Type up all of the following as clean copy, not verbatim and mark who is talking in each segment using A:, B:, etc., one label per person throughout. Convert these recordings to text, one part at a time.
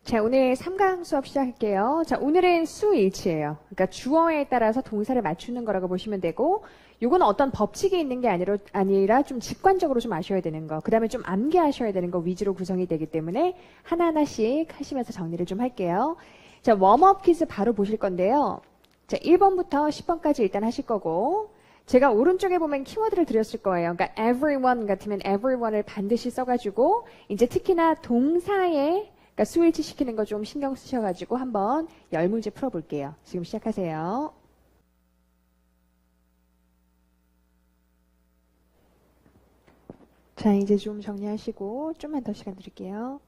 A: 자, 오늘 3강 수업 시작할게요. 자, 오늘은 수일치예요. 그러니까 주어에 따라서 동사를 맞추는 거라고 보시면 되고, 요건 어떤 법칙이 있는 게 아니라 좀 직관적으로 좀 아셔야 되는 거, 그 다음에 좀 암기하셔야 되는 거 위주로 구성이 되기 때문에 하나하나씩 하시면서 정리를 좀 할게요. 자, 웜업 퀴즈 바로 보실 건데요. 자, 1번부터 10번까지 일단 하실 거고, 제가 오른쪽에 보면 키워드를 드렸을 거예요. 그러니까 everyone 같으면 everyone을 반드시 써가지고, 이제 특히나 동사에 그러니까 스위치 시키는 거 좀 신경 쓰셔가지고 한번 10문제 풀어볼게요. 지금 시작하세요. 자, 이제 좀 정리하시고 좀만 더 시간 드릴게요.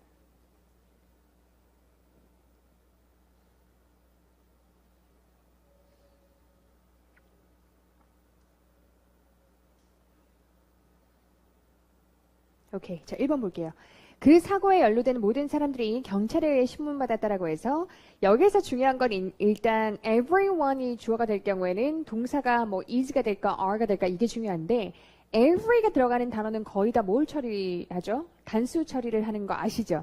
A: 오케이. 자, 1번 볼게요. 그 사고에 연루된 모든 사람들이 경찰에 의해 신문받았다라고 해서 여기서 중요한 건 일단 everyone이 주어가 될 경우에는 동사가 뭐 is가 될까 are가 될까 이게 중요한데 every가 들어가는 단어는 거의 다 뭘 처리하죠? 단수 처리를 하는 거 아시죠?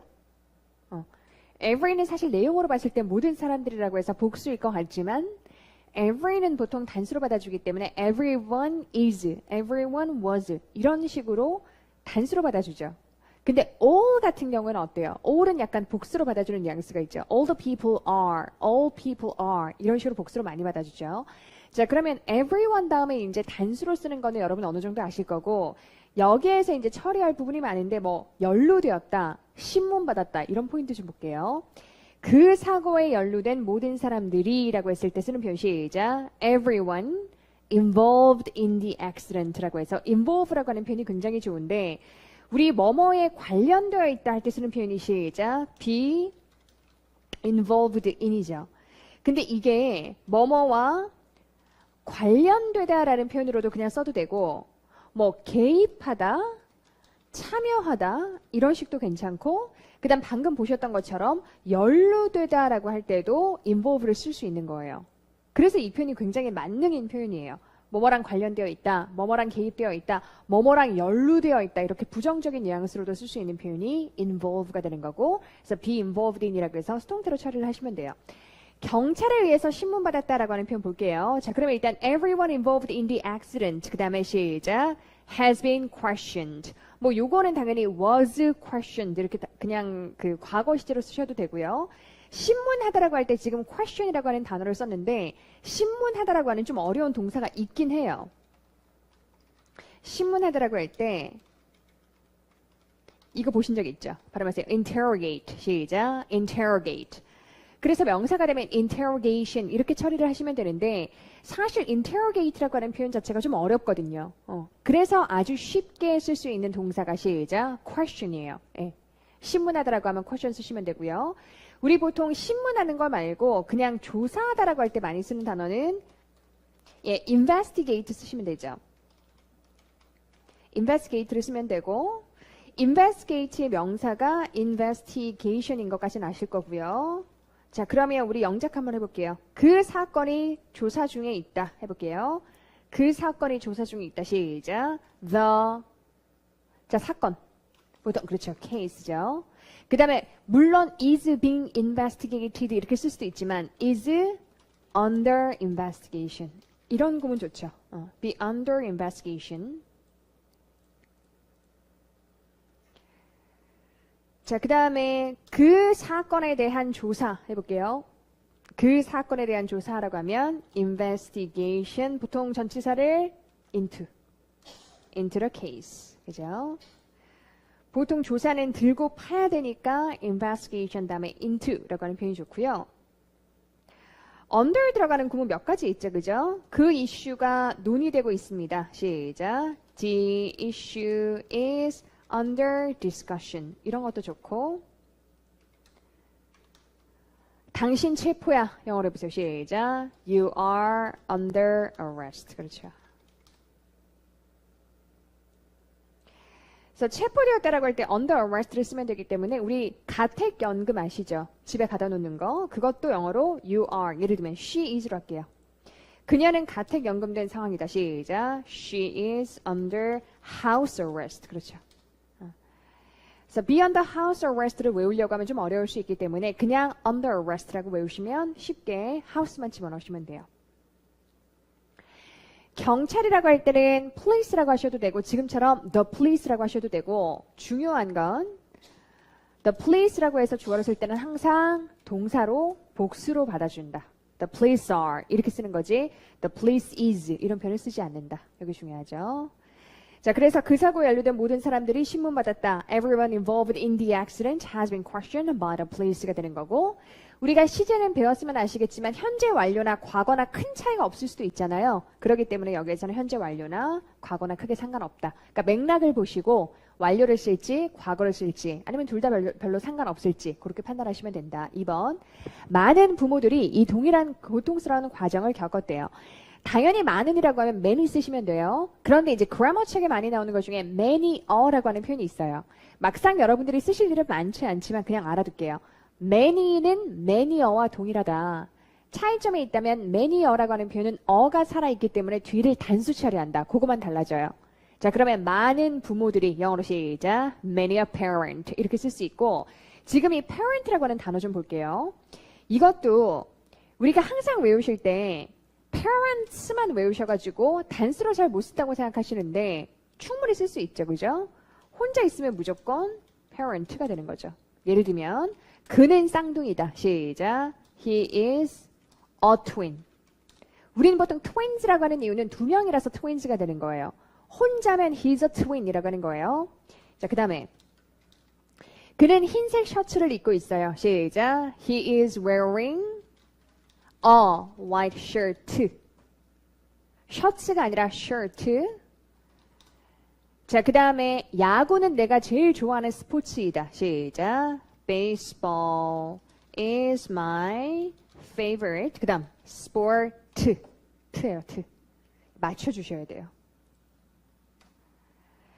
A: every는 사실 내용으로 봤을 때 모든 사람들이라고 해서 복수일 것 같지만 every는 보통 단수로 받아주기 때문에 everyone is, everyone was 이런 식으로 단수로 받아주죠. 근데 all 같은 경우는 어때요? all은 약간 복수로 받아주는 뉘앙스가 있죠. all the people are, all people are 이런 식으로 복수로 많이 받아주죠. 자, 그러면 everyone 다음에 이제 단수로 쓰는 거는 여러분 어느 정도 아실 거고 여기에서 이제 처리할 부분이 많은데 뭐 연루되었다, 신문 받았다 이런 포인트 좀 볼게요. 그 사고에 연루된 모든 사람들이라고 했을 때 쓰는 표현 시작. everyone involved in the accident라고 해서 involve라고 하는 표현이 굉장히 좋은데 우리 뭐뭐에 관련되어 있다 할 때 쓰는 표현이 시작. be involved in이죠. 근데 이게 뭐뭐와 관련되다라는 표현으로도 그냥 써도 되고 뭐 개입하다, 참여하다 이런 식도 괜찮고 그 다음 방금 보셨던 것처럼 연루되다라고 할 때도 involve를 쓸 수 있는 거예요. 그래서 이 표현이 굉장히 만능인 표현이에요. 뭐뭐랑 관련되어 있다, 뭐뭐랑 개입되어 있다, 뭐뭐랑 연루되어 있다 이렇게 부정적인 뉘앙스로도 쓸 수 있는 표현이 involve가 되는 거고 그래서 be involved in이라고 해서 수동태로 처리를 하시면 돼요. 경찰에 의해서 신문받았다라고 하는 표현 볼게요. 자, 그러면 일단 everyone involved in the accident 그 다음에 시작 has been questioned 뭐 요거는 당연히 was questioned 이렇게 그냥 그 과거 시제로 쓰셔도 되고요. 신문하다라고 할 때 지금 question이라고 하는 단어를 썼는데 신문하다라고 하는 좀 어려운 동사가 있긴 해요. 신문하다라고 할 때 이거 보신 적 있죠? 발음하세요. interrogate 시작 interrogate 그래서 명사가 되면 interrogation 이렇게 처리를 하시면 되는데 사실 interrogate라고 하는 표현 자체가 좀 어렵거든요. 그래서 아주 쉽게 쓸 수 있는 동사가 시작 question이에요. 예. 신문하다라고 하면 question 쓰시면 되고요. 우리 보통 신문하는 거 말고 그냥 조사하다라고 할 때 많이 쓰는 단어는 investigate 쓰시면 되죠. investigate를 쓰면 되고 investigate의 명사가 investigation인 것까지는 아실 거고요. 자, 그러면 우리 영작 한번 해볼게요. 그 사건이 조사 중에 있다 해볼게요. 그 사건이 조사 중에 있다. 시작. 자, 사건. 보통 그렇죠. case죠. 그 다음에 물론 is being investigated 이렇게 쓸 수도 있지만 is under investigation 이런 구문 좋죠. be under investigation. 자, 그 다음에 그 사건에 대한 조사 해볼게요. 그 사건에 대한 조사라고 하면 investigation 보통 전치사를 into the case 그죠? 보통 조사는 들고 파야 되니까 investigation 다음에 into라고 하는 표현이 좋고요. under 들어가는 구문 몇 가지 있죠, 그죠? 그 이슈가 논의되고 있습니다. 시작. The issue is under discussion. 이런 것도 좋고. 당신 체포야. 영어로 해보세요. 시작. You are under arrest. 그렇죠. 그래서 체포되었다라고 할 때 under arrest를 쓰면 되기 때문에 우리 가택연금 아시죠? 집에 가다 놓는 거. 그것도 영어로 you are. 예를 들면 she is로 할게요. 그녀는 가택연금된 상황이다. 시작. She is under house arrest. 그렇죠. 그래서 be under house arrest를 외우려고 하면 좀 어려울 수 있기 때문에 그냥 under arrest라고 외우시면 쉽게 house만 집어넣으시면 돼요. 경찰이라고 할 때는 police라고 하셔도 되고 지금처럼 the police라고 하셔도 되고 중요한 건 the police라고 해서 주어를 쓸 때는 항상 동사로 복수로 받아준다. The police are 이렇게 쓰는 거지 the police is 이런 표현을 쓰지 않는다. 여기 중요하죠. 자, 그래서 그 사고에 연루된 모든 사람들이 신문받았다. Everyone involved in the accident has been questioned by the police가 되는 거고 우리가 시제는 배웠으면 아시겠지만 현재 완료나 과거나 큰 차이가 없을 수도 있잖아요. 그렇기 때문에 여기에서는 현재 완료나 과거나 크게 상관없다. 그러니까 맥락을 보시고 완료를 쓸지 과거를 쓸지 아니면 둘 다 별로 상관없을지 그렇게 판단하시면 된다. 2번 많은 부모들이 이 동일한 고통스러운 과정을 겪었대요. 당연히 많은이라고 하면 many 쓰시면 돼요. 그런데 이제 그래머 책에 많이 나오는 것 중에 many어라고 하는 표현이 있어요. 막상 여러분들이 쓰실 일은 많지 않지만 그냥 알아둘게요. many는 many어와 동일하다. 차이점이 있다면 many어라고 하는 표현은 어가 살아있기 때문에 뒤를 단수 처리한다. 그거만 달라져요. 자, 그러면 많은 부모들이 영어로 시작. many a parent 이렇게 쓸 수 있고 지금 이 parent라고 하는 단어 좀 볼게요. 이것도 우리가 항상 외우실 때 parents만 외우셔가지고 단수로 잘 못 쓴다고 생각하시는데 충분히 쓸 수 있죠. 그죠? 혼자 있으면 무조건 parent가 되는 거죠. 예를 들면 그는 쌍둥이다. 시작. He is a twin. 우리는 보통 twins라고 하는 이유는 두 명이라서 twins가 되는 거예요. 혼자면 he's a twin이라고 하는 거예요. 자, 그 다음에 그는 흰색 셔츠를 입고 있어요. 시작. He is wearing a white shirt. 셔츠가 아니라 shirt. 자, 그 다음에 야구는 내가 제일 좋아하는 스포츠이다. 시작. Baseball is my favorite. 그 다음 sport. 트예요. 맞춰주셔야 돼요.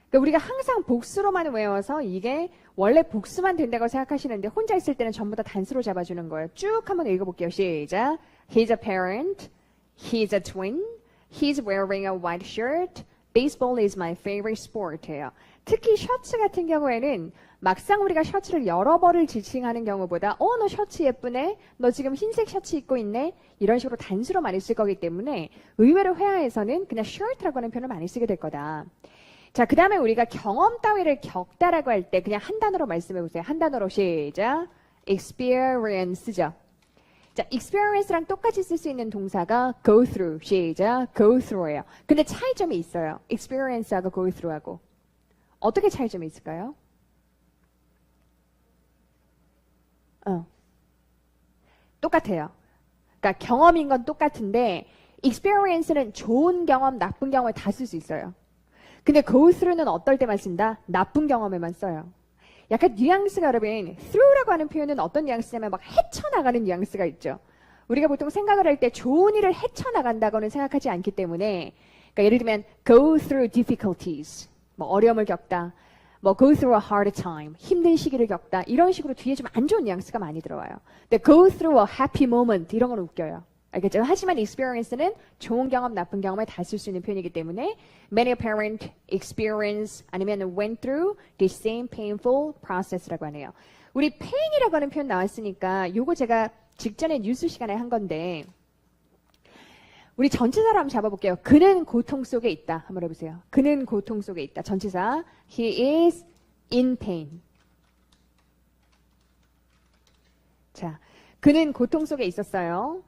A: 그러니까 우리가 항상 복수로만 외워서 이게 원래 복수만 된다고 생각하시는데 혼자 있을 때는 전부 다 단수로 잡아주는 거예요. 쭉 한번 읽어볼게요. 시작. He's a parent. He's a twin. He's wearing a white shirt. Baseball is my favorite sport예요. 특히 셔츠 같은 경우에는 막상 우리가 셔츠를 여러 벌을 지칭하는 경우보다 너 셔츠 예쁘네. 너 지금 흰색 셔츠 입고 있네. 이런 식으로 단수로 많이 쓸 거기 때문에 의외로 회화에서는 그냥 shirt라고 하는 표현을 많이 쓰게 될 거다. 자, 그 다음에 우리가 경험 따위를 겪다라고 할 때 그냥 한 단어로 말씀해 보세요. 한 단어로 시작. experience죠. 자, experience랑 똑같이 쓸 수 있는 동사가 go through. 시작. go through예요. 근데 차이점이 있어요. experience하고 go through하고. 어떻게 차이점이 있을까요? 똑같아요. 그러니까 경험인 건 똑같은데 experience는 좋은 경험, 나쁜 경험을 다 쓸 수 있어요. 근데 go through는 어떨 때만 쓴다? 나쁜 경험에만 써요. 약간 뉘앙스가 여러분, through라고 하는 표현은 어떤 뉘앙스냐면 막 헤쳐나가는 뉘앙스가 있죠. 우리가 보통 생각을 할 때 좋은 일을 헤쳐나간다고는 생각하지 않기 때문에 그러니까 예를 들면 go through difficulties, 뭐 어려움을 겪다, 뭐 go through a hard time, 힘든 시기를 겪다 이런 식으로 뒤에 좀 안 좋은 뉘앙스가 많이 들어와요. 근데 go through a happy moment 이런 건 웃겨요. 알겠죠? 하지만 experience는 좋은 경험, 나쁜 경험을 다 쓸 수 있는 표현이기 때문에 many a parent experience 아니면 went through the same painful process라고 하네요. 우리 pain이라고 하는 표현 나왔으니까 요거 제가 직전에 뉴스 시간에 한 건데 우리 전치사로 한번 잡아볼게요. 그는 고통 속에 있다. 한번 해보세요. 그는 고통 속에 있다. 전치사 He is in pain. 자, 그는 고통 속에 있었어요.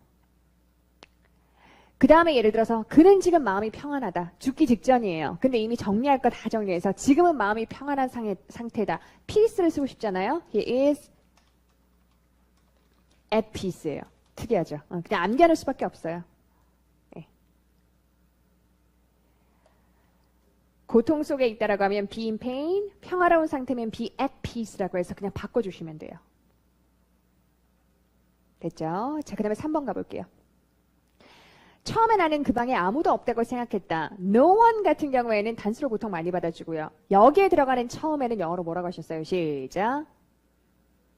A: 그 다음에 예를 들어서 그는 지금 마음이 평안하다. 죽기 직전이에요. 근데 이미 정리할 거 다 정리해서 지금은 마음이 평안한 상태다. peace를 쓰고 싶잖아요. He is at peace예요. 특이하죠. 그냥 암기하는 수밖에 없어요. 네. 고통 속에 있다라고 하면 be in pain, 평화로운 상태면 be at peace라고 해서 그냥 바꿔주시면 돼요. 됐죠? 자, 그 다음에 3번 가볼게요. 처음에 나는 그 방에 아무도 없다고 생각했다. No one 같은 경우에는 단수로 보통 많이 받아주고요. 여기에 들어가는 처음에는 영어로 뭐라고 하셨어요? 시작.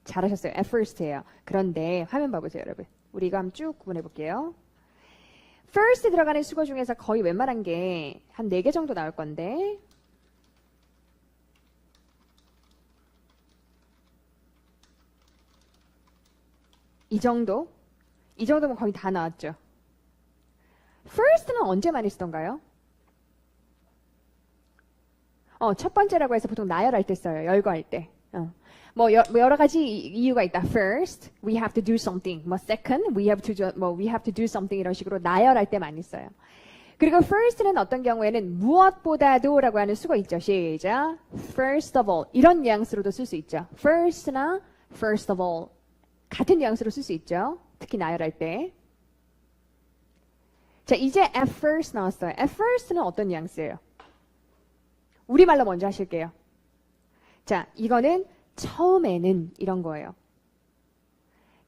A: 잘하셨어요. At first예요. 그런데 화면 봐보세요, 여러분. 우리 이거 한번 쭉 구분해 볼게요. first 들어가는 수거 중에서 거의 웬만한 게 한 4개 정도 나올 건데 이 정도면 거의 다 나왔죠. first는 언제 많이 쓰던가요? 첫 번째라고 해서 보통 나열할 때 써요. 열거할 때. 뭐 여러 가지 이유가 있다. First, we have to do something. 뭐 second, we have to do something 이런 식으로 나열할 때 많이 써요. 그리고 first는 어떤 경우에는 무엇보다도라고 하는 수가 있죠. 시작. First of all 이런 뉘앙스로도 쓸 수 있죠. First나 first of all 같은 뉘앙스로 쓸 수 있죠. 특히 나열할 때. 자, 이제 at first 나왔어요. at first는 어떤 뉘앙스예요? 우리말로 먼저 하실게요. 자, 이거는 처음에는 이런 거예요.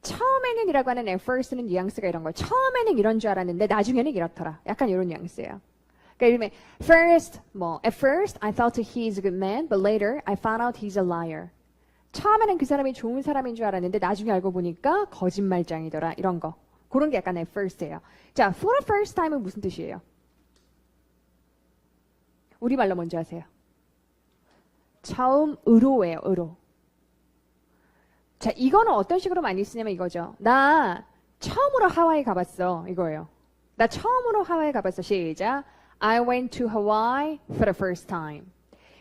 A: 처음에는 이라고 하는 at first는 뉘앙스가 이런 거예요. 처음에는 이런 줄 알았는데 나중에는 이렇더라. 약간 이런 뉘앙스예요. 그러니까 예를 들면 at first I thought he's a good man, but later I found out he's a liar. 처음에는 그 사람이 좋은 사람인 줄 알았는데 나중에 알고 보니까 거짓말장이더라. 이런 거. 그런 게 약간 at first예요. 자, for the first time은 무슨 뜻이에요? 우리말로 먼저 하세요. 처음으로예요. 으로. 자, 이거는 어떤 식으로 많이 쓰냐면 이거죠. 나 처음으로 하와이 가봤어. 이거예요. 나 처음으로 하와이 가봤어. 시작. I went to Hawaii for the first time.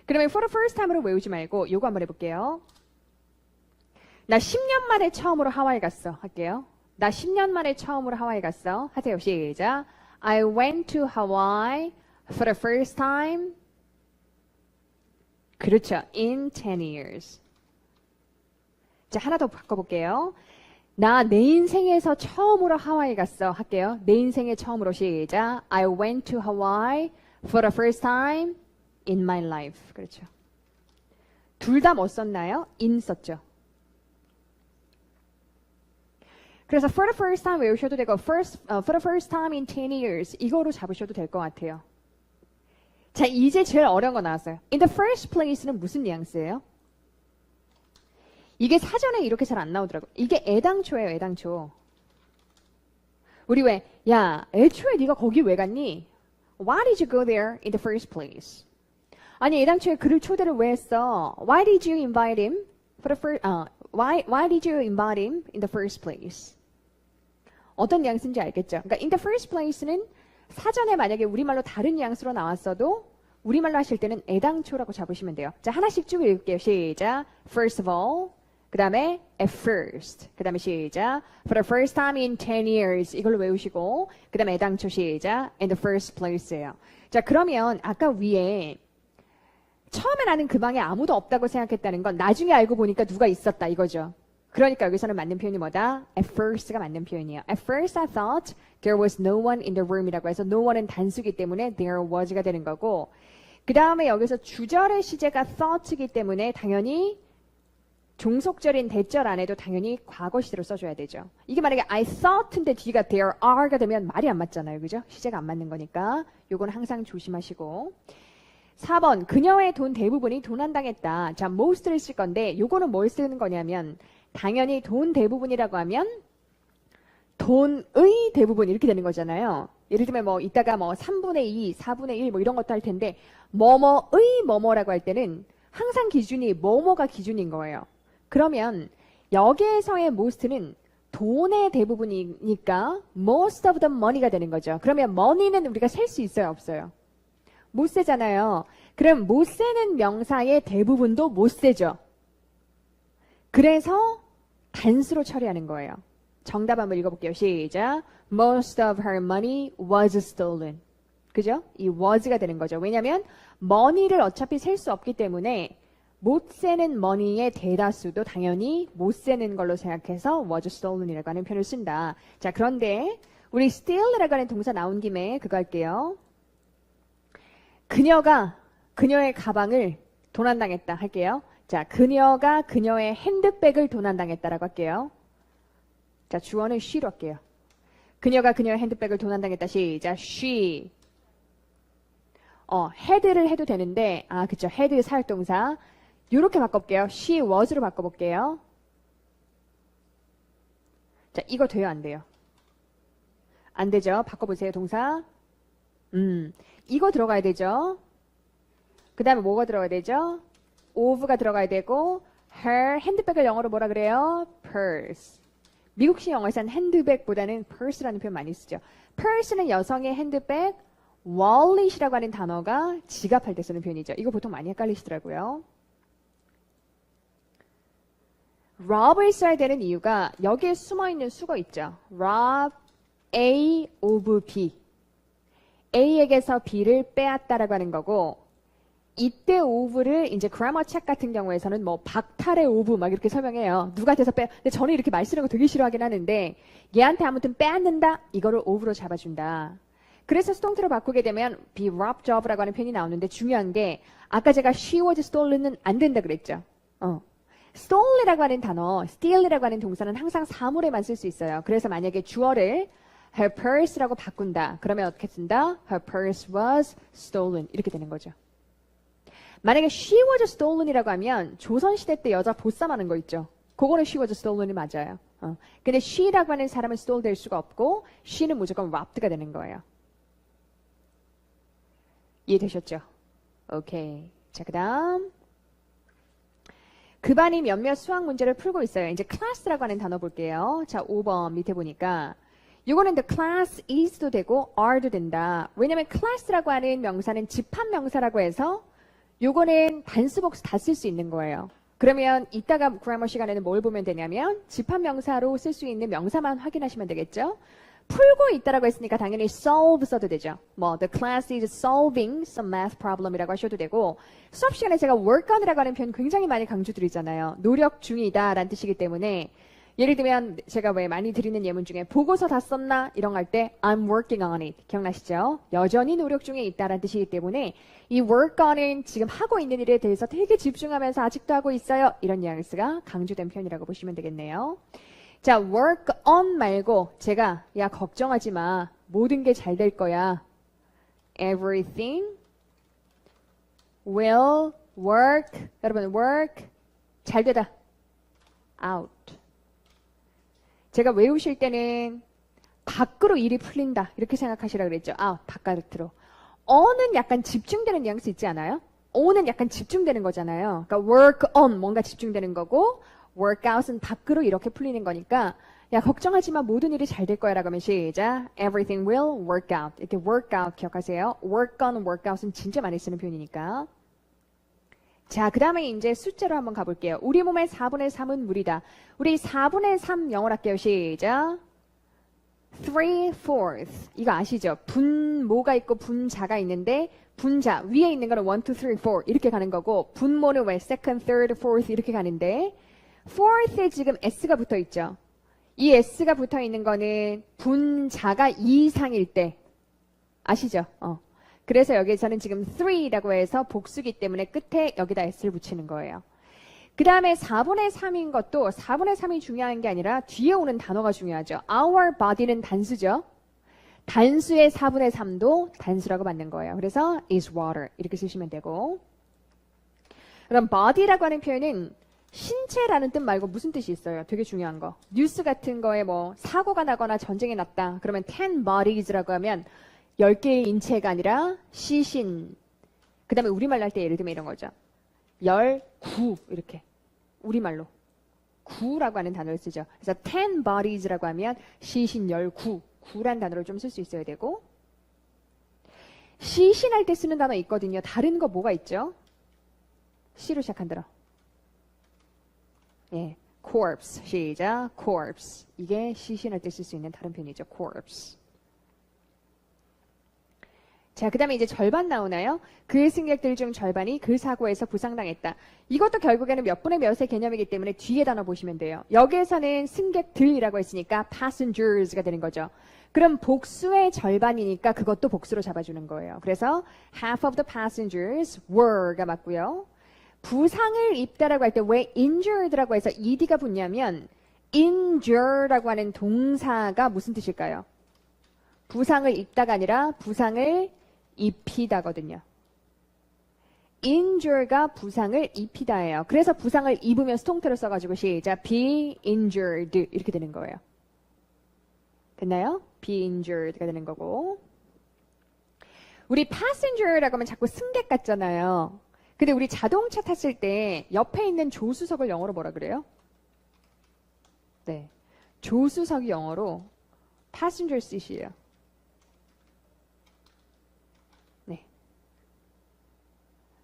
A: 그러면 for the first time으로 외우지 말고 요거 한번 해볼게요. 나 10년 만에 처음으로 하와이 갔어. 할게요. 나 10년 만에 처음으로 하와이 갔어. 하세요. 시작. I went to Hawaii for the first time. 그렇죠. In 10 years. 자, 하나 더 바꿔볼게요. 나 내 인생에서 처음으로 하와이 갔어. 할게요. 내 인생에 처음으로 시작. I went to Hawaii for the first time in my life. 그렇죠. 둘 다 뭐 썼나요? in 썼죠. 그래서 for the first time 외우셔도 되고 for the first time in 10 years 이거로 잡으셔도 될 것 같아요. 자, 이제 제일 어려운 거 나왔어요. In the first place는 무슨 뉘앙스예요? 이게 사전에 이렇게 잘 안 나오더라고요. 이게 애당초예요. 애당초. 우리 왜 야, 애초에 네가 거기 왜 갔니? Why did you go there in the first place? 아니, 애당초에 그를 초대를 왜 했어? Why did you invite him for the first why did you invite him in the first place? 어떤 뉘앙스인지 알겠죠? 그러니까 in the first place는 사전에 만약에 우리말로 다른 뉘앙스로 나왔어도 우리말로 하실 때는 애당초라고 잡으시면 돼요. 자, 하나씩 쭉 읽을게요. 시작. First of all. 그 다음에 at first. 그 다음에 시작. For the first time in 10 years. 이걸로 외우시고 그 다음에 애당초 시작. In the first place예요. 자, 그러면 아까 위에 처음에 나는 그 방에 아무도 없다고 생각했다는 건 나중에 알고 보니까 누가 있었다 이거죠. 그러니까 여기서는 맞는 표현이 뭐다? At first가 맞는 표현이에요. At first I thought there was no one in the room이라고 해서 no one은 단수기 때문에 there was가 되는 거고 그 다음에 여기서 주절의 시제가 thought이기 때문에 당연히 종속절인 대절 안에도 당연히 과거 시제로 써줘야 되죠. 이게 만약에 I thought인데 뒤가 there are가 되면 말이 안 맞잖아요. 그죠? 시제가 안 맞는 거니까 요건 항상 조심하시고 4번 그녀의 돈 대부분이 도난당했다. 자, most를 쓸 건데 요거는 뭘 쓰는 거냐면 당연히 돈 대부분이라고 하면 돈의 대부분 이렇게 되는 거잖아요. 예를 들면 뭐 이따가 뭐 3분의 2, 4분의 1 뭐 이런 것도 할 텐데 뭐뭐의 뭐뭐라고 할 때는 항상 기준이 뭐뭐가 기준인 거예요. 그러면 여기에서의 most는 돈의 대부분이니까 most of the money가 되는 거죠. 그러면 money는 우리가 셀 수 있어요? 없어요? 못 세잖아요. 그럼 못 세는 명사의 대부분도 못 세죠. 그래서 단수로 처리하는 거예요. 정답 한번 읽어볼게요. 시작. Most of her money was stolen. 그죠? 이 was가 되는 거죠. 왜냐하면 money를 어차피 셀 수 없기 때문에 못 세는 money의 대다수도 당연히 못 세는 걸로 생각해서 was stolen이라고 하는 표현을 쓴다. 자, 그런데 우리 steal이라고 하는 동사 나온 김에 그거 할게요. 그녀가 그녀의 가방을 도난당했다 할게요. 자, 그녀가 그녀의 핸드백을 도난당했다라고 할게요. 자, 주어는 she로 할게요. 그녀가 그녀의 핸드백을 도난당했다. 시작. she. had를 해도 되는데, 그쵸. had 사역동사. 요렇게 바꿔볼게요. she was로 바꿔볼게요. 자, 이거 돼요? 안 돼요? 안 되죠? 바꿔보세요. 동사. 이거 들어가야 되죠? 그 다음에 뭐가 들어가야 되죠? of가 들어가야 되고, her 핸드백을 영어로 뭐라 그래요? purse. 미국식 영어에서는 핸드백보다는 purse라는 표현 많이 쓰죠. purse는 여성의 핸드백, wallet이라고 하는 단어가 지갑할 때 쓰는 표현이죠. 이거 보통 많이 헷갈리시더라고요. rob을 써야 되는 이유가 여기에 숨어있는 수거 있죠. rob A of B. A에게서 B를 빼앗다라고 하는 거고, 이때 of를 이제 grammar check 같은 경우에서는 뭐 박탈의 of 막 이렇게 설명해요. 누구한테서 근데 저는 이렇게 말 쓰는 거 되게 싫어하긴 하는데, 얘한테 아무튼 빼앗는다? 이거를 of로 잡아준다. 그래서 수동태로 바꾸게 되면 be robbed of라고 하는 표현이 나오는데, 중요한 게 아까 제가 she was stolen은 안 된다 그랬죠. stole이라고 하는 단어, steal이라고 하는 동사는 항상 사물에만 쓸 수 있어요. 그래서 만약에 주어를 her purse라고 바꾼다. 그러면 어떻게 쓴다? her purse was stolen. 이렇게 되는 거죠. 만약에 she was stolen이라고 하면 조선시대 때 여자 보쌈하는 거 있죠. 그거는 she was stolen이 맞아요. 근데 she라고 하는 사람은 stole 될 수가 없고 she는 무조건 robbed가 되는 거예요. 이해되셨죠? 오케이. 자, 그 다음. 그 반이 몇몇 수학 문제를 풀고 있어요. 이제 class라고 하는 단어 볼게요. 자, 5번 밑에 보니까 이거는 the class is도 되고 are도 된다. 왜냐면 class라고 하는 명사는 집합명사라고 해서 요거는 단수 복수 다 쓸 수 있는 거예요. 그러면 이따가 grammar 시간에는 뭘 보면 되냐면 집합명사로 쓸 수 있는 명사만 확인하시면 되겠죠. 풀고 있다라고 했으니까 당연히 solve 써도 되죠. 뭐 the class is solving some math problem이라고 하셔도 되고, 수업 시간에 제가 work on이라고 하는 표현 굉장히 많이 강조드리잖아요. 노력 중이다 라는 뜻이기 때문에 예를 들면 제가 왜 많이 드리는 예문 중에 보고서 다 썼나? 이런 거 할 때 I'm working on it. 기억나시죠? 여전히 노력 중에 있다라는 뜻이기 때문에 이 work on은 지금 하고 있는 일에 대해서 되게 집중하면서 아직도 하고 있어요. 이런 뉘앙스가 강조된 표현이라고 보시면 되겠네요. 자, work on 말고 제가 야 걱정하지 마. 모든 게 잘 될 거야. Everything will work. 여러분 work 잘 되다. out. 제가 외우실 때는 밖으로 일이 풀린다 이렇게 생각하시라 그랬죠. 바깥으로. on은 약간 집중되는 뉘앙스 있지 않아요? on은 약간 집중되는 거잖아요. 그러니까 work on 뭔가 집중되는 거고 work out은 밖으로 이렇게 풀리는 거니까 야 걱정하지 마 모든 일이 잘 될 거야 라고 하면 시작. Everything will work out. 이렇게 work out 기억하세요. work on, work out은 진짜 많이 쓰는 표현이니까. 자, 그 다음에 이제 숫자로 한번 가볼게요. 우리 몸의 4분의 3은 물이다. 우리 4분의 3 영어로 할게요. 시작. 3/4. 이거 아시죠? 분모가 있고 분자가 있는데 분자 위에 있는 거는 1, 2, 3, 4 이렇게 가는 거고 분모는 왜 second, third, fourth 이렇게 가는데 fourth에 지금 s가 붙어 있죠. 이 s가 붙어 있는 거는 분자가 2 이상일 때 아시죠? 그래서 여기서는 지금 3라고 해서 복수기 때문에 끝에 여기다 s를 붙이는 거예요. 그 다음에 4분의 3인 것도 4분의 3이 중요한 게 아니라 뒤에 오는 단어가 중요하죠. Our body는 단수죠. 단수의 4분의 3도 단수라고 받는 거예요. 그래서 is water 이렇게 쓰시면 되고, 그럼 body라고 하는 표현은 신체라는 뜻 말고 무슨 뜻이 있어요? 되게 중요한 거. 뉴스 같은 거에 뭐 사고가 나거나 전쟁이 났다. 그러면 10 bodies라고 하면 10개의 인체가 아니라 시신. 그 다음에 우리말로 할 때 예를 들면 이런 거죠. 19 이렇게 우리말로 9라고 하는 단어를 쓰죠. 그래서 10 bodies라고 하면 시신 19, 9란 단어를 좀 쓸 수 있어야 되고, 시신할 때 쓰는 단어 있거든요. 다른 거 뭐가 있죠? C로 시작한 단어. 예, corpse. 시작. corpse. 이게 시신할 때 쓸 수 있는 다른 표현이죠. corpse. 자, 그 다음에 이제 절반 나오나요? 그 승객들 중 절반이 그 사고에서 부상당했다. 이것도 결국에는 몇 분의 몇의 개념이기 때문에 뒤에 단어 보시면 돼요. 여기에서는 승객들이라고 했으니까 passengers가 되는 거죠. 그럼 복수의 절반이니까 그것도 복수로 잡아주는 거예요. 그래서 half of the passengers were가 맞고요. 부상을 입다라고 할 때 왜 injured라고 해서 ed가 붙냐면 injure라고 하는 동사가 무슨 뜻일까요? 부상을 입다가 아니라 부상을 입히다거든요. injure가 부상을 입히다예요. 그래서 부상을 입으면 수동태로 써가지고 시작. be injured 이렇게 되는 거예요. 됐나요? be injured가 되는 거고. 우리 passenger라고 하면 자꾸 승객 같잖아요. 근데 우리 자동차 탔을 때 옆에 있는 조수석을 영어로 뭐라 그래요? 네, 조수석이 영어로 passenger seat이에요. 네.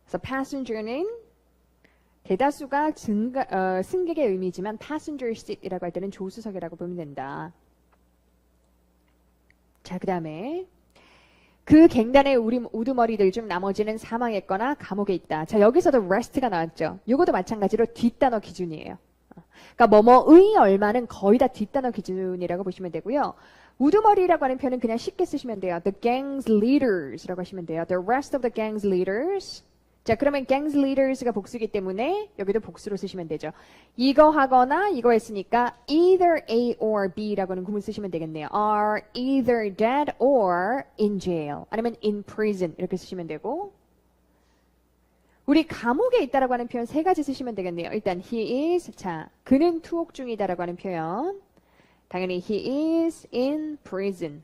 A: 그래서 passenger는 대다수가 승객의 의미지만 passenger seat이라고 할 때는 조수석이라고 보면 된다. 자, 그 다음에 그 갱단의 우두머리들 중 나머지는 사망했거나 감옥에 있다. 자, 여기서도 rest가 나왔죠. 이것도 마찬가지로 뒷단어 기준이에요. 그러니까 뭐뭐의 얼마는 거의 다 뒷단어 기준이라고 보시면 되고요. 우두머리라고 하는 표현은 그냥 쉽게 쓰시면 돼요. The gang's leaders라고 하시면 돼요. The rest of the gang's leaders. 자, 그러면 gang's leaders가 복수이기 때문에 여기도 복수로 쓰시면 되죠. 이거 하거나 이거 했으니까 either A or B라고는 구문 쓰시면 되겠네요. Are either dead or in jail. 아니면 in prison 이렇게 쓰시면 되고, 우리 감옥에 있다라고 하는 표현 세 가지 쓰시면 되겠네요. 일단 he is, 자, 그는 투옥 중이다라고 하는 표현. 당연히 he is in prison.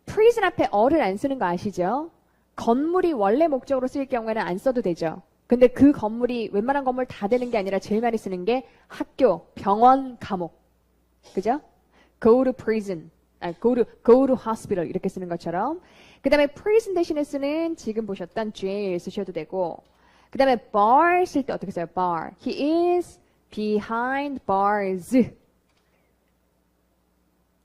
A: prison 앞에 어를 안 쓰는 거 아시죠? 건물이 원래 목적으로 쓰일 경우에는 안 써도 되죠. 근데 그 건물이 웬만한 건물 다 되는 게 아니라 제일 많이 쓰는 게 학교, 병원, 감옥. 그죠? go to prison, go to hospital 이렇게 쓰는 것처럼. 그 다음에 prison 대신에 쓰는 지금 보셨던 jail 쓰셔도 되고, 그 다음에 bar 쓸 때 어떻게 써요? bar. He is behind bars.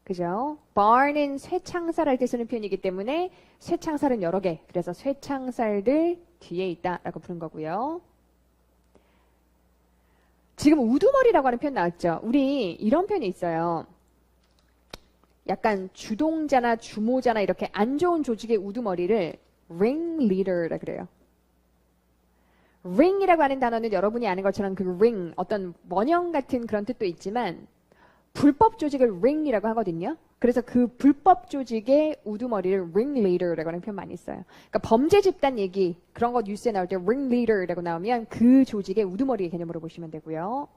A: 그죠? bar는 쇠창살 할 때 쓰는 표현이기 때문에 쇠창살은 여러 개. 그래서 쇠창살들 뒤에 있다라고 부른 거고요. 지금 우두머리라고 하는 표현 나왔죠? 우리 이런 표현이 있어요. 약간 주동자나 주모자나 이렇게 안 좋은 조직의 우두머리를 ringleader라 그래요. ring이라고 하는 단어는 여러분이 아는 것처럼 그 ring, 어떤 원형 같은 그런 뜻도 있지만 불법 조직을 ring이라고 하거든요. 그래서 그 불법 조직의 우두머리를 ringleader라고 하는 표현 많이 써요. 그러니까 범죄 집단 얘기, 그런 거 뉴스에 나올 때 ringleader라고 나오면 그 조직의 우두머리의 개념으로 보시면 되고요.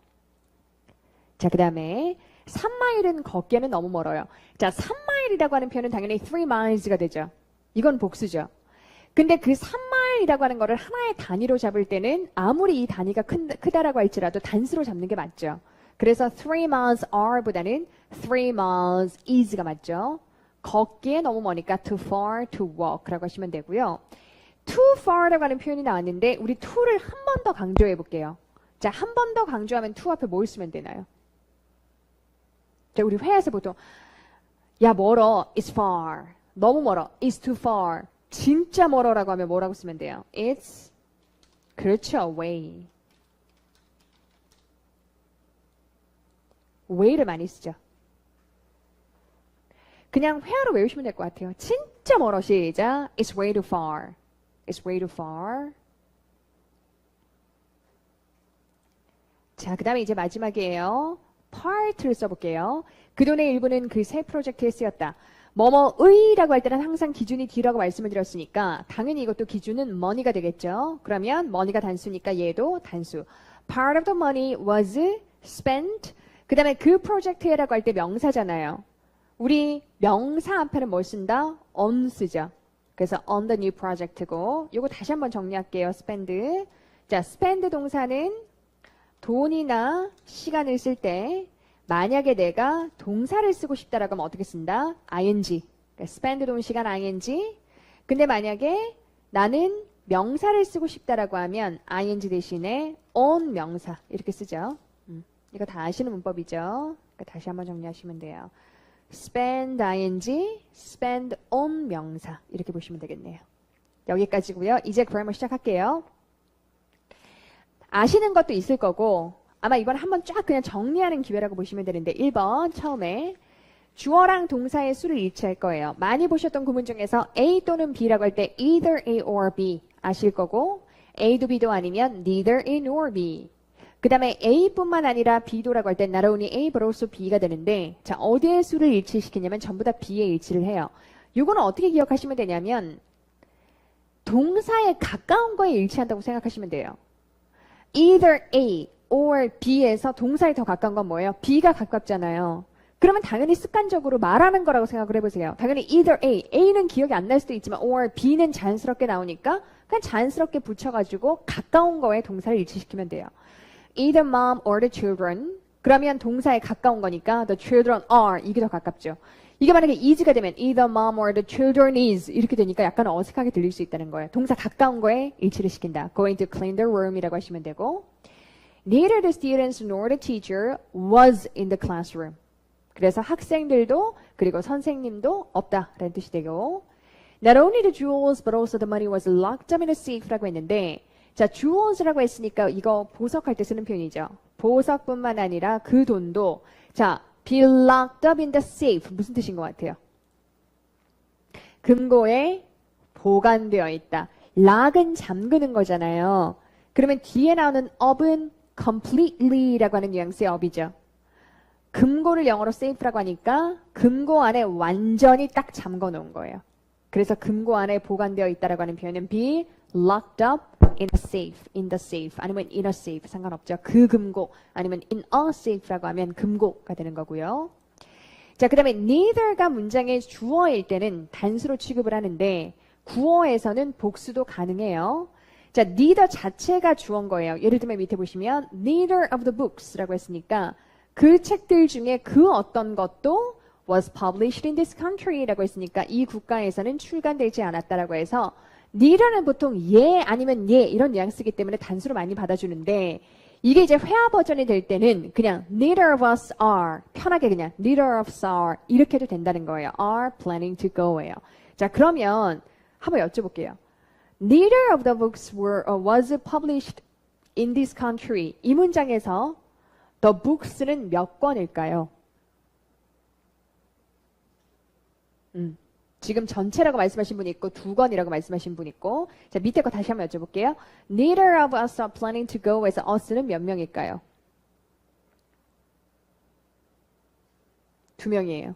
A: 자, 그 다음에 3마일은 걷기에는 너무 멀어요. 자, 3마일이라고 하는 표현은 당연히 3miles가 되죠. 이건 복수죠. 근데 그 3마일이라고 하는 거를 하나의 단위로 잡을 때는 아무리 이 단위가 크다라고 할지라도 단수로 잡는 게 맞죠. 그래서 3miles are보다는 3miles is가 맞죠. 걷기에 너무 머니까 too far to walk라고 하시면 되고요. too far라고 하는 표현이 나왔는데 우리 to를 한 번 더 강조해 볼게요. 자, 한 번 더 강조하면 to 앞에 뭘 쓰면 되나요? 자, 우리 회화에서 보통 야, 멀어, it's far. 너무 멀어, it's too far. 진짜 멀어라고 하면 뭐라고 쓰면 돼요? It's, 그렇죠, way. way를 많이 쓰죠. 그냥 회화로 외우시면 될 것 같아요. 진짜 멀어, 시작. It's way too far. It's way too far. 자, 그 다음에 이제 마지막이에요. part를 써볼게요. 그 돈의 일부는 그 새 프로젝트에 쓰였다. 뭐뭐의라고 할 때는 항상 기준이 D라고 말씀을 드렸으니까 당연히 이것도 기준은 money가 되겠죠. 그러면 money가 단수니까 얘도 단수. Part of the money was spent. 그 다음에 그 프로젝트에라고 할 때 명사잖아요. 우리 명사 앞에는 뭘 쓴다? on 쓰죠. 그래서 on the new project고, 요거 다시 한번 정리할게요. spend. 자, spend 동사는 돈이나 시간을 쓸 때 만약에 내가 동사를 쓰고 싶다라고 하면 어떻게 쓴다? ing. 그러니까 spend 돈 시간 ing. 근데 만약에 나는 명사를 쓰고 싶다라고 하면 ing 대신에 on 명사 이렇게 쓰죠. 이거 다 아시는 문법이죠. 그러니까 다시 한번 정리하시면 돼요. spend ing, spend on 명사 이렇게 보시면 되겠네요. 여기까지고요. 이제 그래머 시작할게요. 아시는 것도 있을 거고 아마 이번 한번 쫙 그냥 정리하는 기회라고 보시면 되는데 1번 처음에 주어랑 동사의 수를 일치할 거예요. 많이 보셨던 구문 중에서 A 또는 B라고 할 때 either A or B 아실 거고 A도 B도 아니면 neither A nor B. 그 다음에 A뿐만 아니라 B도라고 할 때 not only A but also B가 되는데 자 어디에 수를 일치시키냐면 전부 다 B에 일치를 해요. 이거는 어떻게 기억하시면 되냐면 동사에 가까운 거에 일치한다고 생각하시면 돼요. either A or B에서 동사에 더 가까운 건 뭐예요? B가 가깝잖아요. 그러면 당연히 습관적으로 말하는 거라고 생각을 해보세요. 당연히 either A, A는 기억이 안 날 수도 있지만 or B는 자연스럽게 나오니까 그냥 자연스럽게 붙여가지고 가까운 거에 동사를 일치시키면 돼요. either mom or the children 그러면 동사에 가까운 거니까 the children are 이게 더 가깝죠. 이게 만약에 is가 되면 either mom or the children is 이렇게 되니까 약간 어색하게 들릴 수 있다는 거예요. 동사 가까운 거에 일치를 시킨다. Going to clean the room이라고 하시면 되고 neither the students nor the teacher was in the classroom. 그래서 학생들도 그리고 선생님도 없다라는 뜻이 되고 Not only the jewels but also the money was locked up in a safe라고 했는데 자, jewels라고 했으니까 이거 보석할 때 쓰는 표현이죠. 보석뿐만 아니라 그 돈도 자, be locked up in the safe 무슨 뜻인 것 같아요? 금고에 보관되어 있다. lock은 잠그는 거잖아요. 그러면 뒤에 나오는 up은 completely라고 하는 뉘앙스의 up이죠. 금고를 영어로 safe라고 하니까 금고 안에 완전히 딱 잠궈 놓은 거예요. 그래서 금고 안에 보관되어 있다라고 하는 표현은 be locked up in the safe 아니면 in a safe 상관없죠. 그 금고 아니면 in a safe라고 하면 금고가 되는 거고요. 자, 그 다음에 neither가 문장의 주어일 때는 단수로 취급을 하는데 구어에서는 복수도 가능해요. 자, neither 자체가 주어인 거예요. 예를 들면 밑에 보시면 neither of the books라고 했으니까 그 책들 중에 그 어떤 것도 was published in this country라고 했으니까 이 국가에서는 출간되지 않았다라고 해서 neither는 보통 예 아니면 예 이런 뉘앙스이기 때문에 단수로 많이 받아주는데 이게 이제 회화 버전이 될 때는 그냥 neither of us are 편하게 그냥 neither of us are 이렇게 해도 된다는 거예요. are planning to go예요. 자, 그러면 한번 여쭤볼게요. Neither of the books was published in this country. 이 문장에서 the books는 몇 권일까요? 지금 전체라고 말씀하신 분이 있고 두 권이라고 말씀하신 분이 있고 자, 밑에 거 다시 한번 여쭤볼게요. Neither of us are planning to go에서 us는 몇 명일까요? 2명이에요.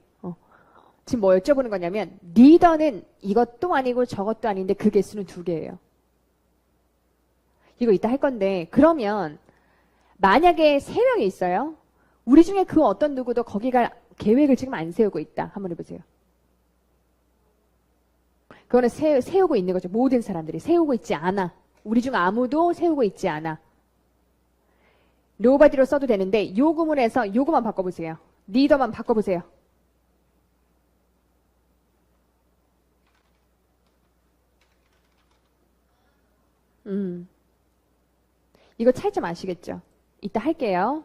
A: 지금 뭐 여쭤보는 거냐면 neither는 이것도 아니고 저것도 아닌데 그 개수는 2개예요. 이거 이따 할 건데 그러면 만약에 3명이 있어요. 우리 중에 그 어떤 누구도 거기가 계획을 지금 안 세우고 있다. 한번 해보세요. 그거는 세우고 있는 거죠. 모든 사람들이 세우고 있지 않아. 우리 중 아무도 세우고 있지 않아. nobody로 써도 되는데 요 구문에서 요거만 바꿔보세요. neither만 바꿔보세요. 이거 차이점 아시겠죠? 이따 할게요.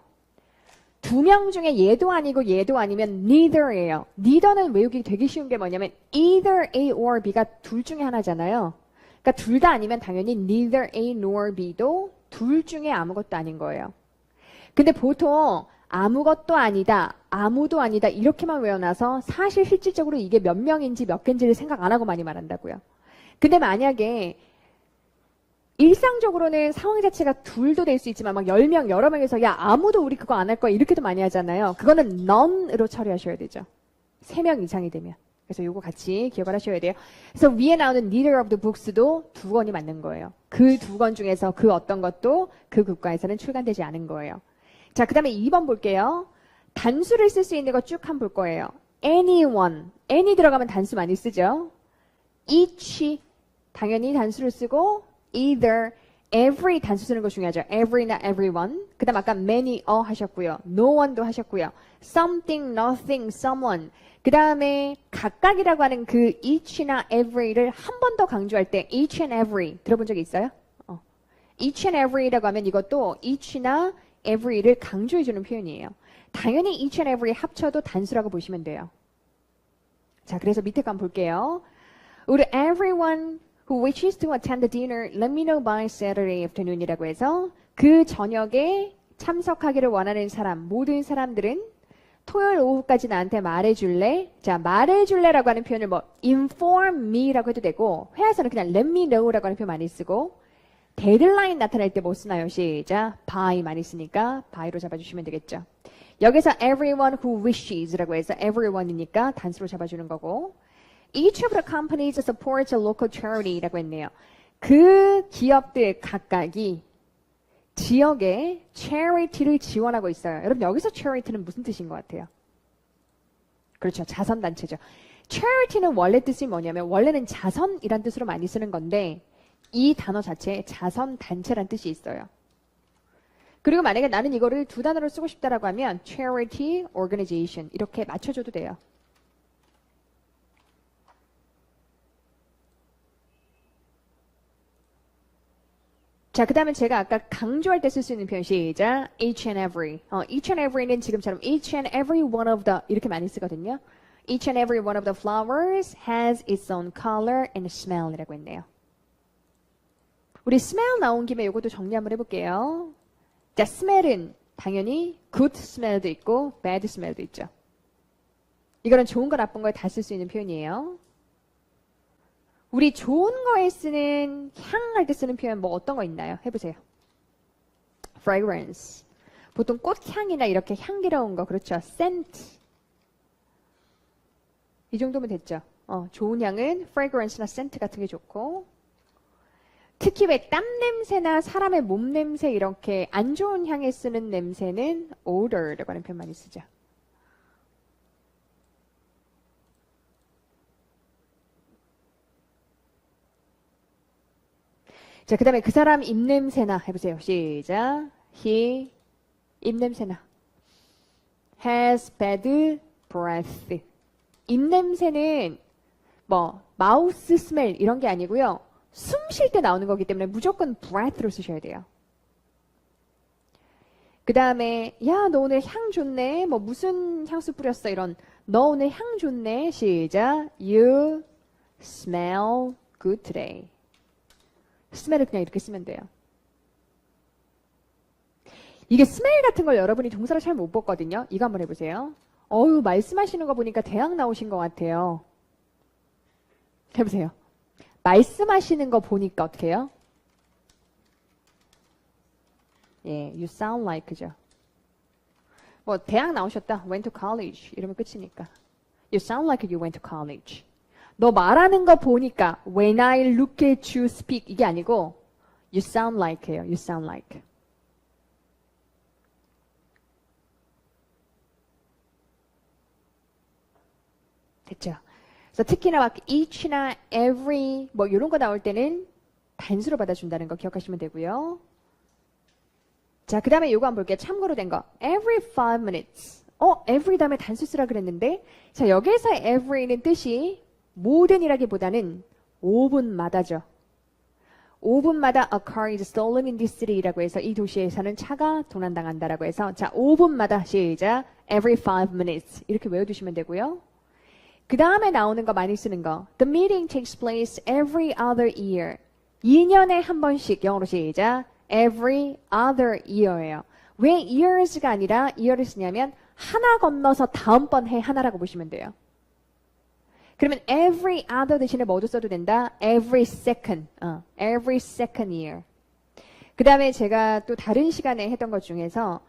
A: 2명 중에 얘도 아니고 얘도 아니면 neither예요. neither는 외우기 되게 쉬운 게 뭐냐면 either A or B가 둘 중에 하나잖아요. 그러니까 둘 다 아니면 당연히 neither A nor B도 둘 중에 아무것도 아닌 거예요. 근데 보통 아무것도 아니다, 아무도 아니다 이렇게만 외워놔서 사실 실질적으로 이게 몇 명인지 몇 개인지를 생각 안 하고 많이 말한다고요. 근데 만약에 일상적으로는 상황 자체가 둘도 될 수 있지만 막 10명, 여러 명에서 야 아무도 우리 그거 안 할 거야 이렇게도 많이 하잖아요. 그거는 none으로 처리하셔야 되죠. 3명 이상이 되면. 그래서 요거 같이 기억을 하셔야 돼요. 그래서 위에 나오는 neither of the books도 2권이 맞는 거예요. 그 2권 중에서 그 어떤 것도 그 국가에서는 출간되지 않은 거예요. 자, 그 다음에 2번 볼게요. 단수를 쓸 수 있는 거 쭉 한번 볼 거예요. anyone, any 들어가면 단수 많이 쓰죠. each, 당연히 단수를 쓰고 either, every 단수 쓰는 거 중요하죠. every나 everyone. 그 다음 아까 many, 하셨고요. no one도 하셨고요. something, nothing, someone. 그 다음에 각각이라고 하는 그 each나 every를 한 번 더 강조할 때 each and every 들어본 적이 있어요? each and every라고 하면 이것도 each나 every를 강조해주는 표현이에요. 당연히 each and every 합쳐도 단수라고 보시면 돼요. 자, 그래서 밑에 거 한번 볼게요. 우리 everyone who wishes to attend the dinner, let me know by Saturday afternoon이라고 해서 그 저녁에 참석하기를 원하는 사람, 모든 사람들은 토요일 오후까지 나한테 말해줄래? 자, 말해줄래라고 하는 표현을 뭐 inform me라고 해도 되고 회화에서는 그냥 let me know라고 하는 표현 많이 쓰고 데드라인 나타날 때 뭐 쓰나요? 시작. by 많이 쓰니까 by로 잡아주시면 되겠죠. 여기서 everyone who wishes라고 해서 everyone이니까 단수로 잡아주는 거고 Each of the companies supports a local charity라고 했네요. 그 기업들 각각이 지역에 charity를 지원하고 있어요. 여러분 여기서 charity는 무슨 뜻인 것 같아요? 그렇죠. 자선단체죠. charity는 원래 뜻이 뭐냐면 원래는 자선이란 뜻으로 많이 쓰는 건데 이 단어 자체에 자선단체란 뜻이 있어요. 그리고 만약에 나는 이거를 두 단어로 쓰고 싶다라고 하면 charity organization 이렇게 맞춰줘도 돼요. 자, 그 다음에 제가 아까 강조할 때 쓸 수 있는 표현 시작. each and every. each and every는 지금처럼 each and every one of the 이렇게 많이 쓰거든요. each and every one of the flowers has its own color and smell 이라고 했네요. 우리 smell 나온 김에 이것도 정리 한번 해볼게요. 자, smell은 당연히 good smell도 있고 bad smell도 있죠. 이거는 좋은 거 나쁜 거에 다 쓸 수 있는 표현이에요. 우리 좋은 거에 쓰는 향할 때 쓰는 표현 뭐 어떤 거 있나요? 해보세요. fragrance. 보통 꽃향이나 이렇게 향기로운 거 그렇죠. scent. 이 정도면 됐죠. 좋은 향은 fragrance나 scent 같은 게 좋고 특히 왜 땀 냄새나 사람의 몸 냄새 이렇게 안 좋은 향에 쓰는 냄새는 odor라고 하는 표현 많이 쓰죠. 자, 그 다음에 그 사람 입냄새나 해보세요. 시작. He 입냄새나 has bad breath. 입냄새는 뭐 마우스 스멜 이런 게 아니고요. 숨 쉴 때 나오는 거기 때문에 무조건 breath로 쓰셔야 돼요. 그 다음에 야, 너 오늘 향 좋네. 뭐 무슨 향수 뿌렸어? 이런 너 오늘 향 좋네. 시작. You smell good today. 스멜을 그냥 이렇게 쓰면 돼요. 이게 스멜 같은 걸 여러분이 동사로 잘 못 봤거든요. 이거 한번 해보세요. 어휴, 말씀하시는 거 보니까 대학 나오신 것 같아요. 해보세요. 말씀하시는 거 보니까 어떻게 해요? 예, you sound like, 그죠? 뭐, 대학 나오셨다. went to college. 이러면 끝이니까. You sound like you went to college. 너 말하는 거 보니까 when I look at you speak 이게 아니고 you sound like예요. You sound like. 됐죠? 그래서 특히나 막 each나 every 뭐 이런 거 나올 때는 단수로 받아준다는 거 기억하시면 되고요. 자, 그 다음에 요거 한번 볼게요. 참고로 된 거. every 5 minutes. every 다음에 단수 쓰라 그랬는데 자, 여기에서 every는 뜻이 모든이라기보다는 5분마다죠. 5분마다 a car is stolen in this city라고 해서 이 도시에서는 차가 도난당한다라고 해서 자 5분마다 시작 every 5 minutes 이렇게 외워두시면 되고요. 그 다음에 나오는 거 많이 쓰는 거 The meeting takes place every other year 2년에 한 번씩 영어로 시작 every other year예요. 왜 years가 아니라 year을 쓰냐면 하나 건너서 다음번 해 하나라고 보시면 돼요. 그러면 every other 대신에 뭐도 써도 된다? every second. every second year. 그 다음에 제가 또 다른 시간에 했던 것 중에서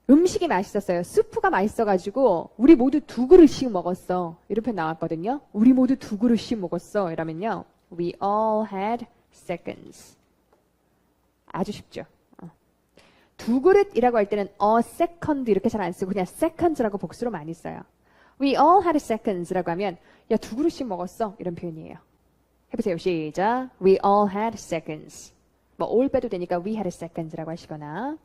A: 음식이 맛있었어요. 수프가 맛있어가지고 우리 모두 2그릇씩 먹었어. 이런 표현 나왔거든요. 우리 모두 2그릇씩 먹었어. 이러면요. We all had seconds. 아주 쉽죠. 2그릇이라고 할 때는 a second 이렇게 잘 안 쓰고 그냥 seconds라고 복수로 많이 써요. We all had seconds라고 하면 야, 2그릇씩 먹었어. 이런 표현이에요. 해보세요. 시작. We all had seconds. 뭐 all 빼도 되니까 we had seconds라고 하시거나.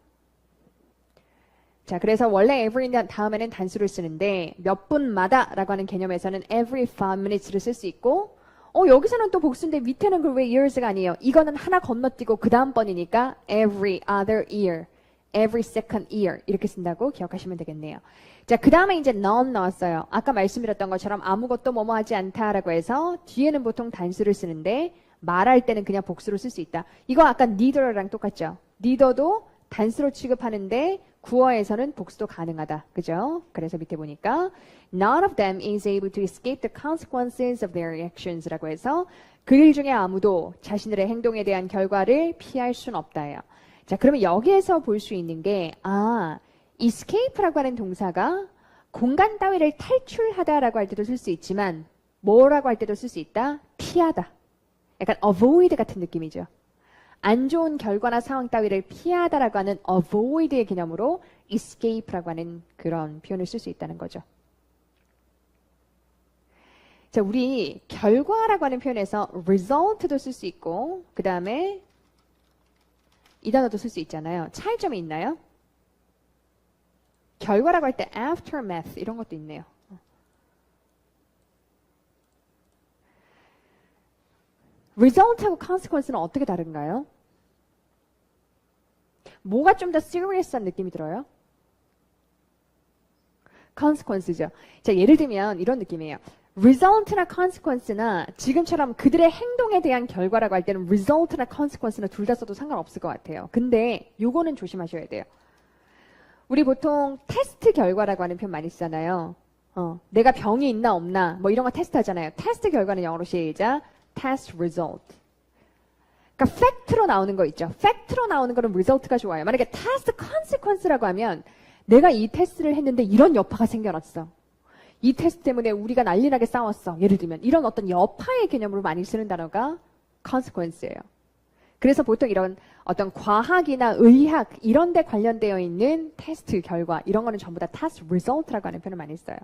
A: 자, 그래서 원래 every 다음에는 단수를 쓰는데 몇 분마다라고 하는 개념에서는 every 5 minutes를 쓸 수 있고 여기서는 또 복수인데 밑에는 그 왜 years가 아니에요. 이거는 하나 건너뛰고 그 다음 번이니까 every other year, every second year 이렇게 쓴다고 기억하시면 되겠네요. 자, 그 다음에 이제 none 나왔어요. 아까 말씀드렸던 것처럼 아무것도 뭐뭐 하지 않다라고 해서 뒤에는 보통 단수를 쓰는데 말할 때는 그냥 복수로 쓸 수 있다. 이거 아까 neither랑 똑같죠? neither도 단수로 취급하는데 구어에서는 복수도 가능하다. 그죠? 그래서 밑에 보니까 none of them is able to escape the consequences of their actions 라고 해서 그들 중에 아무도 자신들의 행동에 대한 결과를 피할 수는 없다예요. 자, 그러면 여기에서 볼 수 있는 게 escape라고 하는 동사가 공간 따위를 탈출하다라고 할 때도 쓸 수 있지만 뭐라고 할 때도 쓸 수 있다? 피하다. 약간 avoid 같은 느낌이죠. 안 좋은 결과나 상황 따위를 피하다라고 하는 avoid의 개념으로 escape라고 하는 그런 표현을 쓸 수 있다는 거죠. 자, 우리 결과라고 하는 표현에서 result도 쓸 수 있고 그 다음에 이 단어도 쓸 수 있잖아요. 차이점이 있나요? 결과라고 할 때 aftermath 이런 것도 있네요. result하고 consequence는 어떻게 다른가요? 뭐가 좀 더 serious한 느낌이 들어요? consequence죠. 자, 예를 들면 이런 느낌이에요. result나 consequence나 지금처럼 그들의 행동에 대한 결과라고 할 때는 result나 consequence나 둘 다 써도 상관없을 것 같아요. 근데 요거는 조심하셔야 돼요. 우리 보통 테스트 결과라고 하는 표현 많이 쓰잖아요. 내가 병이 있나 없나 뭐 이런 거 테스트 하잖아요. 테스트 결과는 영어로 시작. test result. 그러니까 팩트로 나오는 거 있죠. 팩트로 나오는 거는 result가 좋아요. 만약에 test consequence라고 하면 내가 이 테스트를 했는데 이런 여파가 생겨났어. 이 테스트 때문에 우리가 난리 나게 싸웠어. 예를 들면 이런 어떤 여파의 개념으로 많이 쓰는 단어가 consequence예요. 그래서 보통 이런 어떤 과학이나 의학 이런 데 관련되어 있는 테스트 결과 이런 거는 전부 다 test result라고 하는 표현을 많이 써요.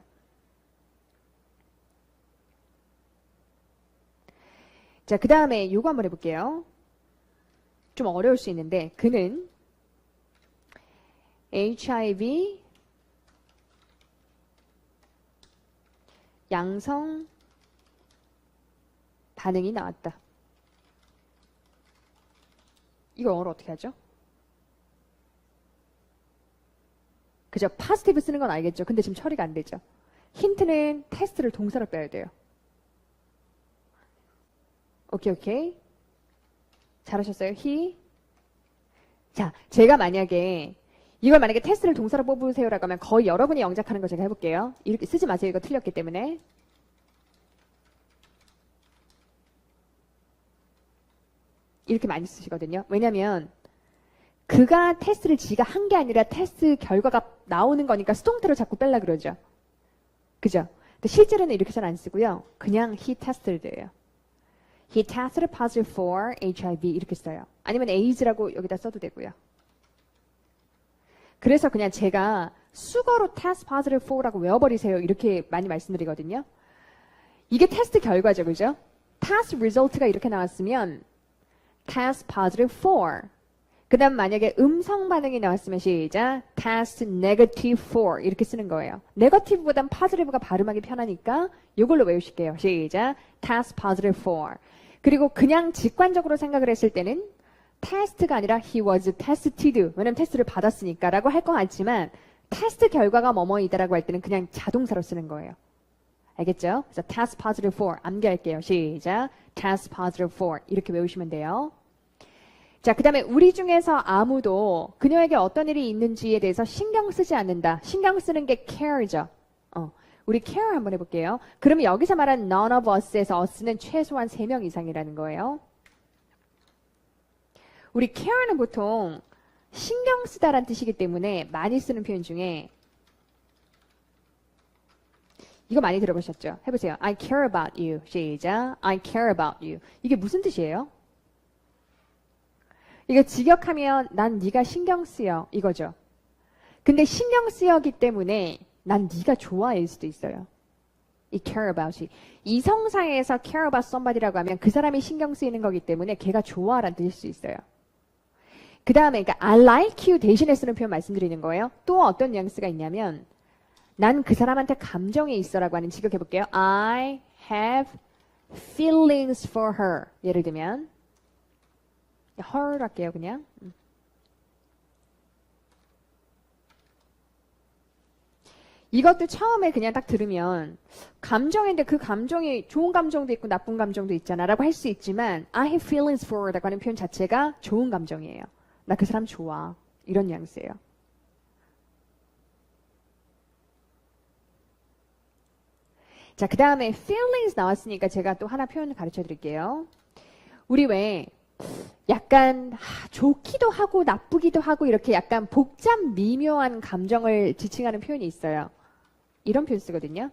A: 자, 그 다음에 이거 한번 해볼게요. 좀 어려울 수 있는데 그는 HIV 양성 반응이 나왔다. 이거 영어로 어떻게 하죠? 그죠? positive 쓰는 건 알겠죠? 근데 지금 처리가 안 되죠. 힌트는 테스트를 동사로 빼야 돼요. 오케이. 잘하셨어요. he. 자, 제가 만약에 이걸 만약에 테스트를 동사로 뽑으세요라고 하면 거의 여러분이 영작하는 거 제가 해볼게요. 이렇게 쓰지 마세요. 이거 틀렸기 때문에. 이렇게 많이 쓰시거든요. 왜냐면 그가 테스트를 지가 한 게 아니라 테스트 결과가 나오는 거니까 수동태로 자꾸 뺄라 그러죠. 그죠? 근데 실제로는 이렇게 잘 안 쓰고요. 그냥 he tested예요. He tested positive for HIV 이렇게 써요. 아니면 AIDS라고 여기다 써도 되고요. 그래서 그냥 제가 수거로 test positive for라고 외워버리세요. 이렇게 많이 말씀드리거든요. 이게 테스트 결과죠. 그죠? test result가 이렇게 나왔으면 test positive for. 그 다음 만약에 음성 반응이 나왔으면 시작. test negative for 이렇게 쓰는 거예요. negative보단 positive가 발음하기 편하니까 이걸로 외우실게요. 시작. test positive for. 그리고 그냥 직관적으로 생각을 했을 때는 테스트가 아니라 he was tested. 왜냐면 테스트를 받았으니까 라고 할 것 같지만 테스트 결과가 뭐뭐이다라고 할 때는 그냥 자동사로 쓰는 거예요. 알겠죠? 그래서 test positive for 암기할게요. 시작. test positive for 이렇게 외우시면 돼요. 자, 그 다음에 우리 중에서 아무도 그녀에게 어떤 일이 있는지에 대해서 신경 쓰지 않는다. 신경 쓰는 게 care죠. 우리 care 한번 해볼게요. 그러면 여기서 말한 none of us에서 us는 최소한 3명 이상이라는 거예요. 우리 care는 보통 신경 쓰다라는 뜻이기 때문에 많이 쓰는 표현 중에 이거 많이 들어보셨죠? 해보세요. I care about you. 시작. I care about you. 이게 무슨 뜻이에요? 이거 직역하면 난 네가 신경 쓰여 이거죠. 근데 신경 쓰여기 때문에 난 네가 좋아할 수도 있어요. 이 care about이. 이성사에서 care about somebody라고 하면 그 사람이 신경 쓰이는 거기 때문에 걔가 좋아라는 뜻일 수 있어요. 그 다음에 그러니까 I like you 대신에 쓰는 표현 말씀드리는 거예요. 또 어떤 뉘앙스가 있냐면 난 그 사람한테 감정이 있어라고 하는 직역해볼게요. I have feelings for her. 예를 들면 her 할게요 그냥. 이것도 처음에 그냥 딱 들으면 감정인데 그 감정이 좋은 감정도 있고 나쁜 감정도 있잖아 라고 할 수 있지만 I have feelings for 라고 하는 표현 자체가 좋은 감정이에요. 나 그 사람 좋아. 이런 뉘앙스예요. 자, 그 다음에 feelings 나왔으니까 제가 또 하나 표현을 가르쳐 드릴게요. 우리 왜 약간 좋기도 하고 나쁘기도 하고 이렇게 약간 복잡 미묘한 감정을 지칭하는 표현이 있어요. 이런 표현 쓰거든요.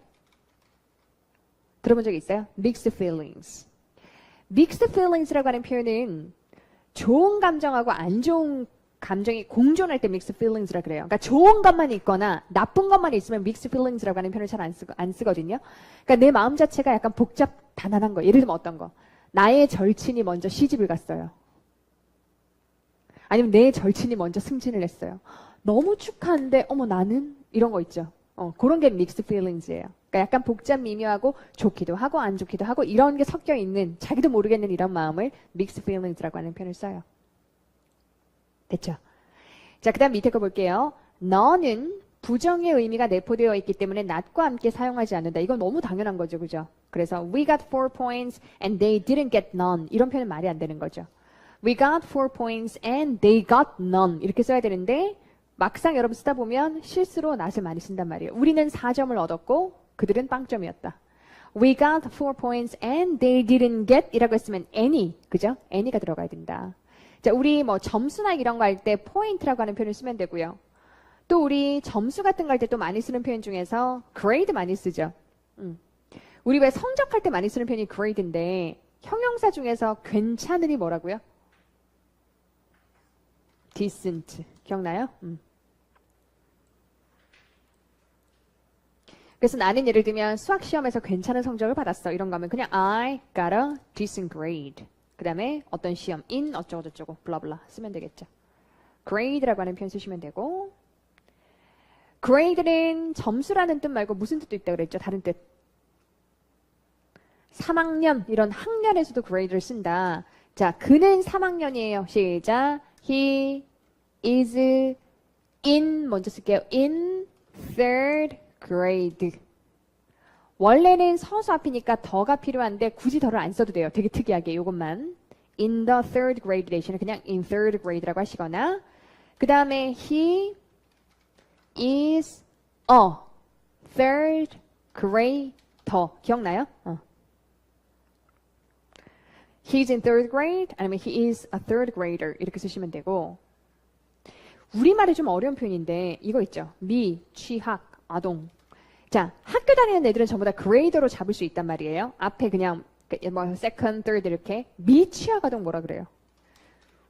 A: 들어본 적 있어요? mixed feelings. mixed feelings라고 하는 표현은 좋은 감정하고 안 좋은 감정이 공존할 때 mixed feelings라 그래요. 그러니까 좋은 것만 있거나 나쁜 것만 있으면 mixed feelings라고 하는 표현을 잘 안 쓰거든요. 그러니까 내 마음 자체가 약간 복잡 단단한 거. 예를 들면 어떤 거? 나의 절친이 먼저 시집을 갔어요. 아니면 내 절친이 먼저 승진을 했어요. 너무 축하한데 어머 나는? 이런 거 있죠. 그런 게 mixed feelings예요. 그러니까 약간 복잡 미묘하고 좋기도 하고 안 좋기도 하고 이런 게 섞여 있는 자기도 모르겠는 이런 마음을 mixed feelings라고 하는 표현을 써요. 됐죠? 자, 그 다음 밑에 거 볼게요. 너는 부정의 의미가 내포되어 있기 때문에 not과 함께 사용하지 않는다. 이건 너무 당연한 거죠. 그죠? 그래서 we got 4 points and they didn't get none. 이런 표현은 말이 안 되는 거죠. We got 4 points and they got none. 이렇게 써야 되는데 막상 여러분 쓰다 보면 실수로 not을 많이 쓴단 말이에요. 우리는 4점을 얻었고 그들은 빵점이었다. We got 4 points and they didn't get 이라고 했으면 any. 그죠? any가 들어가야 된다. 자, 우리 뭐 점수나 이런 거 할 때 포인트라고 하는 표현을 쓰면 되고요. 또 우리 점수 같은 거 할 때 또 많이 쓰는 표현 중에서 grade 많이 쓰죠. 우리 왜 성적할 때 많이 쓰는 표현이 grade인데 형용사 중에서 괜찮으니 뭐라고요? decent. 기억나요? 그래서 나는 예를 들면 수학 시험에서 괜찮은 성적을 받았어. 이런 거 하면 그냥 I got a decent grade. 그 다음에 어떤 시험, in 어쩌고저쩌고 블라블라 쓰면 되겠죠. grade라고 하는 표현 쓰시면 되고 grade는 점수라는 뜻 말고 무슨 뜻도 있다고 그랬죠? 다른 뜻. 3학년 이런 학년에서도 grade를 쓴다. 자, 그는 3학년이에요. 시작. He is in 먼저 쓸게요. in third grade. 원래는 서수 앞이니까 더가 필요한데 굳이 더를 안 써도 돼요. 되게 특이하게 이것만. in the third grade 대신에 그냥 in third grade라고 하시거나 그 다음에 he is a third grader. 기억나요? He's in third grade 아니면 he is a third grader 이렇게 쓰시면 되고 우리말이 좀 어려운 표현인데 이거 있죠. 미, 취학, 아동. 자, 학교 다니는 애들은 전부 다 그레이더로 잡을 수 있단 말이에요. 앞에 그냥 뭐 second, third 이렇게. 미취학 아동 뭐라 그래요?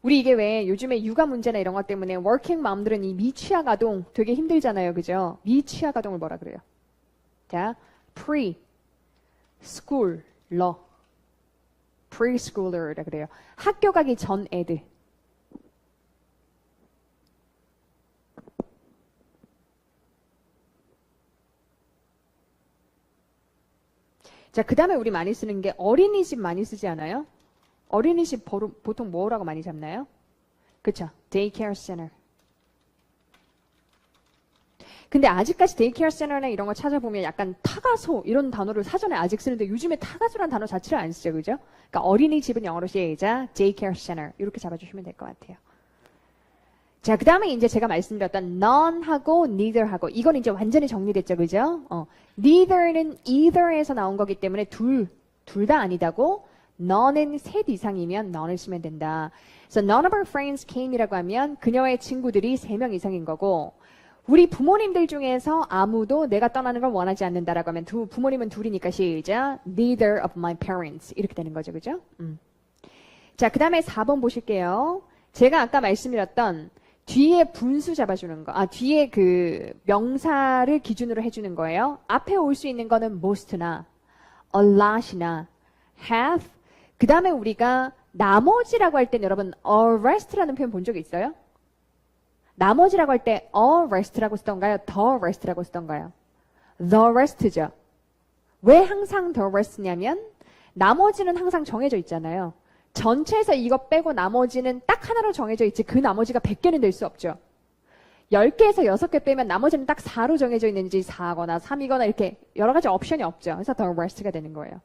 A: 우리 이게 왜 요즘에 육아 문제나 이런 것 때문에 워킹 맘들은 이 미취학 아동 되게 힘들잖아요. 그죠? 미취학 아동을 뭐라 그래요? 자, pre-schooler. preschooler이라 그래요. 학교 가기 전 애들. 자, 그 다음에 우리 많이 쓰는 게 어린이집 많이 쓰지 않아요? 어린이집 보통 뭐라고 많이 잡나요? 그쵸? daycare center. 근데 아직까지 daycare center나 이런 거 찾아보면 약간 타가소 이런 단어를 사전에 아직 쓰는데 요즘에 타가소라는 단어 자체를 안 쓰죠. 그죠? 그러니까 어린이집은 영어로 시작 daycare center 이렇게 잡아주시면 될 것 같아요. 자, 그 다음에 이제 제가 말씀드렸던 none하고 neither하고 이건 이제 완전히 정리됐죠. 그죠? neither는 either에서 나온 거기 때문에 둘 다 아니다고 none은 셋 이상이면 none을 쓰면 된다. 그래서 none of our friends came이라고 하면 그녀의 친구들이 3명 이상인 거고 우리 부모님들 중에서 아무도 내가 떠나는 걸 원하지 않는다라고 하면 부모님은 둘이니까 시작 neither of my parents 이렇게 되는 거죠. 그죠? 자, 그 다음에 4번 보실게요. 제가 아까 말씀드렸던 뒤에 분수 잡아주는 거, 뒤에 그 명사를 기준으로 해주는 거예요. 앞에 올 수 있는 거는 most나, a lot이나, have. 그 다음에 우리가 나머지라고 할 때 여러분, a rest라는 표현 본 적 있어요? 나머지라고 할 때 a rest라고 쓰던가요? the rest라고 쓰던가요? the rest죠. 왜 항상 the rest냐면 나머지는 항상 정해져 있잖아요. 전체에서 이거 빼고 나머지는 딱 하나로 정해져 있지 그 나머지가 100개는 될 수 없죠. 10개에서 6개 빼면 나머지는 딱 4로 정해져 있는지 4거나 3이거나 이렇게 여러 가지 옵션이 없죠. 그래서 the rest가 되는 거예요.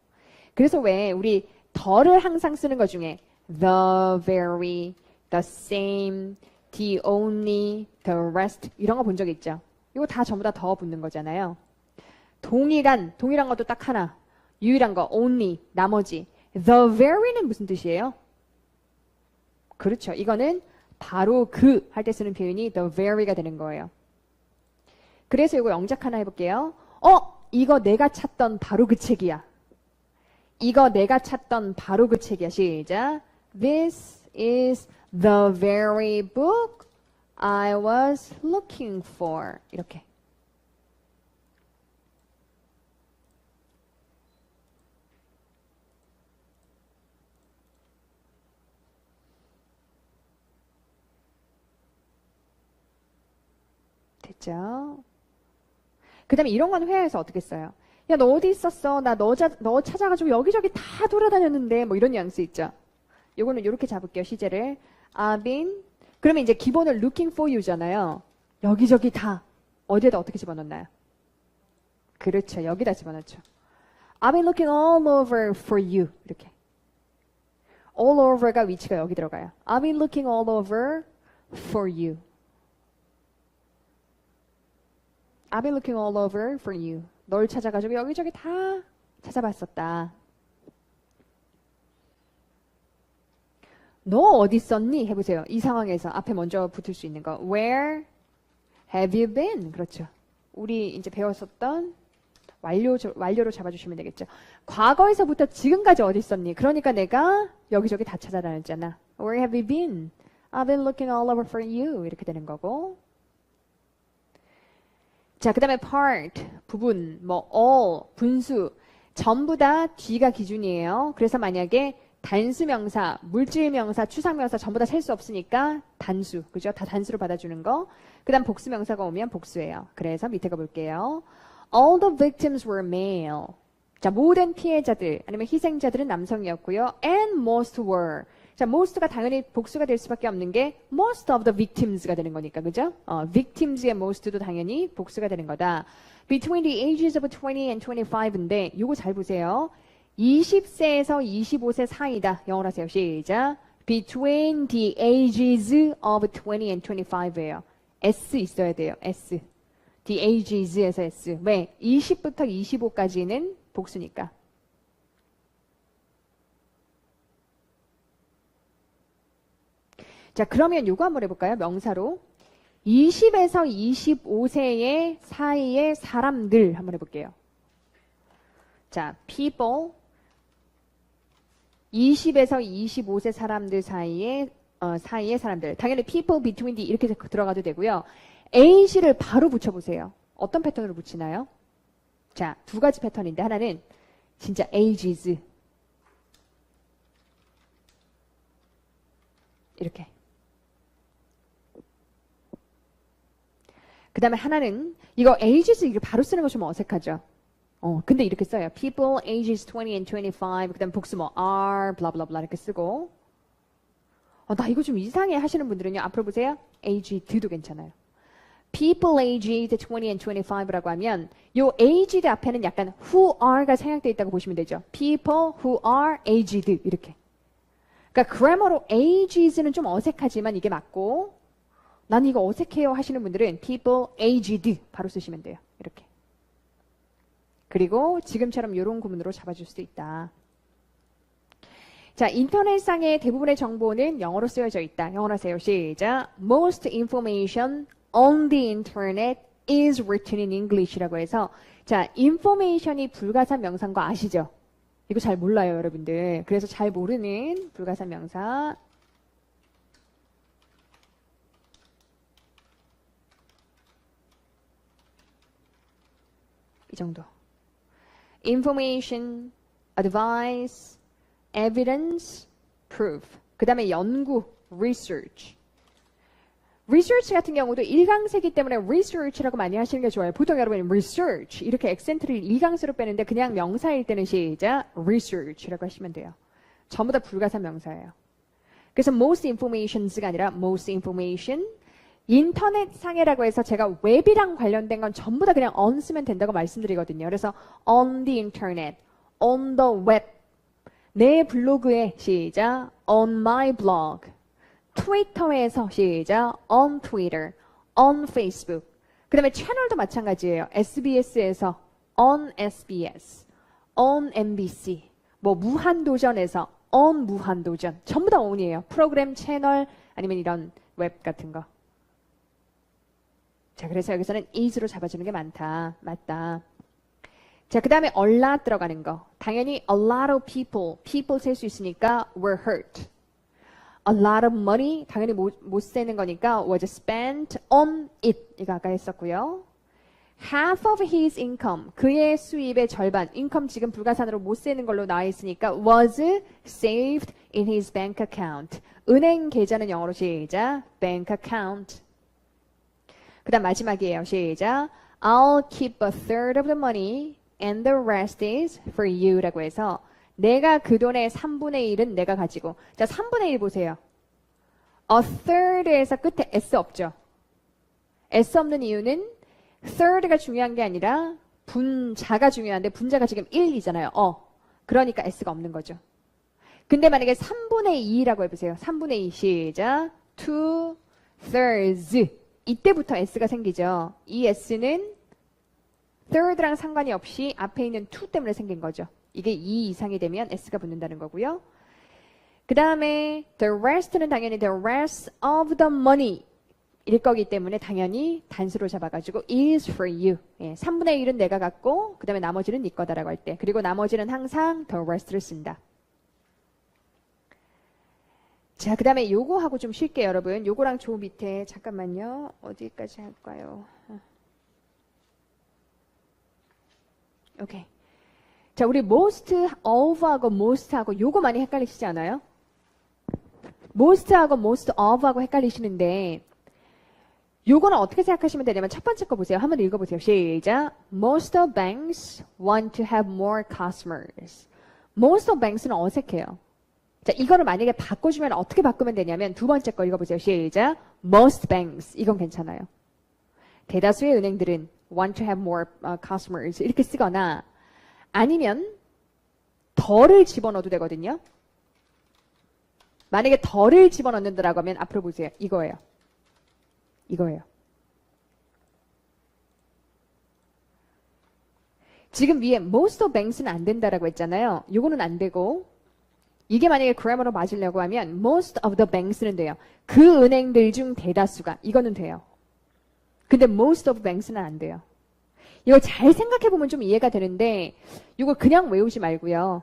A: 그래서 왜 우리 the를 항상 쓰는 것 중에 the very, the same, the only, the rest 이런 거 본 적 있죠. 이거 다 전부 다 the 붙는 거잖아요. 동일한 것도 딱 하나. 유일한 거 only, 나머지. The very는 무슨 뜻이에요? 그렇죠. 이거는 바로 그 할 때 쓰는 표현이 the very가 되는 거예요. 그래서 이거 영작 하나 해볼게요. 이거 내가 찾던 바로 그 책이야. 이거 내가 찾던 바로 그 책이야. 시작. This is the very book I was looking for. 이렇게. 됐죠? 그 다음에 이런 건 회화에서 어떻게 써요? 야, 너 어디 있었어? 나 너 찾아가지고 여기저기 다 돌아다녔는데 뭐 이런 뉘앙스 있죠? 요거는 이렇게 잡을게요. 시제를. I've been. 그러면 이제 기본은 looking for you잖아요. 여기저기 다. 어디에다 어떻게 집어넣나요? 그렇죠. 여기다 집어넣죠. I've been looking all over for you. 이렇게. all over가 위치가 여기 들어가요. I've been looking all over for you. I've been looking all over for you. 널 찾아가지고 여기저기 다 찾아봤었다. 너 어디 있었니? 해보세요. 이 상황에서 앞에 먼저 붙을 수 있는 거. Where have you been? 그렇죠. 우리 이제 배웠었던 완료로 잡아주시면 되겠죠. 과거에서부터 지금까지 어디 있었니? 그러니까 내가 여기저기 다 찾아다녔잖아. Where have you been? I've been looking all over for you. 이렇게 되는 거고. 자, 그 다음에 part, 부분, 뭐 all, 분수, 전부 다 뒤가 기준이에요. 그래서 만약에 단수명사, 물질명사, 추상명사 전부 다 셀 수 없으니까 단수, 그죠? 다 단수로 받아주는 거. 그 다음 복수명사가 오면 복수예요. 그래서 밑에 거 볼게요. All the victims were male. 자, 모든 피해자들, 아니면 희생자들은 남성이었고요. And most were. 자, most가 당연히 복수가 될 수밖에 없는 게 most of the victims가 되는 거니까, 그죠? victims의 most도 당연히 복수가 되는 거다. Between the ages of 20 and 25인데 요거 잘 보세요. 20세에서 25세 사이다. 영어로 하세요. 시작. Between the ages of 20 and 25예요. S 있어야 돼요. S. The ages에서 S. 왜? 20부터 25까지는 복수니까. 자, 그러면 요거 한번 해볼까요? 명사로. 20에서 25세의 사이의 사람들 한번 해볼게요. 자, people. 20에서 25세 사람들 사이의 사람들. 당연히 people between the 이렇게 들어가도 되고요. age를 바로 붙여보세요. 어떤 패턴으로 붙이나요? 자, 두 가지 패턴인데 하나는 진짜 ages. 이렇게. 그 다음에 하나는 이거 ages 이렇게 바로 쓰는 거 좀 어색하죠? 근데 이렇게 써요. People ages 20 and 25. 그 다음 복수 뭐 are, blah blah blah 이렇게 쓰고. 나 이거 좀 이상해 하시는 분들은요. 앞으로 보세요. aged도 괜찮아요. People aged 20 and 25라고 하면 요 aged 앞에는 약간 who are가 생략되어 있다고 보시면 되죠. People who are aged 이렇게. 그러니까 그래머로 ages는 좀 어색하지만 이게 맞고 난 이거 어색해요 하시는 분들은 people aged 바로 쓰시면 돼요. 이렇게. 그리고 지금처럼 이런 구문으로 잡아줄 수도 있다. 자, 인터넷상의 대부분의 정보는 영어로 쓰여져 있다. 영어로 하세요. 시작. Most information on the internet is written in English라고 해서 자, information이 불가산 명사인 거 아시죠? 이거 잘 몰라요, 여러분들. 그래서 잘 모르는 불가산 명사. 이 정도. information, advice, evidence, proof. 그 다음에 연구, research. research 같은 경우도 일강세기 때문에 research라고 많이 하시는 게 좋아요. 보통 여러분 research 이렇게 액센트를 일강세로 빼는데 그냥 명사일 때는 시작 research라고 하시면 돼요. 전부 다 불가산 명사예요. 그래서 most informations가 아니라 most information. 인터넷 상해라고 해서 제가 웹이랑 관련된 건 전부 다 그냥 on 쓰면 된다고 말씀드리거든요. 그래서 on the internet, on the web, 내 블로그에 시작, on my blog, 트위터에서 시작, on Twitter, on Facebook. 그 다음에 채널도 마찬가지예요. SBS에서 on SBS, on MBC, 뭐 무한도전에서 on 무한도전. 전부 다 on이에요. 프로그램, 채널, 아니면 이런 웹 같은 거. 자, 그래서 여기서는 is로 잡아주는 게 많다. 맞다. 자, 그 다음에 a lot 들어가는 거. 당연히 a lot of people 셀 수 있으니까 were hurt. A lot of money, 당연히 못 세는 거니까 was spent on it. 이거 아까 했었고요. Half of his income, 그의 수입의 절반, income 지금 불가산으로 못 세는 걸로 나와 있으니까 was saved in his bank account. 은행 계좌는 영어로 시작, bank account. 그 다음 마지막이에요. 시작. I'll keep a third of the money and the rest is for you 라고 해서 내가 그 돈의 3분의 1은 내가 가지고. 자, 3분의 1 보세요. A third에서 끝에 s 없죠. s 없는 이유는 third가 중요한 게 아니라 분자가 중요한데 분자가 지금 1이잖아요. 그러니까 s가 없는 거죠. 근데 만약에 3분의 2라고 해보세요. 3분의 2 시작. 2 thirds 이때부터 s가 생기죠. 이 s는 third랑 상관이 없이 앞에 있는 2 때문에 생긴 거죠. 이게 2 이상이 되면 s가 붙는다는 거고요. 그 다음에 the rest는 당연히 the rest of the money 일 거기 때문에 당연히 단수로 잡아가지고 is for you. 3분의 1은 내가 갖고 그 다음에 나머지는 네 거다라고 할 때. 그리고 나머지는 항상 the rest를 쓴다. 자, 그 다음에 요거 하고 좀 쉴게요, 여러분. 요거랑 조 밑에 잠깐만요. 어디까지 할까요? 오케이. 자, 우리 most of하고 most하고 요거 많이 헷갈리시지 않아요? most하고 most of하고 헷갈리시는데 요거는 어떻게 생각하시면 되냐면 첫 번째 거 보세요. 한번 읽어보세요. 시작. Most of banks want to have more customers. Most of banks는 어색해요. 자, 이거를 만약에 바꿔주면 어떻게 바꾸면 되냐면 두 번째 거 읽어보세요. 시작. Most banks. 이건 괜찮아요. 대다수의 은행들은 want to have more customers. 이렇게 쓰거나 아니면 더를 집어넣어도 되거든요. 만약에 더를 집어넣는다라고 하면 앞으로 보세요. 이거예요. 지금 위에 most of banks는 안 된다라고 했잖아요. 요거는 안 되고 이게 만약에 그래머로 맞으려고 하면 most of the banks는 돼요. 그 은행들 중 대다수가 이거는 돼요. 근데 most of banks는 안 돼요. 이거 잘 생각해보면 좀 이해가 되는데 이거 그냥 외우지 말고요.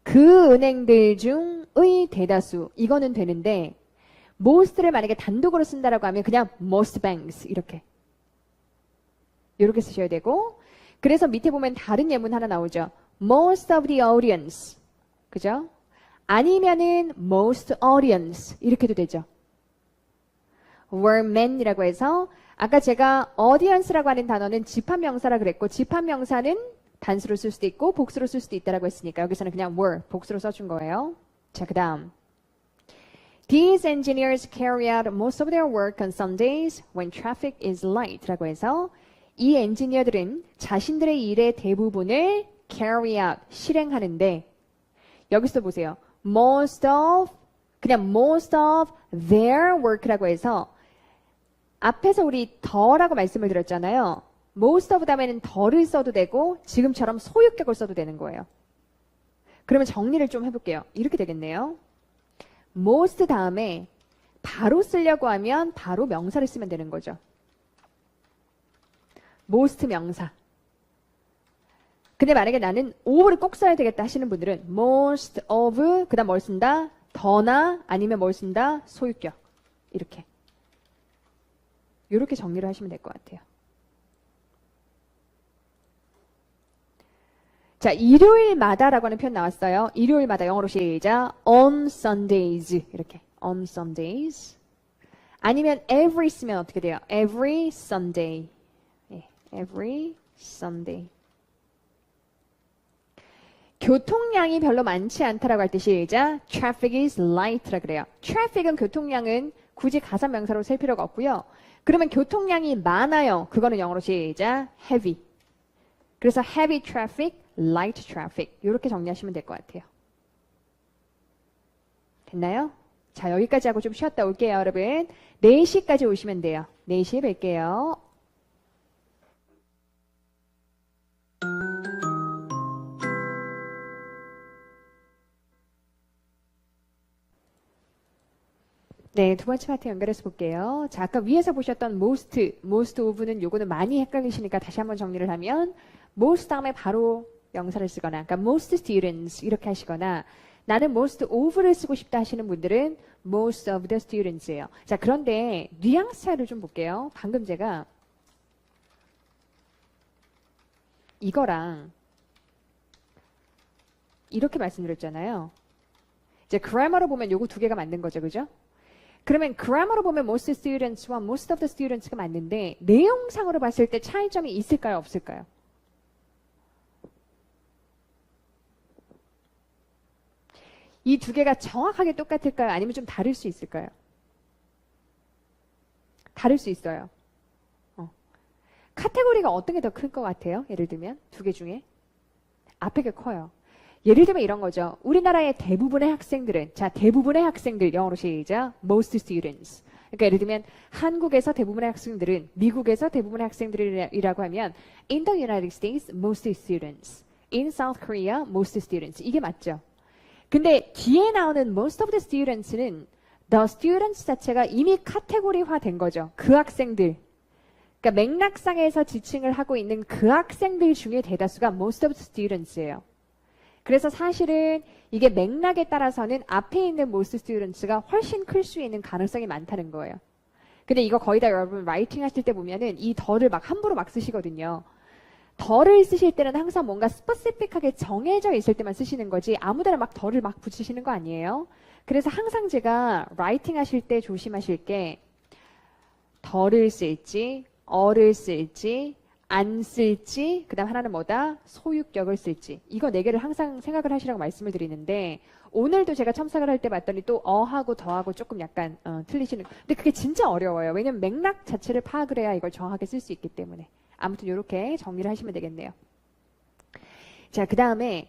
A: 그 은행들 중의 대다수 이거는 되는데 most를 만약에 단독으로 쓴다라고 하면 그냥 most banks 이렇게 쓰셔야 되고 그래서 밑에 보면 다른 예문 하나 나오죠. most of the audience 그죠? 아니면은 most audience 이렇게도 되죠. were men이라고 해서 아까 제가 audience라고 하는 단어는 집합명사라 그랬고 집합명사는 단수로 쓸 수도 있고 복수로 쓸 수도 있다라고 했으니까 여기서는 그냥 were 복수로 써준 거예요. 자, 그 다음 These engineers carry out most of their work on Sundays when traffic is light 라고 해서 이 엔지니어들은 자신들의 일의 대부분을 carry out, 실행하는데 여기서 보세요. most of their work라고 해서 앞에서 우리 더라고 말씀을 드렸잖아요. most of 다음에는 더를 써도 되고 지금처럼 소유격을 써도 되는 거예요. 그러면 정리를 좀 해볼게요. 이렇게 되겠네요. most 다음에 바로 쓰려고 하면 바로 명사를 쓰면 되는 거죠. most 명사. 근데 만약에 나는 of를 꼭 써야 되겠다 하시는 분들은 most of 그 다음 뭘 쓴다? 더나 아니면 뭘 쓴다? 소유격. 이렇게 정리를 하시면 될 것 같아요. 자, 일요일마다라고 하는 표현 나왔어요. 일요일마다 영어로 시작. On Sundays 이렇게 on Sundays 아니면 every 쓰면 어떻게 돼요? Every Sunday every Sunday 교통량이 별로 많지 않다라고 할 때 시작. Traffic is light라 그래요. Traffic은 교통량은 굳이 가산명사로 쓸 필요가 없고요. 그러면 교통량이 많아요. 그거는 영어로 시작. Heavy. 그래서 heavy traffic, light traffic 이렇게 정리하시면 될 것 같아요. 됐나요? 자, 여기까지 하고 좀 쉬었다 올게요, 여러분. 4시까지 오시면 돼요. 4시에 뵐게요. 네, 두 번째 파트 연결해서 볼게요. 자, 아까 위에서 보셨던 most of는 요거는 많이 헷갈리시니까 다시 한번 정리를 하면 most 다음에 바로 명사를 쓰거나 그러니까 most students 이렇게 하시거나 나는 most of를 쓰고 싶다 하시는 분들은 most of the students예요. 자, 그런데 뉘앙스 차이를 좀 볼게요. 방금 제가 이거랑 이렇게 말씀드렸잖아요. 이제 그래머로 보면 요거 두 개가 맞는 거죠. 그죠? 그러면 grammar로 보면 most students와 most of the students가 맞는데 내용상으로 봤을 때 차이점이 있을까요? 없을까요? 이 두 개가 정확하게 똑같을까요? 아니면 좀 다를 수 있을까요? 다를 수 있어요. 카테고리가 어떤 게 더 클 것 같아요? 예를 들면 두 개 중에 앞에 게 커요. 예를 들면 이런 거죠. 우리나라의 대부분의 학생들은 대부분의 학생들 영어로 시작 most students. 그러니까 예를 들면 한국에서 대부분의 학생들은 미국에서 대부분의 학생들이라고 하면 in the United States most students. in South Korea most students. 이게 맞죠. 근데 뒤에 나오는 most of the students는 the students 자체가 이미 카테고리화 된 거죠. 그 학생들. 그러니까 맥락상에서 지칭을 하고 있는 그 학생들 중에 대다수가 most of the students예요. 그래서 사실은 이게 맥락에 따라서는 앞에 있는 most students가 훨씬 클 수 있는 가능성이 많다는 거예요. 근데 이거 거의 다 여러분 라이팅 하실 때 보면은 이 더를 막 함부로 막 쓰시거든요. 더를 쓰실 때는 항상 뭔가 스페시픽하게 정해져 있을 때만 쓰시는 거지 아무데나 막 더를 막 붙이시는 거 아니에요. 그래서 항상 제가 라이팅 하실 때 조심하실 게 더를 쓸지 어를 쓸지 안 쓸지 그 다음 하나는 뭐다? 소유격을 쓸지 이거 네 개를 항상 생각을 하시라고 말씀을 드리는데 오늘도 제가 첨삭을 할 때 봤더니 또 어하고 더하고 조금 약간 틀리시는 근데 그게 진짜 어려워요. 왜냐면 맥락 자체를 파악을 해야 이걸 정확하게 쓸 수 있기 때문에 아무튼 이렇게 정리를 하시면 되겠네요. 자, 그 다음에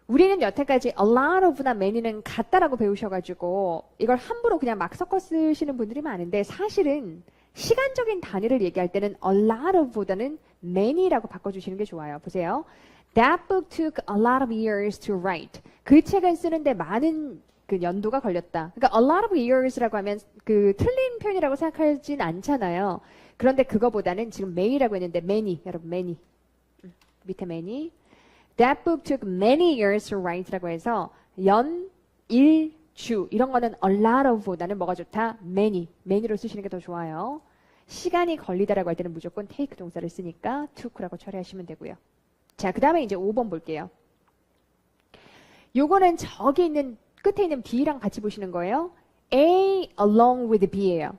A: 우리는 여태까지 a lot of나 many는 같다라고 배우셔가지고 이걸 함부로 그냥 막 섞어 쓰시는 분들이 많은데 사실은 시간적인 단위를 얘기할 때는 a lot of보다는 many라고 바꿔주시는 게 좋아요. 보세요. That book took a lot of years to write. 그 책을 쓰는데 많은 그 연도가 걸렸다. 그러니까 a lot of years라고 하면 그 틀린 표현이라고 생각하진 않잖아요. 그런데 그거보다는 지금 may라고 했는데 many, 여러분 many. 밑에 many. That book took many years to write라고 해서 연, 일, 주 이런 거는 a lot of보다는 뭐가 좋다? many로 쓰시는 게 더 좋아요. 시간이 걸리다라고 할 때는 무조건 take 동사를 쓰니까 took라고 처리하시면 되고요. 자, 그 다음에 이제 5번 볼게요. 요거는 저기 있는 끝에 있는 B랑 같이 보시는 거예요. A along with B예요.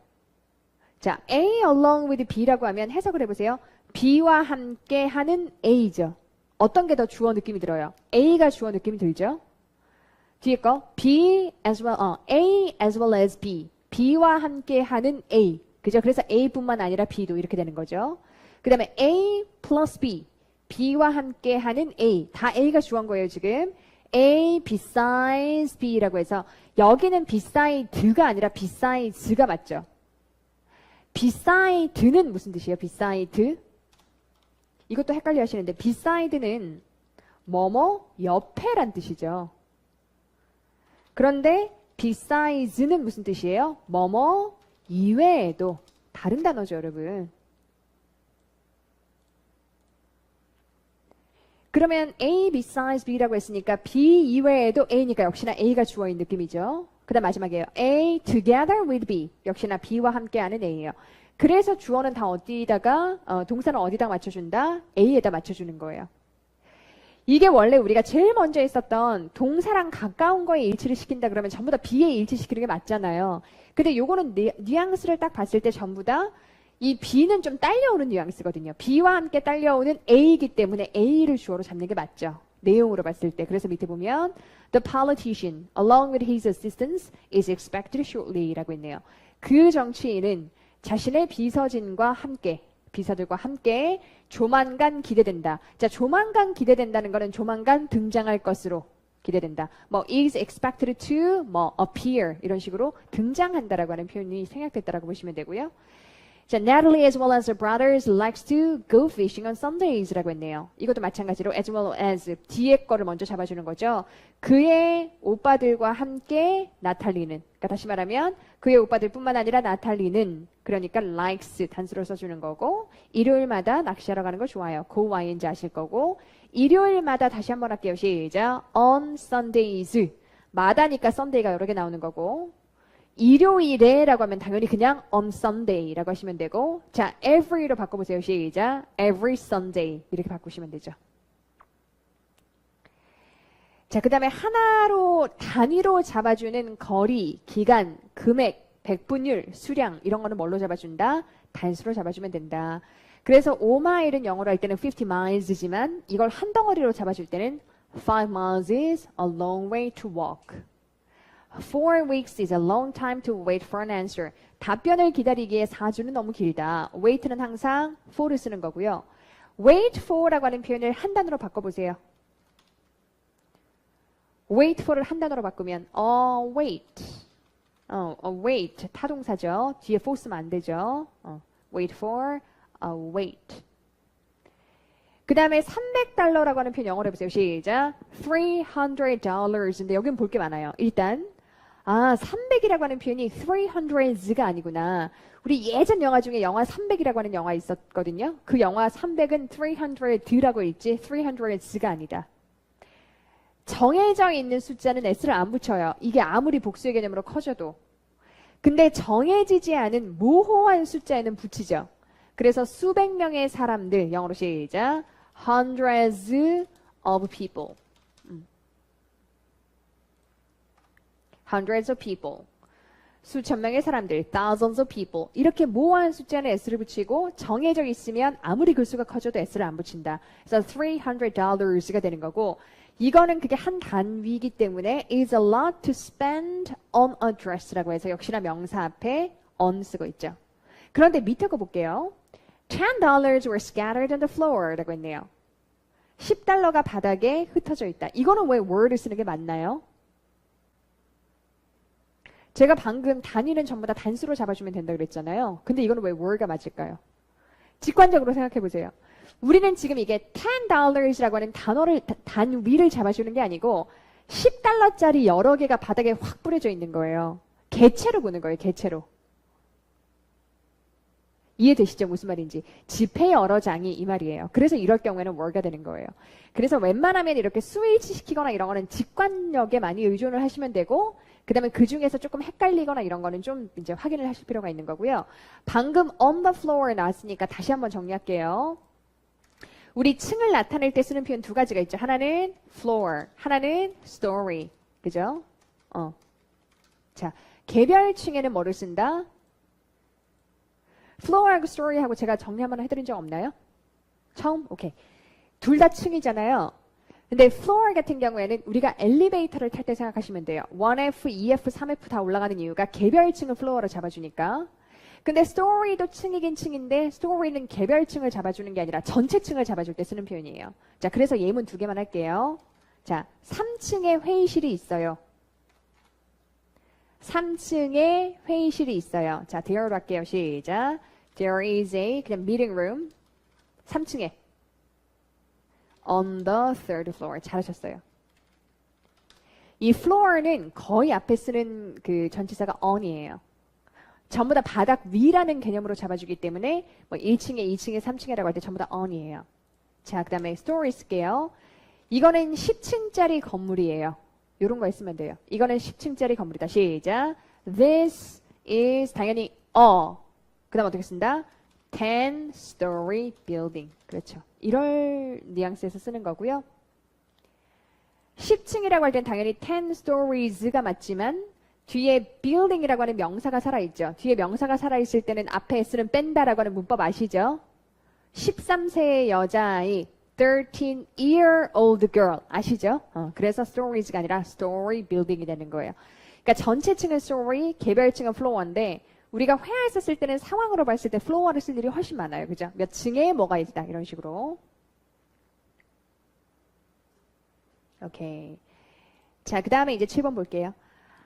A: 자, A along with B라고 하면 해석을 해보세요. B와 함께 하는 A죠. 어떤 게 더 주어 느낌이 들어요? A가 주어 느낌이 들죠? 뒤에 거 B as well, A as well as B. B와 함께 하는 A. 그죠? 그래서 A뿐만 아니라 B도 이렇게 되는 거죠. 그 다음에 A plus B. B와 함께 하는 A. 다 A가 주어인 거예요, 지금. A besides B라고 해서 여기는 beside가 아니라 besides가 맞죠? beside는 무슨 뜻이에요? beside? 이것도 헷갈려 하시는데 beside는 뭐뭐 옆에란 뜻이죠. 그런데 besides는 무슨 뜻이에요? 뭐뭐 이외에도 다른 단어죠, 여러분. 그러면 A besides B라고 했으니까 B 이외에도 A니까 역시나 A가 주어인 느낌이죠. 그 다음 마지막이에요. A together with B. 역시나 B와 함께하는 A예요. 그래서 주어는 다 어디다가 동사는 어디다 맞춰준다? A에다 맞춰주는 거예요. 이게 원래 우리가 제일 먼저 했었던 동사랑 가까운 거에 일치를 시킨다 그러면 전부 다 B에 일치시키는 게 맞잖아요. 근데 요거는 뉘앙스를 딱 봤을 때 전부 다 이 B는 좀 딸려오는 뉘앙스거든요. B와 함께 딸려오는 A이기 때문에 A를 주어로 잡는 게 맞죠. 내용으로 봤을 때. 그래서 밑에 보면 The politician, along with his assistants, is expected shortly 라고 있네요. 그 정치인은 자신의 비서진과 함께 비서들과 함께 조만간 기대된다. 자, 조만간 기대된다는 거는 조만간 등장할 것으로 기대된다. 뭐 is expected to 뭐 appear 이런 식으로 등장한다라고 하는 표현이 생략됐다라고 보시면 되고요. 자, Natalie as well as her brothers likes to go fishing on Sundays라고 했네요. 이것도 마찬가지로 as well as 뒤에 거를 먼저 잡아주는 거죠. 그의 오빠들과 함께 나탈리는 그러니까 다시 말하면 그의 오빠들뿐만 아니라 나탈리는 그러니까 likes 단수로 써주는 거고 일요일마다 낚시하러 가는 거 좋아요. go y인지 아실 거고 일요일마다 다시 한번 할게요. 시작. on Sundays 마다니까 Sunday가 여러 개 나오는 거고 일요일에 라고 하면 당연히 그냥 on Sunday 라고 하시면 되고 자, every로 바꿔보세요. 시작. every Sunday 이렇게 바꾸시면 되죠. 자, 그 다음에 하나로 단위로 잡아주는 거리, 기간, 금액, 백분율, 수량 이런 거는 뭘로 잡아준다? 단수로 잡아주면 된다. 그래서 5마일은 영어로 할 때는 50 miles지만 이걸 한 덩어리로 잡아줄 때는 5 miles is a long way to walk. 4 weeks is a long time to wait for an answer. 답변을 기다리기에 4주는 너무 길다. wait는 항상 for를 쓰는 거고요. wait for라고 하는 표현을 한 단어로 바꿔보세요. wait for를 한 단어로 바꾸면 wait. wait 타동사죠. 뒤에 for 쓰면 안 되죠. wait for, wait. 그 다음에 $300라고 하는 표현 영어로 해보세요. 시작. $300인데 여기는 볼 게 많아요. 일단 300이라고 하는 표현이 300s가 아니구나. 우리 예전 영화 중에 영화 300이라고 하는 영화 있었거든요. 그 영화 300은 300라고 있지 300s가 아니다. 정해져 있는 숫자는 s를 안 붙여요. 이게 아무리 복수의 개념으로 커져도. 근데 정해지지 않은 모호한 숫자에는 붙이죠. 그래서 수백 명의 사람들, 영어로 시작. Hundreds of people. Hundreds of people. 수천 명의 사람들, thousands of people. 이렇게 모호한 숫자는 s를 붙이고 정해져 있으면 아무리 글수가 커져도 s를 안 붙인다. 그래서 $300가 되는 거고 이거는 그게 한 단위이기 때문에 is a lot to spend on a dress라고 해서 역시나 명사 앞에 on 쓰고 있죠. 그런데 밑에 거 볼게요. $10 were scattered on the floor 라고 했네요. $10가 바닥에 흩어져 있다. 이거는 왜 were를 쓰는 게 맞나요? 제가 방금 단위는 전부 다 단수로 잡아주면 된다 그랬잖아요. 근데 이거는 왜 were가 맞을까요? 직관적으로 생각해 보세요. 우리는 지금 이게 $10이라고 하는 단위를 잡아주는 게 아니고 $10짜리 여러 개가 바닥에 확 뿌려져 있는 거예요. 개체로 보는 거예요. 개체로. 이해되시죠? 무슨 말인지. 지폐 여러 장이 이 말이에요. 그래서 이럴 경우에는 were가 되는 거예요. 그래서 웬만하면 이렇게 스위치 시키거나 이런 거는 직관력에 많이 의존을 하시면 되고 그 다음에 그 중에서 조금 헷갈리거나 이런 거는 좀 이제 확인을 하실 필요가 있는 거고요. 방금 on the floor 나왔으니까 다시 한번 정리할게요. 우리 층을 나타낼 때 쓰는 표현 두 가지가 있죠. 하나는 floor, 하나는 story. 그죠? 자, 개별층에는 뭐를 쓴다? floor하고 story하고 제가 정리 한번 해드린 적 없나요? 처음? 오케이. 둘 다 층이잖아요. 근데 floor 같은 경우에는 우리가 엘리베이터를 탈 때 생각하시면 돼요. 1F, 2F, 3F 다 올라가는 이유가 개별층을 floor로 잡아주니까. 근데 story도 층이긴 층인데 story는 개별층을 잡아주는 게 아니라 전체 층을 잡아줄 때 쓰는 표현이에요. 자, 그래서 예문 두 개만 할게요. 자, 3층에 회의실이 있어요. 3층에 회의실이 있어요. 자, there로 할게요. 시작. There is a 그냥 meeting room. 3층에. On the third floor. 잘하셨어요. 이 floor는 거의 앞에 쓰는 그 전치사가 on이에요. 전부 다 바닥 위라는 개념으로 잡아주기 때문에 뭐 1층에, 2층에, 3층에라고 할 때 전부 다 on이에요. 자, 그 다음에 story 쓸게요. 이거는 10층짜리 건물이에요. 이런 거 있으면 돼요. 이거는 10층짜리 건물이다. 시작. This is 당연히 그 다음 어떻게 쓴다? 10-story building. 그렇죠. 이럴 뉘앙스에서 쓰는 거고요. 10층이라고 할 땐 당연히 10 stories가 맞지만 뒤에 building이라고 하는 명사가 살아있죠. 뒤에 명사가 살아있을 때는 앞에 S는 뺀다라고 하는 문법 아시죠? 13세의 여자아이 13-year-old girl 아시죠? 그래서 stories가 아니라 story building이 되는 거예요. 그러니까 전체 층은 story, 개별층은 floor인데 우리가 회화에서 쓸 때는 상황으로 봤을 때 floor를 쓸 일이 훨씬 많아요. 그죠? 몇 층에 뭐가 있다 이런 식으로. 오케이. 자, 그 다음에 이제 7번 볼게요.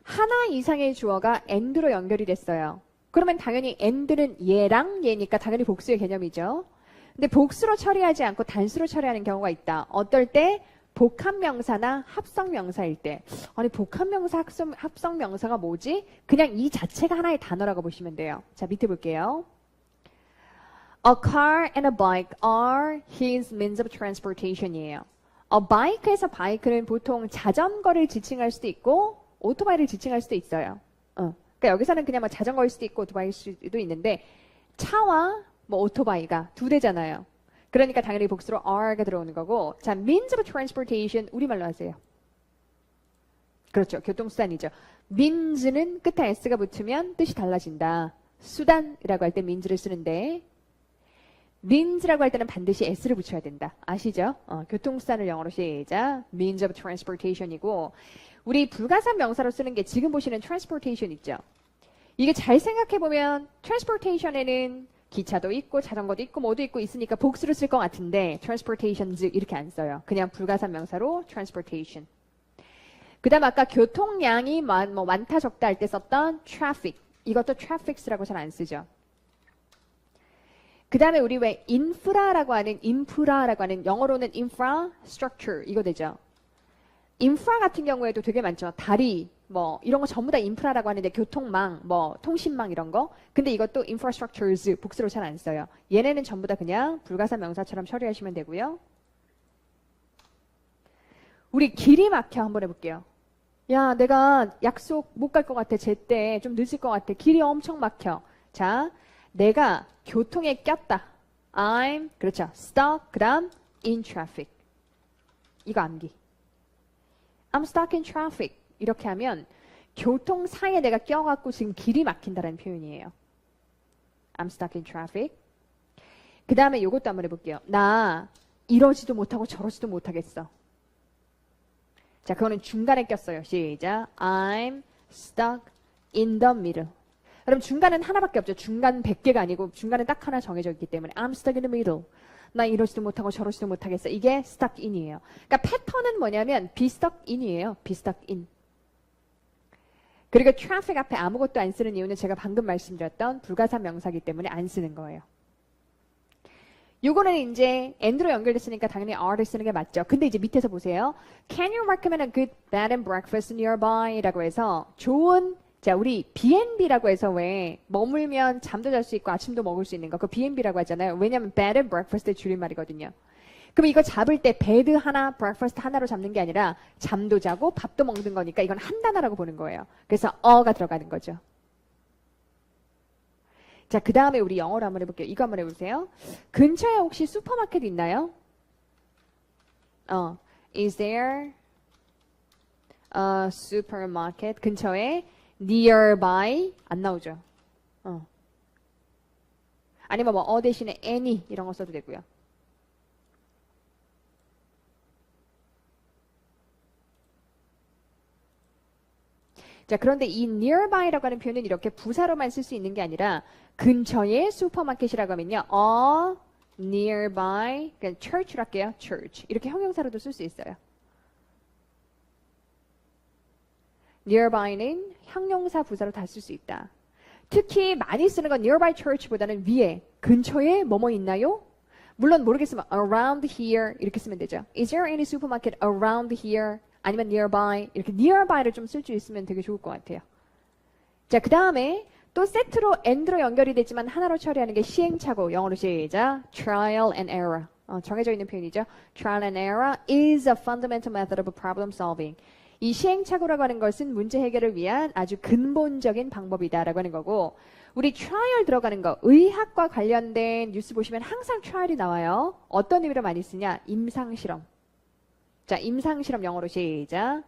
A: 하나 이상의 주어가 and로 연결이 됐어요. 그러면 당연히 and는 얘랑 얘니까 당연히 복수의 개념이죠. 근데 복수로 처리하지 않고 단수로 처리하는 경우가 있다. 어떨 때? 복합명사나 합성명사일 때. 아니 복합명사, 합성명사가 뭐지? 그냥 이 자체가 하나의 단어라고 보시면 돼요. 자, 밑에 볼게요. A car and a bike are his means of transportation이에요. bike에서 bike는 보통 자전거를 지칭할 수도 있고 오토바이를 지칭할 수도 있어요. 그러니까 여기서는 그냥 뭐 자전거일 수도 있고 오토바이일 수도 있는데 차와 뭐 오토바이가 두 대잖아요. 그러니까 당연히 복수로 are가 들어오는 거고. 자, means of transportation 우리말로 하세요. 그렇죠. 교통수단이죠. means는 끝에 s가 붙으면 뜻이 달라진다. 수단이라고 할 때 means를 쓰는데 means라고 할 때는 반드시 s를 붙여야 된다. 아시죠? 교통수단을 영어로 시작. means of transportation이고 우리 불가산 명사로 쓰는 게 지금 보시는 transportation 있죠? 이게 잘 생각해보면 transportation에는 기차도 있고 자전거도 있고 뭐도 있고 있으니까 복수로 쓸 것 같은데 transportations 이렇게 안 써요. 그냥 불가산 명사로 transportation. 그 다음 아까 교통량이 많다 적다 할 때 썼던 traffic. 이것도 traffics라고 잘 안 쓰죠. 그 다음에 우리 왜 인프라라고 하는 영어로는 infrastructure 이거 되죠. 인프라 같은 경우에도 되게 많죠. 다리 이런 거 전부 다 인프라라고 하는데 교통망, 통신망 이런 거. 근데 이것도 infrastructures 복수로 잘 안 써요. 얘네는 전부 다 그냥 불가산 명사처럼 처리하시면 되고요. 우리 길이 막혀 한번 해볼게요. 야, 내가 약속 못 갈 것 같아. 제때 좀 늦을 것 같아. 길이 엄청 막혀. 자, 내가 교통에 꼈다. I'm, 그렇죠. stuck, 그 다음 in traffic. 이거 암기. I'm stuck in traffic. 이렇게 하면 교통사에 내가 껴갖고 지금 길이 막힌다는 표현이에요. I'm stuck in traffic. 그 다음에 이것도 한번 해볼게요. 나 이러지도 못하고 저러지도 못하겠어. 자, 그거는 중간에 꼈어요. 시작. I'm stuck in the middle. 그럼 중간은 하나밖에 없죠. 중간 100개가 아니고 중간은 딱 하나 정해져 있기 때문에 I'm stuck in the middle. 나 이러지도 못하고 저러지도 못하겠어. 이게 stuck in이에요. 그러니까 패턴은 뭐냐면 be stuck in이에요. be stuck in. 그리고 traffic 앞에 아무것도 안 쓰는 이유는 제가 방금 말씀드렸던 불가산 명사기 때문에 안 쓰는 거예요. 요거는 이제 and로 연결됐으니까 당연히 are를 쓰는 게 맞죠. 근데 이제 밑에서 보세요. Can you recommend a good bed and breakfast nearby? 라고 해서 좋은 자 우리 B&B라고 해서 왜 머물면 잠도 잘 수 있고 아침도 먹을 수 있는 거 그 B&B라고 하잖아요. 왜냐면 bed and breakfast의 줄임말이거든요. 그럼 이거 잡을 때 bed 하나, breakfast 하나로 잡는 게 아니라 잠도 자고 밥도 먹는 거니까 이건 한 단어라고 보는 거예요. 그래서 어가 들어가는 거죠. 자, 그 다음에 우리 영어로 한번 해볼게요. 이거 한번 해보세요. 근처에 혹시 슈퍼마켓 있나요? Is there a supermarket? 근처에 nearby 안 나오죠. 아니면 대신에 any 이런 거 써도 되고요. 자, 그런데 이 nearby라고 하는 표현은 이렇게 부사로만 쓸 수 있는 게 아니라 근처에 슈퍼마켓이라고 하면요. nearby, 그러니까 church로 할게요. church. 이렇게 형용사로도 쓸 수 있어요. nearby는 형용사 부사로 다 쓸 수 있다. 특히 많이 쓰는 건 nearby church보다는 위에, 근처에 뭐뭐 있나요? 물론 모르겠으면 around here 이렇게 쓰면 되죠. Is there any supermarket around here? 아니면 nearby 이렇게 nearby를 좀 쓸 수 있으면 되게 좋을 것 같아요. 자, 그 다음에 또 세트로 and로 연결이 되지만 하나로 처리하는 게 시행착오. 영어로 시작. trial and error. 정해져 있는 표현이죠. trial and error is a fundamental method of problem solving. 이 시행착오라고 하는 것은 문제 해결을 위한 아주 근본적인 방법이다라고 하는 거고 우리 trial 들어가는 거 의학과 관련된 뉴스 보시면 항상 trial이 나와요. 어떤 의미로 많이 쓰냐? 임상실험. 자, 임상실험 영어로 시작.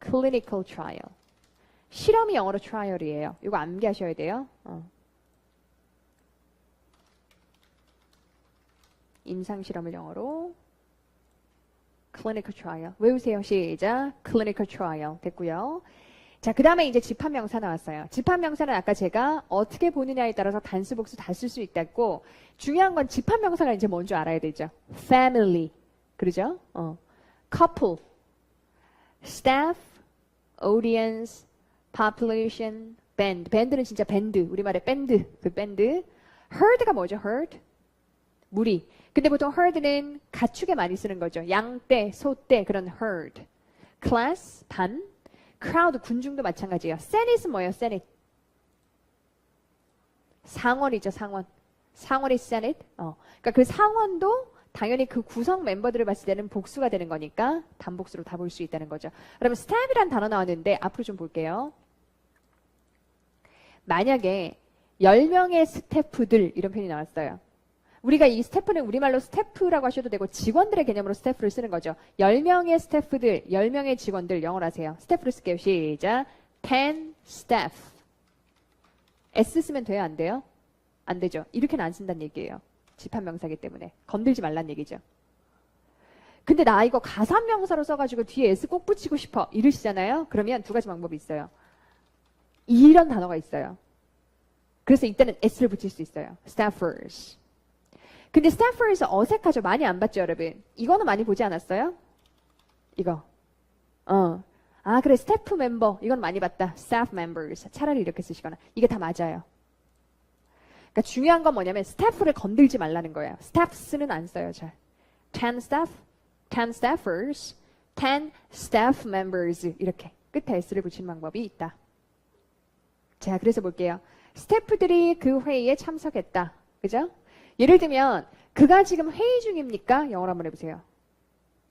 A: clinical trial. 실험이 영어로 trial이에요. 이거 암기하셔야 돼요. 임상실험을 영어로 clinical trial. 외우세요. 시작. clinical trial. 됐고요. 자, 그 다음에 이제 집합명사 나왔어요. 집합명사는 아까 제가 어떻게 보느냐에 따라서 단수, 복수 다 쓸 수 있다고 중요한 건 집합명사가 이제 뭔지 알아야 되죠. family. 그러죠? couple, staff, audience, population, band. band는 진짜 밴드. 우리말에 밴드. 그 밴드. herd가 뭐죠? herd? 무리. 근데 보통 herd는 가축에 많이 쓰는 거죠. 양떼, 소떼 그런 herd. class, 반. crowd, 군중도 마찬가지예요. senate은 뭐예요? senate. 상원이죠. 상원. 상원이 senate. 그러니까 그 상원도 당연히 그 구성 멤버들을 봤을 때는 복수가 되는 거니까 단복수로 다 볼 수 있다는 거죠. 그러면 staff이란 단어 나왔는데 앞으로 좀 볼게요. 만약에 10명의 스태프들 이런 표현이 나왔어요. 우리가 이 스태프는 우리말로 스태프라고 하셔도 되고 직원들의 개념으로 스태프를 쓰는 거죠. 10명의 스태프들, 10명의 직원들 영어로 하세요. 스태프를 쓸게요. 시작. 10 staff. S 쓰면 돼요? 안 돼요? 안 되죠. 이렇게는 안 쓴다는 얘기예요. 집합명사기 때문에. 건들지 말란 얘기죠. 근데 나 이거 가산명사로 써가지고 뒤에 S 꼭 붙이고 싶어. 이러시잖아요. 그러면 두 가지 방법이 있어요. 이런 단어가 있어요. 그래서 이때는 S를 붙일 수 있어요. staffers. 근데 staffers 어색하죠? 많이 안 봤죠, 여러분? 이거는 많이 보지 않았어요? 이거. 아, 그래, 스태프 멤버. 이건 많이 봤다. staff members. 차라리 이렇게 쓰시거나. 이게 다 맞아요. 그러니까 중요한 건 뭐냐면 스태프를 건들지 말라는 거예요. staffs는 안 써요, 잘. 10 staff, 10 staffers, 10 staff members. 이렇게 끝에 S를 붙이는 방법이 있다. 자, 그래서 볼게요. 스태프들이 그 회의에 참석했다. 그죠? 예를 들면 그가 지금 회의 중입니까? 영어로 한번 해보세요.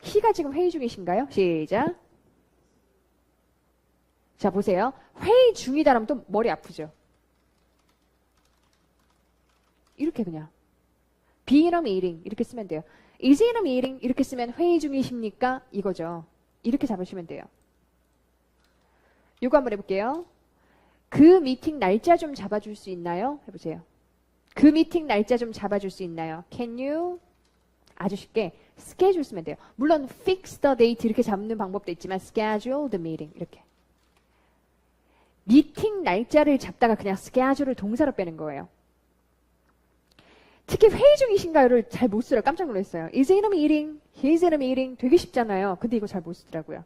A: he가 지금 회의 중이신가요? 시작. 자, 보세요. 회의 중이다라면 또 머리 아프죠? 이렇게 그냥 be in a meeting 이렇게 쓰면 돼요. is in a meeting 이렇게 쓰면 회의 중이십니까? 이거죠. 이렇게 잡으시면 돼요. 이거 한번 해볼게요. 그 미팅 날짜 좀 잡아줄 수 있나요? 해보세요. 그 미팅 날짜 좀 잡아줄 수 있나요? Can you? 아주 쉽게 schedule 쓰면 돼요. 물론 fix the date 이렇게 잡는 방법도 있지만 schedule the meeting 이렇게. 미팅 날짜를 잡다가 그냥 schedule을 동사로 빼는 거예요. 특히 회의 중이신가요를 잘 못 쓰려 깜짝 놀랐어요. Is in a meeting, he is in a meeting 되게 쉽잖아요. 근데 이거 잘 못 쓰더라고요.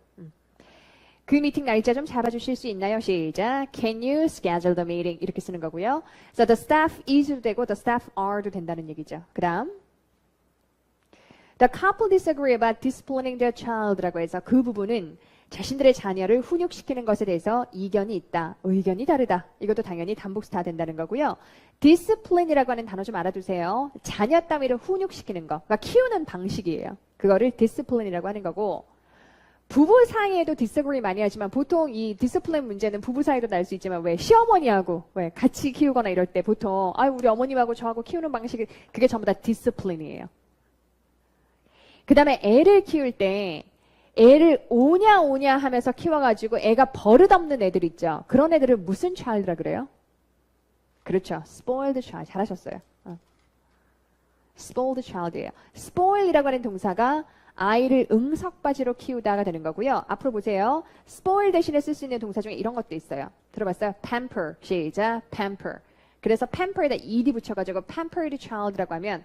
A: 그 미팅 날짜 좀 잡아주실 수 있나요? 시작. Can you schedule the meeting? 이렇게 쓰는 거고요. So the staff is도 되고 the staff are도 된다는 얘기죠. 그 다음 The couple disagree about disciplining their child라고 해서 그 부분은 자신들의 자녀를 훈육시키는 것에 대해서 이견이 있다. 의견이 다르다. 이것도 당연히 단복수 다 된다는 거고요. discipline이라고 하는 단어 좀 알아두세요. 자녀 따위를 훈육시키는 거. 그러니까 키우는 방식이에요. 그거를 discipline이라고 하는 거고 부부 사이에도 디스그리 많이 하지만 보통 이 디스플레인 문제는 부부 사이도 날 수 있지만 왜 시어머니하고 왜 같이 키우거나 이럴 때 보통 우리 어머님하고 저하고 키우는 방식이 그게 전부 다 디스플레인이에요. 그 다음에 애를 키울 때 애를 오냐 하면서 키워가지고 애가 버릇없는 애들 있죠. 그런 애들을 무슨 child라 그래요? 그렇죠. spoiled child. 잘하셨어요. spoiled child이에요. spoil이라고 하는 동사가 아이를 응석바지로 키우다가 되는 거고요. 앞으로 보세요. spoil 대신에 쓸 수 있는 동사 중에 이런 것도 있어요. 들어봤어요? pamper. 시작. pamper. 그래서 pamper에다 ed 붙여가지고 pampered child라고 하면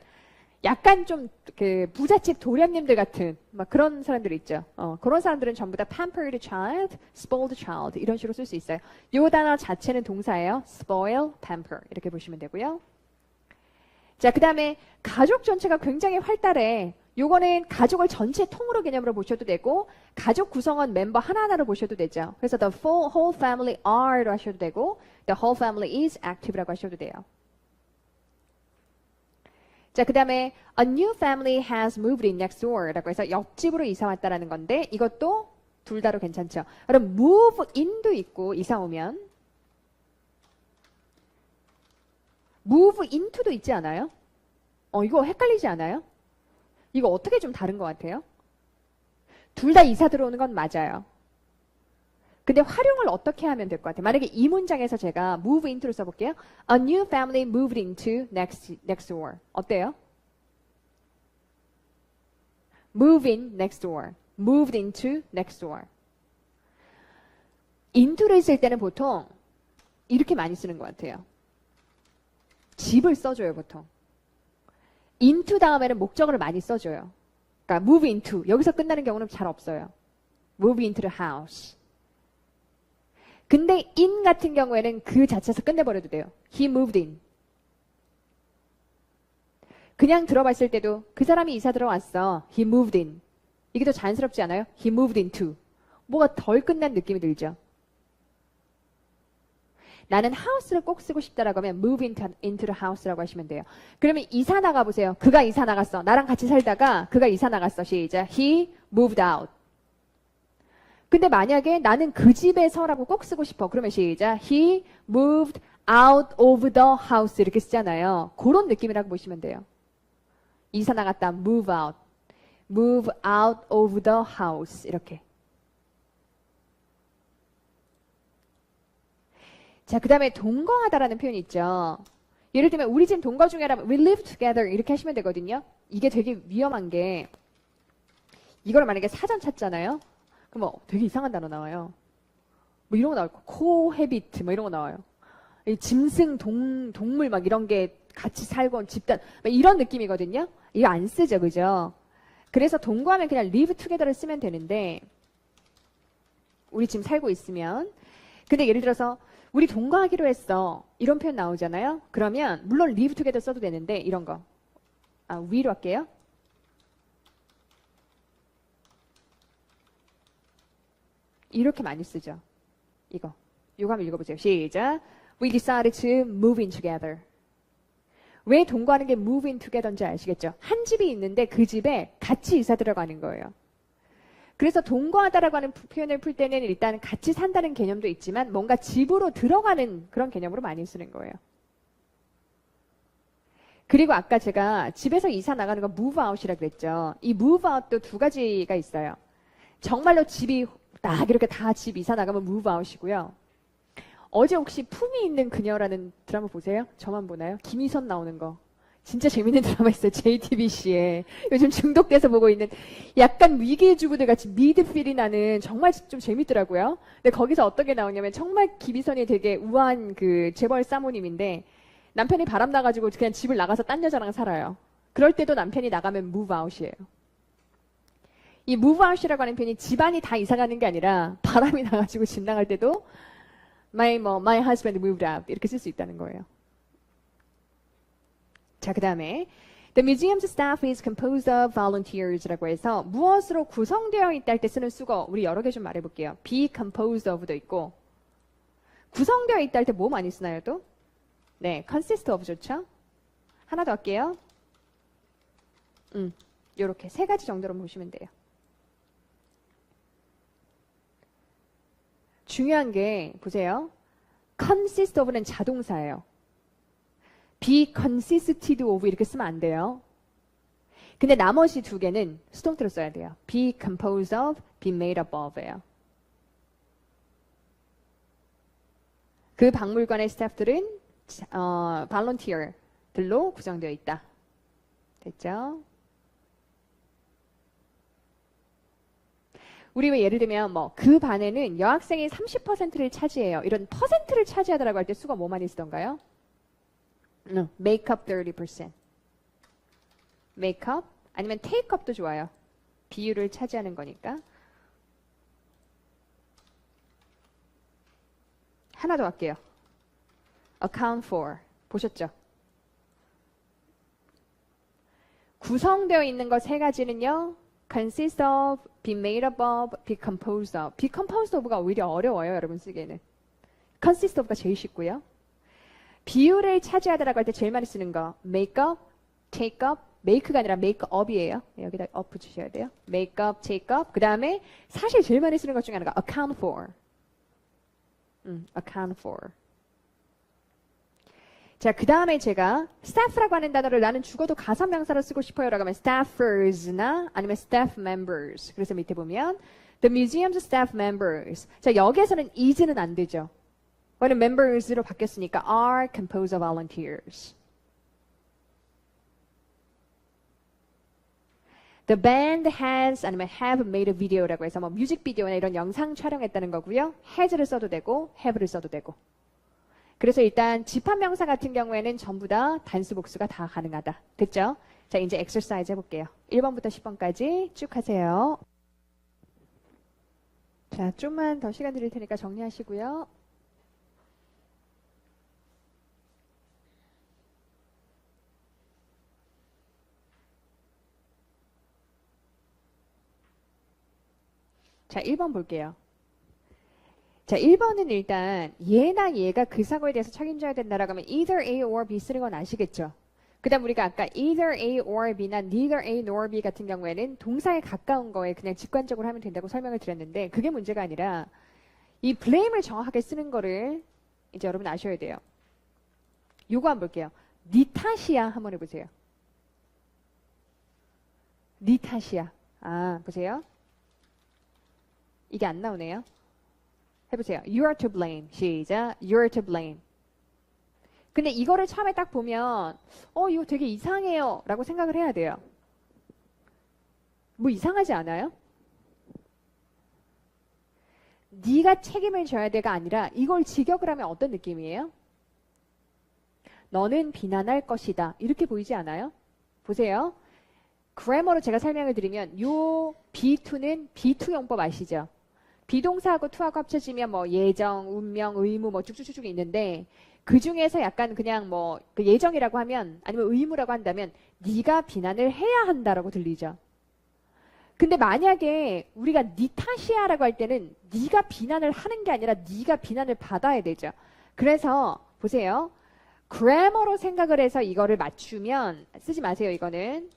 A: 약간 좀 그 부잣집 도련님들 같은 막 그런 사람들 있죠. 그런 사람들은 전부 다 pampered child, spoiled child 이런 식으로 쓸 수 있어요. 이 단어 자체는 동사예요. spoil, pamper 이렇게 보시면 되고요. 자, 그 다음에 가족 전체가 굉장히 활달해. 요거는 가족을 전체 통으로 개념으로 보셔도 되고 가족 구성원 멤버 하나하나로 보셔도 되죠. 그래서 the whole family are로 하셔도 되고 the whole family is active라고 하셔도 돼요. 자, 그 다음에 a new family has moved in next door라고 해서 옆집으로 이사 왔다라는 건데 이것도 둘 다로 괜찮죠. 그럼 move in도 있고 이사 오면 move into도 있지 않아요? 이거 헷갈리지 않아요? 이거 어떻게 좀 다른 것 같아요? 둘 다 이사 들어오는 건 맞아요. 근데 활용을 어떻게 하면 될 것 같아요? 만약에 이 문장에서 제가 move into를 써볼게요. A new family moved into next door. 어때요? move in next door. moved into next door. into를 쓸 때는 보통 이렇게 많이 쓰는 것 같아요. 집을 써줘요, 보통. into 다음에는 목적어를 많이 써줘요. 그러니까 move into 여기서 끝나는 경우는 잘 없어요. move into the house. 근데 in 같은 경우에는 그 자체에서 끝내버려도 돼요. He moved in. 그냥 들어봤을 때도 그 사람이 이사 들어왔어. He moved in. 이게 더 자연스럽지 않아요? He moved into. 뭐가 덜 끝난 느낌이 들죠. 나는 house를 꼭 쓰고 싶다라고 하면 move into the house라고 하시면 돼요. 그러면 이사 나가보세요. 그가 이사 나갔어. 나랑 같이 살다가 그가 이사 나갔어. 시작. He moved out. 근데 만약에 나는 그 집에서라고 꼭 쓰고 싶어. 그러면 시작. He moved out of the house 이렇게 쓰잖아요. 그런 느낌이라고 보시면 돼요. 이사 나갔다. move out. move out of the house. 이렇게. 자, 그 다음에 동거하다라는 표현이 있죠. 예를 들면 우리 집 동거 중에라면 we live together 이렇게 하시면 되거든요. 이게 되게 위험한 게 이걸 만약에 사전 찾잖아요. 그럼 되게 이상한 단어 나와요. 뭐 이런 거 나올 거. cohabit 뭐 이런 거 나와요. 짐승, 동물 막 이런 게 같이 살고 집단 막 이런 느낌이거든요. 이거 안 쓰죠, 그죠? 그래서 동거하면 그냥 live together를 쓰면 되는데 우리 지금 살고 있으면 근데 예를 들어서 우리 동거하기로 했어. 이런 표현 나오잖아요. 그러면 물론 live together 써도 되는데 이런 거. we로 할게요. 이렇게 많이 쓰죠. 이거 한번 읽어보세요. 시작. We decided to move in together. 왜 동거하는 게 move in together인지 아시겠죠? 한 집이 있는데 그 집에 같이 이사 들어가는 거예요. 그래서 동거하다라고 하는 표현을 풀 때는 일단 같이 산다는 개념도 있지만 뭔가 집으로 들어가는 그런 개념으로 많이 쓰는 거예요. 그리고 아까 제가 집에서 이사 나가는 거 move out이라고 그랬죠. 이 move out도 두 가지가 있어요. 정말로 집이 딱 이렇게 다 집 이사 나가면 move out이고요. 어제 혹시 품이 있는 그녀라는 드라마 보세요? 저만 보나요? 김희선 나오는 거. 진짜 재밌는 드라마 있어요. JTBC에. 요즘 중독돼서 보고 있는 약간 위기의 주부들 같이 미드필이 나는 정말 좀 재밌더라고요. 근데 거기서 어떻게 나오냐면 정말 김희선이 되게 우아한 그 재벌 사모님인데 남편이 바람 나가지고 그냥 집을 나가서 딴 여자랑 살아요. 그럴 때도 남편이 나가면 move out이에요. 이 move out이라고 하는 표현이 집안이 다 이사 가는 게 아니라 바람이 나가지고 집 나갈 때도 my husband moved out 이렇게 쓸 수 있다는 거예요. 자, 그 다음에 The museum's staff is composed of volunteers라고 해서 무엇으로 구성되어 있다 할 때 쓰는 수거 우리 여러 개 좀 말해볼게요. be composed of도 있고 구성되어 있다 할 때 뭐 많이 쓰나요 또? 네, consist of 좋죠? 하나 더 할게요. 요렇게 세 가지 정도로 보시면 돼요. 중요한 게 보세요. consist of는 자동사예요. be consisted of 이렇게 쓰면 안 돼요. 근데 나머지 두 개는 수동태로 써야 돼요. be composed of, be made up of예요. 그 박물관의 스태프들은 volunteer들로 구성되어 있다. 됐죠? 우리 왜 예를 들면 그 반에는 여학생이 30%를 차지해요. 이런 퍼센트를 차지하더라고 할 때 수가 뭐 많이 쓰던가요? make up 30%. make up 아니면 take up도 좋아요. 비율을 차지하는 거니까. 하나 더 할게요. account for. 보셨죠? 구성되어 있는 것 세 가지는요. consist of, be made up of, be composed of. be composed of가 오히려 어려워요. 여러분 쓰기에는. consist of가 제일 쉽고요. 비율을 차지하다라고 할 때 제일 많이 쓰는 거 make up, take up, make가 아니라 make up이에요. 여기다 up 붙이셔야 돼요. make up, take up. 그 다음에 사실 제일 많이 쓰는 것 중에 하나가 account for. account for. 자, 그 다음에 제가 staff라고 하는 단어를 나는 죽어도 가사명사로 쓰고 싶어요 라고 하면 staffers나 아니면 staff members. 그래서 밑에 보면 the museum's staff members. 자, 여기에서는 is는 안 되죠. 왜냐면 members로 바뀌었으니까 are composed of volunteers. The band has 아니면 have made a video라고 해서 뮤직비디오나 이런 영상 촬영했다는 거고요. has를 써도 되고 have를 써도 되고. 그래서 일단 집합명사 같은 경우에는 전부 다 단수 복수가 다 가능하다. 됐죠? 자, 이제 엑서사이즈 해볼게요. 1번부터 10번까지 쭉 하세요. 자, 좀만 더 시간 드릴 테니까 정리하시고요. 자, 1번 볼게요. 자, 1번은 일단 얘나 얘가 그 사고에 대해서 책임져야 된다라고 하면 either A or B 쓰는 건 아시겠죠? 그 다음 우리가 아까 either A or B나 neither A nor B 같은 경우에는 동사에 가까운 거에 그냥 직관적으로 하면 된다고 설명을 드렸는데 그게 문제가 아니라 이 blame을 정확하게 쓰는 거를 이제 여러분 아셔야 돼요. 요거 한번 볼게요. 네 탓이야 한번 해보세요. 네 탓이야. 아, 보세요. 이게 안 나오네요. 해보세요. You are to blame. 시작. You are to blame. 근데 이거를 처음에 딱 보면 이거 되게 이상해요 라고 생각을 해야 돼요. 뭐 이상하지 않아요? 네가 책임을 져야 돼가 아니라 이걸 직역을 하면 어떤 느낌이에요? 너는 비난할 것이다. 이렇게 보이지 않아요? 보세요. 그래머로 제가 설명을 드리면 요 be2는 be2 용법 아시죠? 비동사하고 to하고 합쳐지면 뭐 예정, 운명, 의무 뭐 쭉쭉쭉 있는데 그 중에서 약간 그냥 뭐 그 예정이라고 하면 아니면 의무라고 한다면 네가 비난을 해야 한다라고 들리죠. 근데 만약에 우리가 네 탓이야라고 할 때는 네가 비난을 하는 게 아니라 네가 비난을 받아야 되죠. 그래서 보세요. 그래머로 생각을 해서 이거를 맞추면 쓰지 마세요. 이거는.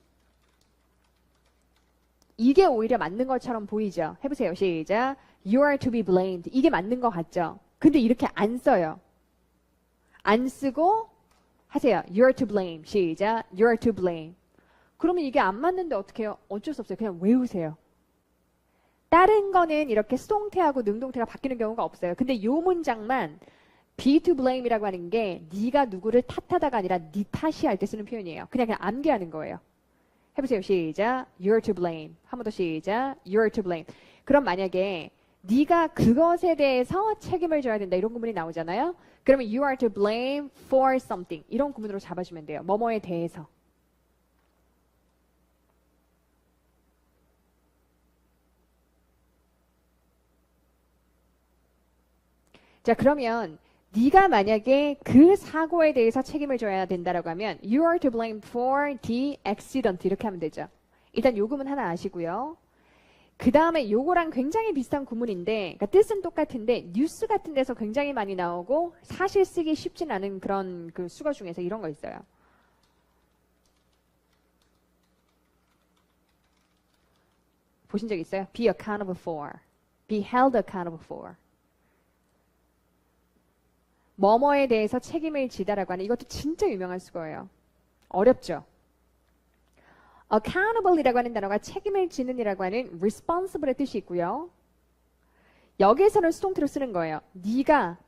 A: 이게 오히려 맞는 것처럼 보이죠. 해보세요. 시작. You are to be blamed. 이게 맞는 것 같죠. 근데 이렇게 안 써요. 안 쓰고 하세요. You are to blame. 시작. You are to blame. 그러면 이게 안 맞는데 어떻게 해요? 어쩔 수 없어요. 그냥 외우세요. 다른 거는 이렇게 수동태하고 능동태가 바뀌는 경우가 없어요. 근데 요 문장만 be to blame이라고 하는 게 네가 누구를 탓하다가 아니라 네 탓이 할 때 쓰는 표현이에요. 그냥 암기하는 거예요. 해보세요. 시작. You're to blame. 한 번 더 시작. You're to blame. 그럼 만약에 네가 그것에 대해서 책임을 져야 된다. 이런 구문이 나오잖아요. 그러면 you are to blame for something. 이런 구문으로 잡아주면 돼요. 뭐뭐에 대해서. 자, 그러면 네가 만약에 그 사고에 대해서 책임을 져야 된다라고 하면 you are to blame for the accident 이렇게 하면 되죠. 일단 요 구문 하나 아시고요. 그 다음에 요거랑 굉장히 비슷한 구문인데 그러니까 뜻은 똑같은데 뉴스 같은 데서 굉장히 많이 나오고 사실 쓰기 쉽진 않은 그런 그 수거 중에서 이런 거 있어요. 보신 적 있어요? Be accountable for. Be held accountable for. 뭐뭐에 대해서 책임을 지다라고 하는 이것도 진짜 유명한 수거예요. 어렵죠? accountable이라고 하는 단어가 책임을 지는 이라고 하는 responsible의 뜻이 있고요. 여기에서는 수동태로 쓰는 거예요. 네가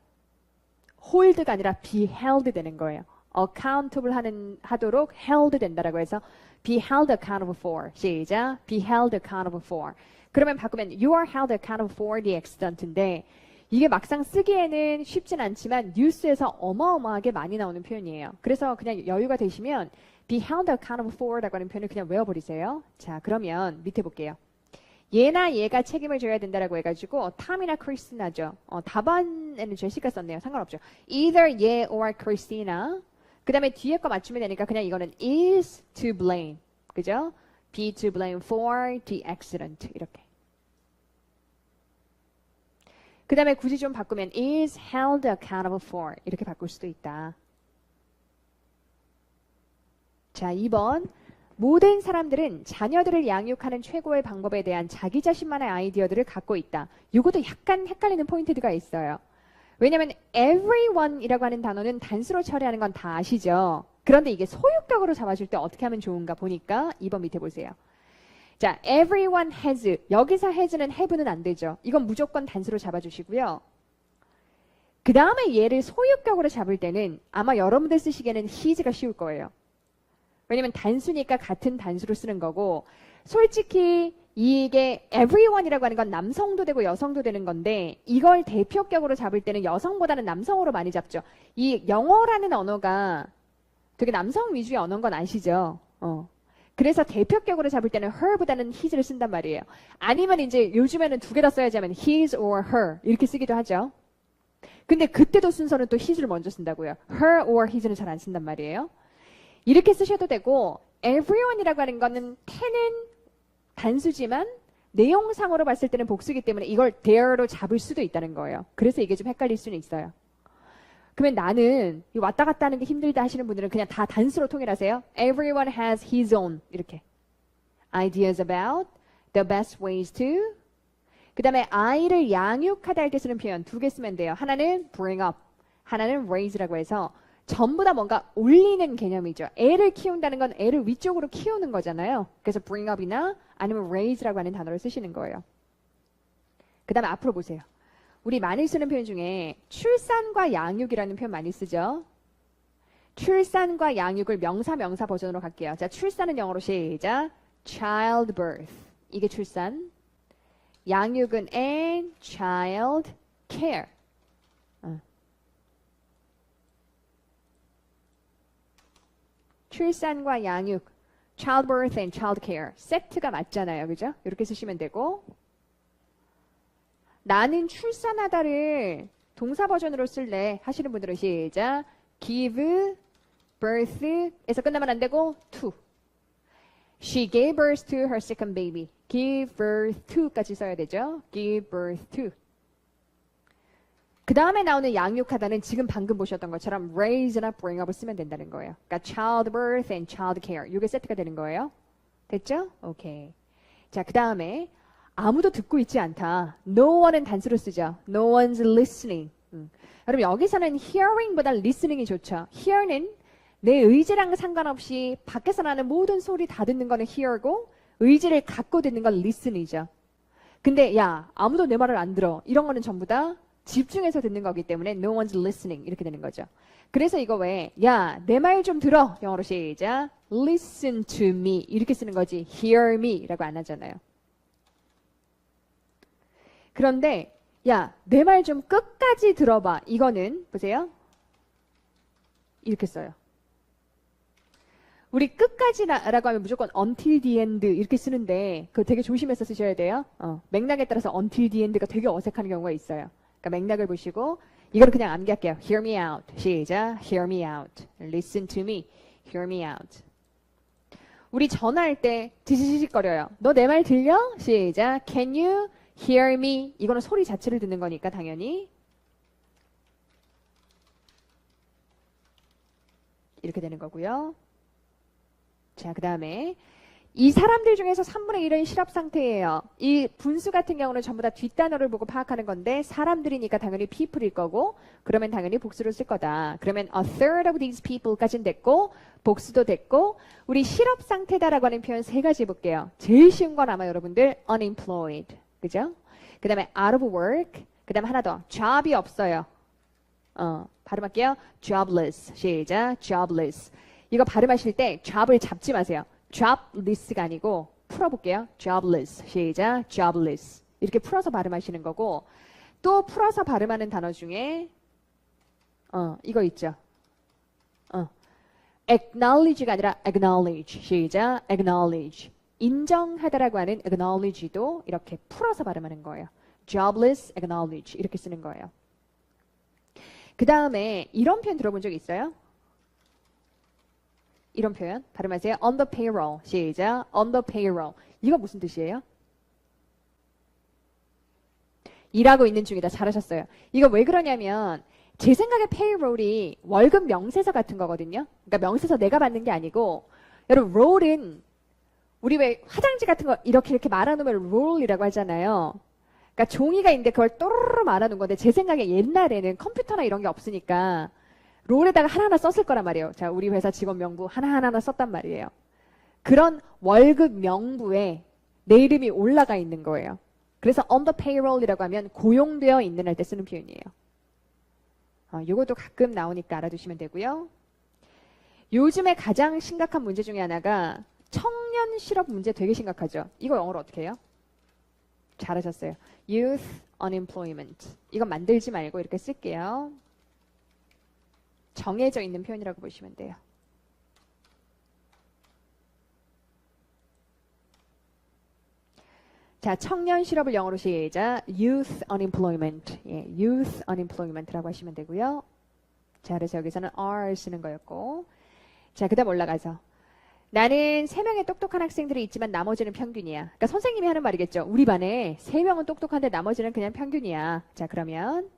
A: hold가 아니라 be held 되는 거예요. accountable 하도록 held 된다라고 해서 be held accountable for. 시작. be held accountable for. 그러면 바꾸면 you are held accountable for the accident인데 이게 막상 쓰기에는 쉽진 않지만 뉴스에서 어마어마하게 많이 나오는 표현이에요. 그래서 그냥 여유가 되시면 be held accountable for라고 하는 표현을 그냥 외워버리세요. 자, 그러면 밑에 볼게요. 얘나 얘가 책임을 져야 된다라고 해가지고 탐이나 크리스티나죠. 답안에는 제시가 썼네요. 상관없죠. either 얘 or 크리스티나. 그 다음에 뒤에 거 맞추면 되니까 그냥 이거는 is to blame. 그죠? be to blame for the accident. 이렇게. 그 다음에 굳이 좀 바꾸면 is held accountable for 이렇게 바꿀 수도 있다. 자, 2번. 모든 사람들은 자녀들을 양육하는 최고의 방법에 대한 자기 자신만의 아이디어들을 갖고 있다. 이것도 약간 헷갈리는 포인트가 있어요. 왜냐하면 everyone이라고 하는 단어는 단수로 처리하는 건 다 아시죠? 그런데 이게 소유격으로 잡아줄 때 어떻게 하면 좋은가 보니까 2번 밑에 보세요. 자, everyone has. 여기서 has는 have는 안 되죠. 이건 무조건 단수로 잡아주시고요. 그 다음에 얘를 소유격으로 잡을 때는 아마 여러분들 쓰시기에는 his가 쉬울 거예요. 왜냐면 단수니까 같은 단수로 쓰는 거고 솔직히 이게 everyone이라고 하는 건 남성도 되고 여성도 되는 건데 이걸 대표격으로 잡을 때는 여성보다는 남성으로 많이 잡죠. 이 영어라는 언어가 되게 남성 위주의 언어인 건 아시죠? 그래서 대표격으로 잡을 때는 her보다는 his를 쓴단 말이에요. 아니면 이제 요즘에는 두 개 다 써야지 하면 his or her 이렇게 쓰기도 하죠. 근데 그때도 순서는 또 his를 먼저 쓴다고요. her or his는 잘 안 쓴단 말이에요. 이렇게 쓰셔도 되고 everyone이라고 하는 거는 ten은 단수지만 내용상으로 봤을 때는 복수이기 때문에 이걸 there로 잡을 수도 있다는 거예요. 그래서 이게 좀 헷갈릴 수는 있어요. 그러면 나는 왔다 갔다 하는 게 힘들다 하시는 분들은 그냥 다 단수로 통일하세요. Everyone has his own 이렇게 ideas about the best ways to 그 다음에 아이를 양육하다 할 때 쓰는 표현 두 개 쓰면 돼요. 하나는 bring up, 하나는 raise라고 해서 전부 다 뭔가 올리는 개념이죠. 애를 키운다는 건 애를 위쪽으로 키우는 거잖아요. 그래서 bring up이나 아니면 raise라고 하는 단어를 쓰시는 거예요. 그 다음에 앞으로 보세요. 우리 많이 쓰는 표현 중에 출산과 양육이라는 표현 많이 쓰죠. 출산과 양육을 명사 버전으로 갈게요. 자, 출산은 영어로 시작. childbirth. 이게 출산. 양육은 and child care. 출산과 양육, childbirth and child care. 세트가 맞잖아요. 그죠? 이렇게 쓰시면 되고. 나는 출산하다를 동사 버전으로 쓸래 하시는 분들은 시작. give birth에서 끝나면 안 되고 to. She gave birth to her second baby. give birth to까지 써야 되죠. give birth to. 그 다음에 나오는 양육하다는 지금 방금 보셨던 것처럼 raise나 bring up을 쓰면 된다는 거예요. 그러니까 childbirth and child care. 이게 세트가 되는 거예요. 됐죠? 오케이. 자, 그 다음에 아무도 듣고 있지 않다. No one은 단수로 쓰죠. No one's listening. 여러분 여기서는 hearing보다 listening이 좋죠. hear는 내 의지랑 상관없이 밖에서 나는 모든 소리 다 듣는 거는 hear고 의지를 갖고 듣는 건 listen이죠. 근데 야 아무도 내 말을 안 들어. 이런 거는 전부 다 집중해서 듣는 거기 때문에 no one's listening 이렇게 되는 거죠. 그래서 이거 왜 야 내 말 좀 들어. 영어로 시작. listen to me 이렇게 쓰는 거지 hear me 라고 안 하잖아요. 그런데 야 내 말 좀 끝까지 들어봐. 이거는 보세요. 이렇게 써요. 우리 끝까지라고 하면 무조건 until the end 이렇게 쓰는데 그거 되게 조심해서 쓰셔야 돼요. 맥락에 따라서 until the end가 되게 어색한 경우가 있어요. 그러니까 맥락을 보시고 이거를 그냥 암기할게요. Hear me out. 시작. Hear me out. Listen to me. Hear me out. 우리 전화할 때 지지직거려요. 너 내 말 들려? 시작. Can you hear me? 이거는 소리 자체를 듣는 거니까 당연히 이렇게 되는 거고요. 자, 그 다음에 이 사람들 중에서 3분의 1은 실업 상태예요. 이 분수 같은 경우는 전부 다 뒷단어를 보고 파악하는 건데 사람들이니까 당연히 people일 거고 그러면 당연히 복수를 쓸 거다. 그러면 a third of these people까지는 됐고 복수도 됐고 우리 실업 상태다라고 하는 표현 세 가지 해볼게요. 제일 쉬운 건 아마 여러분들 unemployed. 그죠? 그 다음에 out of work. 그 다음에 하나 더. job이 없어요. 발음할게요. jobless. 시작. jobless. 이거 발음하실 때 job을 잡지 마세요. jobless가 아니고 풀어볼게요. jobless. 시작. jobless. 이렇게 풀어서 발음하시는 거고 또 풀어서 발음하는 단어 중에 이거 있죠. acknowledge가 아니라 acknowledge. 시작. acknowledge. 인정하다라고 하는 acknowledge도 이렇게 풀어서 발음하는 거예요. jobless, acknowledge 이렇게 쓰는 거예요. 그 다음에 이런 표현 들어본 적 있어요? 이런 표현 발음하세요. on the payroll. 시작. on the payroll. 이거 무슨 뜻이에요? 일하고 있는 중이다. 잘하셨어요. 이거 왜 그러냐면 제 생각에 payroll이 월급 명세서 같은 거거든요. 그러니까 명세서 내가 받는 게 아니고 여러분 roll은 우리 왜 화장지 같은 거 이렇게 말아놓으면 roll이라고 하잖아요. 그러니까 종이가 있는데 그걸 또르르 말아놓은 건데 제 생각에 옛날에는 컴퓨터나 이런 게 없으니까 롤에다가 하나하나 썼을 거란 말이에요. 자, 우리 회사 직원 명부 하나하나 썼단 말이에요. 그런 월급 명부에 내 이름이 올라가 있는 거예요. 그래서 on the payroll이라고 하면 고용되어 있는 할 때 쓰는 표현이에요. 이것도 가끔 나오니까 알아두시면 되고요. 요즘에 가장 심각한 문제 중에 하나가 청년 실업 문제 되게 심각하죠. 이거 영어로 어떻게 해요? 잘하셨어요. youth unemployment. 이건 만들지 말고 이렇게 쓸게요. 정해져 있는 표현이라고 보시면 돼요. 자, 청년 실업을 영어로 시작. youth unemployment. 예, youth unemployment라고 하시면 되고요. 자, 그래서 여기서는 are 쓰는 거였고. 자, 그 다음 올라가서. 나는 3명의 똑똑한 학생들이 있지만 나머지는 평균이야. 그러니까 선생님이 하는 말이겠죠. 우리 반에 3명은 똑똑한데 나머지는 그냥 평균이야. 자, 그러면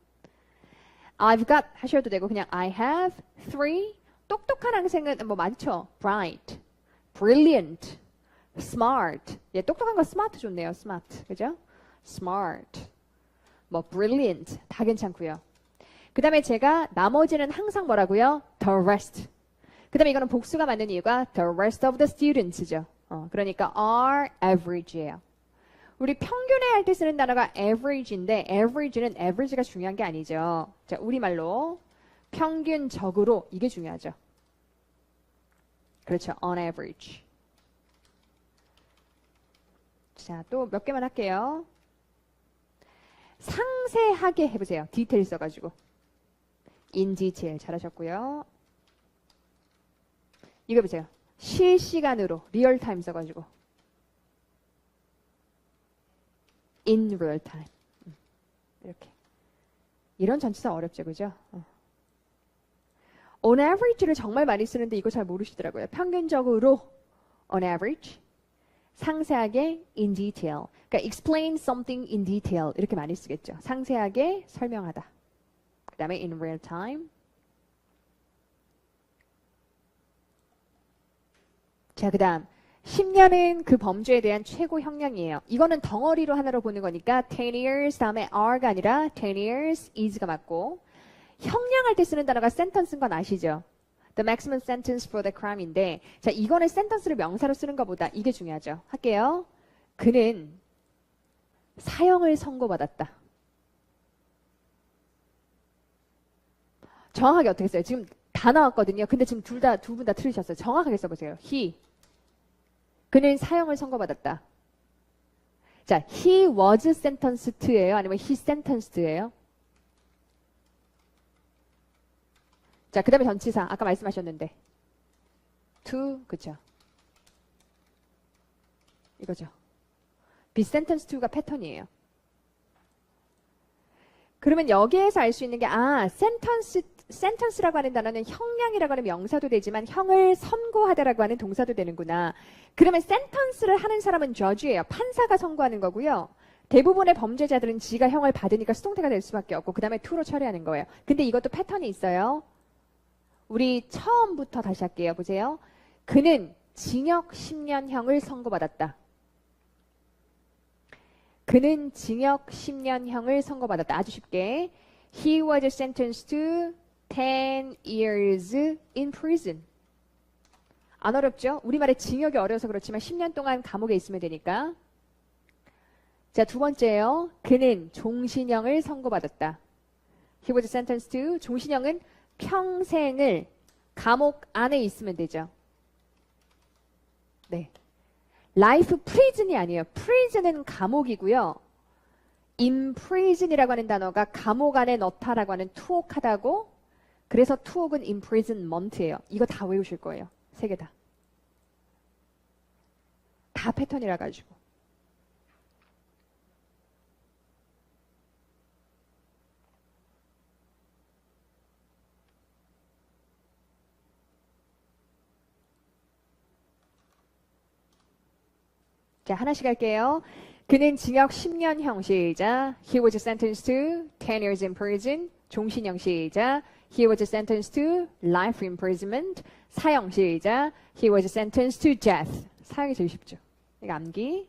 A: I've got 하셔도 되고 그냥 I have 3 똑똑한 학생은 뭐 많죠. bright, brilliant, smart. 예, 똑똑한 거 smart 좋네요. smart. 그죠? smart. 뭐 brilliant 다 괜찮고요. 그 다음에 제가 나머지는 항상 뭐라고요? the rest. 그 다음에 이거는 복수가 맞는 이유가 the rest of the students죠. 그러니까 are average예요. 우리 평균에 할 때 쓰는 단어가 average인데 average는 average가 중요한 게 아니죠. 자, 우리말로 평균적으로 이게 중요하죠. 그렇죠. on average. 자, 또 몇 개만 할게요. 상세하게 해보세요. 디테일 써가지고. in detail 잘하셨고요. 이거 보세요. 실시간으로 리얼타임 써가지고 in real time. 이렇게. 이런 전치사 어렵죠, 그죠? on average를 정말 많이 쓰는데 이거 잘 모르시더라고요. 평균적으로 on average, 상세하게 in detail. 그러니까 explain something in detail 이렇게 많이 쓰겠죠. 상세하게 설명하다. 그 다음에 in real time. 자, 그 다음 10년은 그 범죄에 대한 최고 형량이에요. 이거는 덩어리로 하나로 보는 거니까 10 years 다음에 are가 아니라 10 years is가 맞고 형량할 때 쓰는 단어가 sentence인 건 아시죠? The maximum sentence for the crime인데 자, 이거는 sentence를 명사로 쓰는 것보다 이게 중요하죠. 할게요. 그는 사형을 선고받았다. 정확하게 어떻게 써요? 지금 다 나왔거든요. 근데 지금 두 분 다 틀리셨어요. 정확하게 써보세요. 그는 사형을 선고받았다. 자, he was sentenced to예요? 아니면 he sentenced예요? 자, 그 다음에 전치사. 아까 말씀하셨는데. to, 그쵸? 이거죠. be sentenced to가 패턴이에요. 그러면 여기에서 알 수 있는 게, sentence라고 하는 단어는 형량이라고 하는 명사도 되지만 형을 선고하다라고 하는 동사도 되는구나. 그러면 sentence를 하는 사람은 judge예요. 판사가 선고하는 거고요. 대부분의 범죄자들은 지가 형을 받으니까 수동태가 될 수밖에 없고 그 다음에 to로 처리하는 거예요. 근데 이것도 패턴이 있어요. 우리 처음부터 다시 할게요. 보세요. 그는 징역 10년형을 선고받았다. 그는 징역 10년형을 선고받았다. 아주 쉽게. He was sentenced to 10 years in prison. 안 어렵죠? 우리말에 징역이 어려워서 그렇지만 10년 동안 감옥에 있으면 되니까. 자, 두 번째요. 그는 종신형을 선고받았다. He was sentenced to 종신형은 평생을 감옥 안에 있으면 되죠. 네. life prison이 아니에요. prison은 감옥이고요. imprison이라고 하는 단어가 감옥 안에 넣다라고 하는 투옥하다고. 그래서 투옥은 imprisonment예요. 이거 다 외우실 거예요. 세 개 다. 다 패턴이라 가지고. 자, 하나씩 할게요. 그는 징역 10년형 시작. He was sentenced to 10 years in prison. 종신형 시작. He was sentenced to life imprisonment. 사형 시작. He was sentenced to death. 사형이 제일 쉽죠. 이거 암기.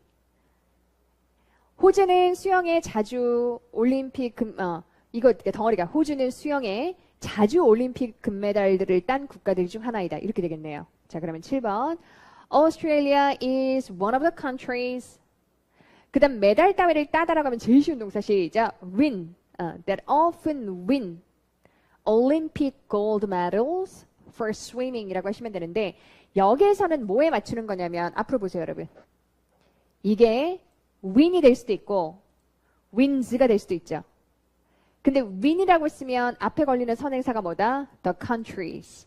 A: 호주는 수영에 자주 올림픽 이거 덩어리가 호주는 수영에 자주 올림픽 금메달들을 딴 국가들 중 하나이다. 이렇게 되겠네요. 자, 그러면 7번. Australia is one of the countries. 그 다음 메달 따위를 따다라고 하면 제일 쉬운 동사 시작. win. That often win Olympic gold medals for swimming 이라고 하시면 되는데 여기에서는 뭐에 맞추는 거냐면 앞으로 보세요 여러분. 이게 win이 될 수도 있고 wins가 될 수도 있죠. 근데 win이라고 쓰면 앞에 걸리는 선행사가 뭐다? The countries.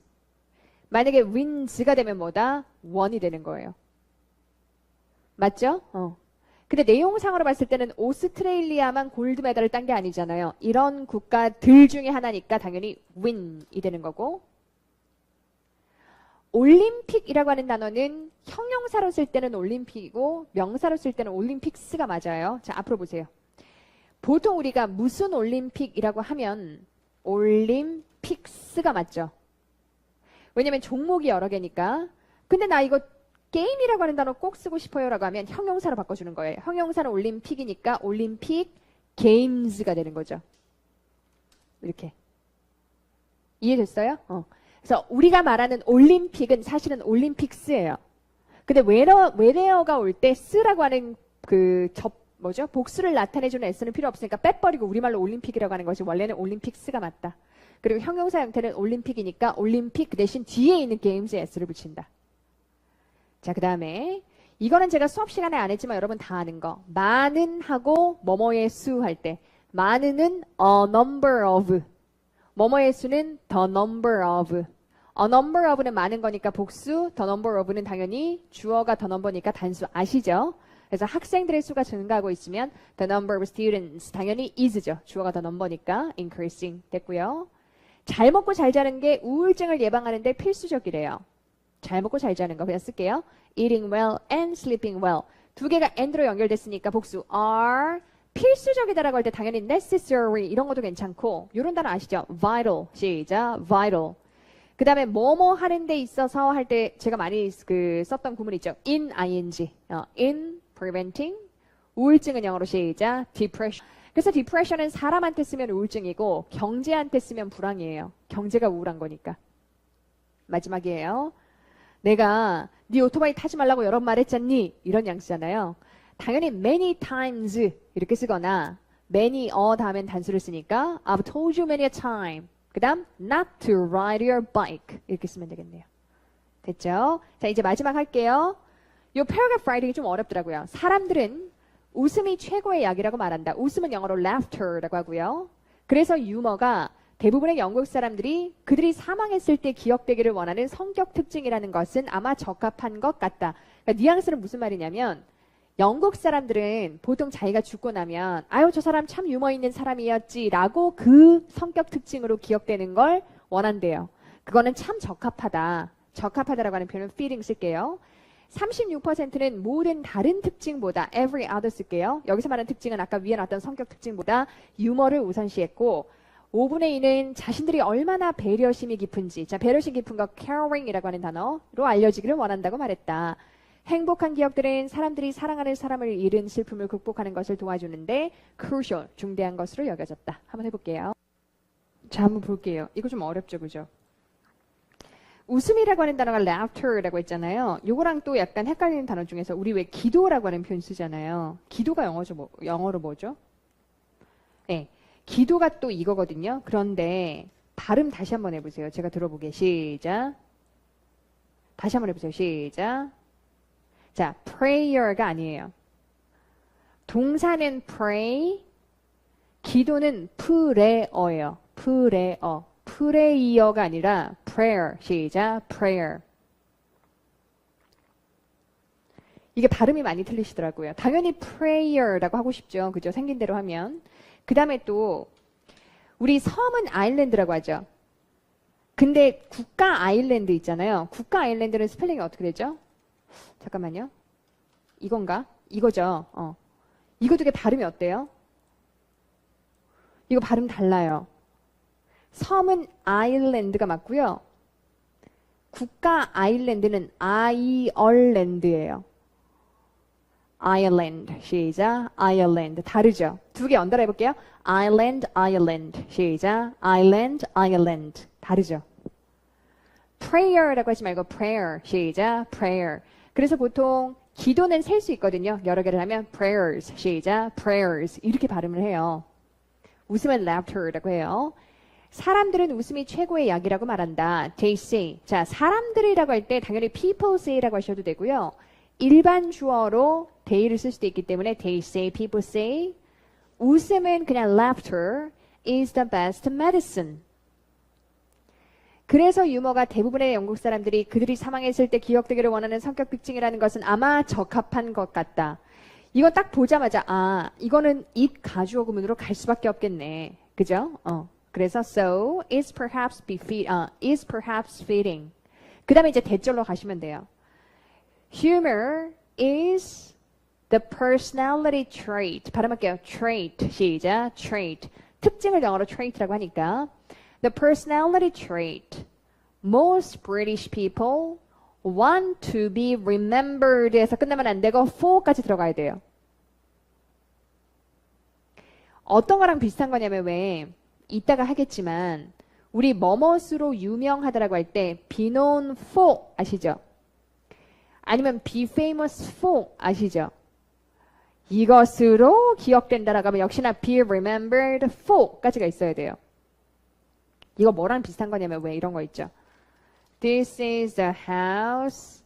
A: 만약에 wins가 되면 뭐다? one이 되는 거예요. 맞죠? 근데 내용상으로 봤을 때는 오스트레일리아만 골드 메달을 딴 게 아니잖아요. 이런 국가들 중에 하나니까 당연히 win이 되는 거고. 올림픽이라고 하는 단어는 형용사로 쓸 때는 올림픽이고 명사로 쓸 때는 올림픽스가 맞아요. 자, 앞으로 보세요. 보통 우리가 무슨 올림픽이라고 하면 올림픽스가 맞죠. 왜냐면 종목이 여러 개니까. 근데 나 이거 게임이라고 하는 단어 꼭 쓰고 싶어요라고 하면 형용사로 바꿔주는 거예요. 형용사는 올림픽이니까 올림픽 게임즈가 되는 거죠. 이렇게. 이해됐어요? 그래서 우리가 말하는 올림픽은 사실은 올림픽스예요. 근데 whenever가 올 때 쓰라고 하는 복수를 나타내주는 s는 필요 없으니까 빼버리고 우리말로 올림픽이라고 하는 것이 원래는 올림픽스가 맞다. 그리고 형용사 형태는 올림픽이니까 올림픽 그 대신 뒤에 있는 게임즈에 s를 붙인다. 자, 그 다음에 이거는 제가 수업 시간에 안 했지만 여러분 다 아는 거. 많은 하고 뭐뭐의 수 할 때 많은은 a number of, 뭐뭐의 수는 the number of. a number of는 많은 거니까 복수, the number of는 당연히 주어가 the number니까 단수 아시죠? 그래서 학생들의 수가 증가하고 있으면 the number of students 당연히 is죠. 주어가 the number니까 increasing 됐고요. 잘 먹고 잘 자는 게 우울증을 예방하는데 필수적이래요. 잘 먹고 잘 자는 거 그냥 쓸게요. eating well and sleeping well. 두 개가 and로 연결됐으니까 복수 are 필수적이다라고 할 때 당연히 necessary 이런 것도 괜찮고 이런 단어 아시죠? vital 시작 vital. 그 다음에 뭐뭐 하는 데 있어서 할 때 제가 많이 썼던 구문 있죠. in ing in preventing 우울증은 영어로 시작 depression. 그래서 depression은 사람한테 쓰면 우울증이고 경제한테 쓰면 불황이에요. 경제가 우울한 거니까. 마지막이에요. 내가 네 오토바이 타지 말라고 여러 번 말했잖니 이런 양쓰잖아요. 당연히 many times 이렇게 쓰거나 many 다음엔 단수를 쓰니까 I've told you many a time. 그 다음 not to ride your bike 이렇게 쓰면 되겠네요. 됐죠? 자, 이제 마지막 할게요. 이 paragraph writing이 좀 어렵더라고요. 사람들은 웃음이 최고의 약이라고 말한다. 웃음은 영어로 laughter라고 하고요. 그래서 유머가 대부분의 영국 사람들이 그들이 사망했을 때 기억되기를 원하는 성격 특징이라는 것은 아마 적합한 것 같다. 그러니까 뉘앙스는 무슨 말이냐면 영국 사람들은 보통 자기가 죽고 나면 아유 저 사람 참 유머 있는 사람이었지라고 그 성격 특징으로 기억되는 걸 원한대요. 그거는 참 적합하다. 적합하다라고 하는 표현은 feeling 쓸게요. 36%는 모든 다른 특징보다 every other 쓸게요. 여기서 말하는 특징은 아까 위에 나왔던 성격 특징보다 유머를 우선시했고 5분의 2는 자신들이 얼마나 배려심이 깊은지, 자 배려심 깊은 거 caring이라고 하는 단어로 알려지기를 원한다고 말했다. 행복한 기억들은 사람들이 사랑하는 사람을 잃은 슬픔을 극복하는 것을 도와주는데 crucial, 중대한 것으로 여겨졌다. 한번 해볼게요. 자, 한번 볼게요. 이거 좀 어렵죠, 그죠? 웃음이라고 하는 단어가 laughter라고 했잖아요. 요거랑 또 약간 헷갈리는 단어 중에서 우리 왜 기도라고 하는 표현 쓰잖아요. 기도가 영어로 뭐죠? 네, 기도가 또 이거거든요. 그런데 발음 다시 한번 해보세요. 제가 들어보게. 시작. 다시 한번 해보세요. 시작. 자, prayer가 아니에요. 동사는 pray, 기도는 prayer예요. prayer. prayer가 아니라 prayer. 시작. prayer. 이게 발음이 많이 틀리시더라고요. 당연히 prayer라고 하고 싶죠. 그죠? 생긴 대로 하면. 그 다음에 또 우리 섬은 아일랜드라고 하죠. 근데 국가 아일랜드 있잖아요. 국가 아일랜드는 스펠링이 어떻게 되죠? 잠깐만요. 이건가? 이거죠. 이거 되게 발음이 어때요? 이거 발음 달라요. 섬은 아일랜드가 맞고요. 국가 아일랜드는 아이얼랜드예요. 아일랜드. 시작. 아일랜드. 다르죠? 두 개 연달아 해볼게요. 아일랜드, 아일랜드. 시작. 아일랜드, 아일랜드. 다르죠? prayer라고 하지 말고 prayer. 시작. prayer. 그래서 보통 기도는 셀 수 있거든요. 여러 개를 하면 prayers. 시작. prayers. 이렇게 발음을 해요. 웃음은 laughter라고 해요. 사람들은 웃음이 최고의 약이라고 말한다. They say. 자, 사람들이라고 할 때 당연히 people say라고 하셔도 되고요. 일반 주어로 they를 쓸 수도 있기 때문에 they say, people say. 웃음은 그냥 laughter is the best medicine. 그래서 유머가 대부분의 영국 사람들이 그들이 사망했을 때 기억되기를 원하는 성격 특징이라는 것은 아마 적합한 것 같다. 이거 딱 보자마자 아, 이거는 it 가주어 구문으로 갈 수밖에 없겠네. 그죠? 그래서 so is perhaps fitting. 그 다음에 이제 대절로 가시면 돼요. Humor is the personality trait. 발음할게요. trait. 시작. trait. 특징을 영어로 trait라고 하니까 the personality trait most British people want to be remembered 에서 끝나면 안 되고 for까지 들어가야 돼요. 어떤 거랑 비슷한 거냐면 왜 이따가 하겠지만 우리 뭐뭇으로 유명하다라고 할 때 be known for 아시죠? 아니면 be famous for 아시죠? 이것으로 기억된다라고 하면 역시나 be remembered for까지가 있어야 돼요. 이거 뭐랑 비슷한 거냐면 왜 이런 거 있죠? This is the house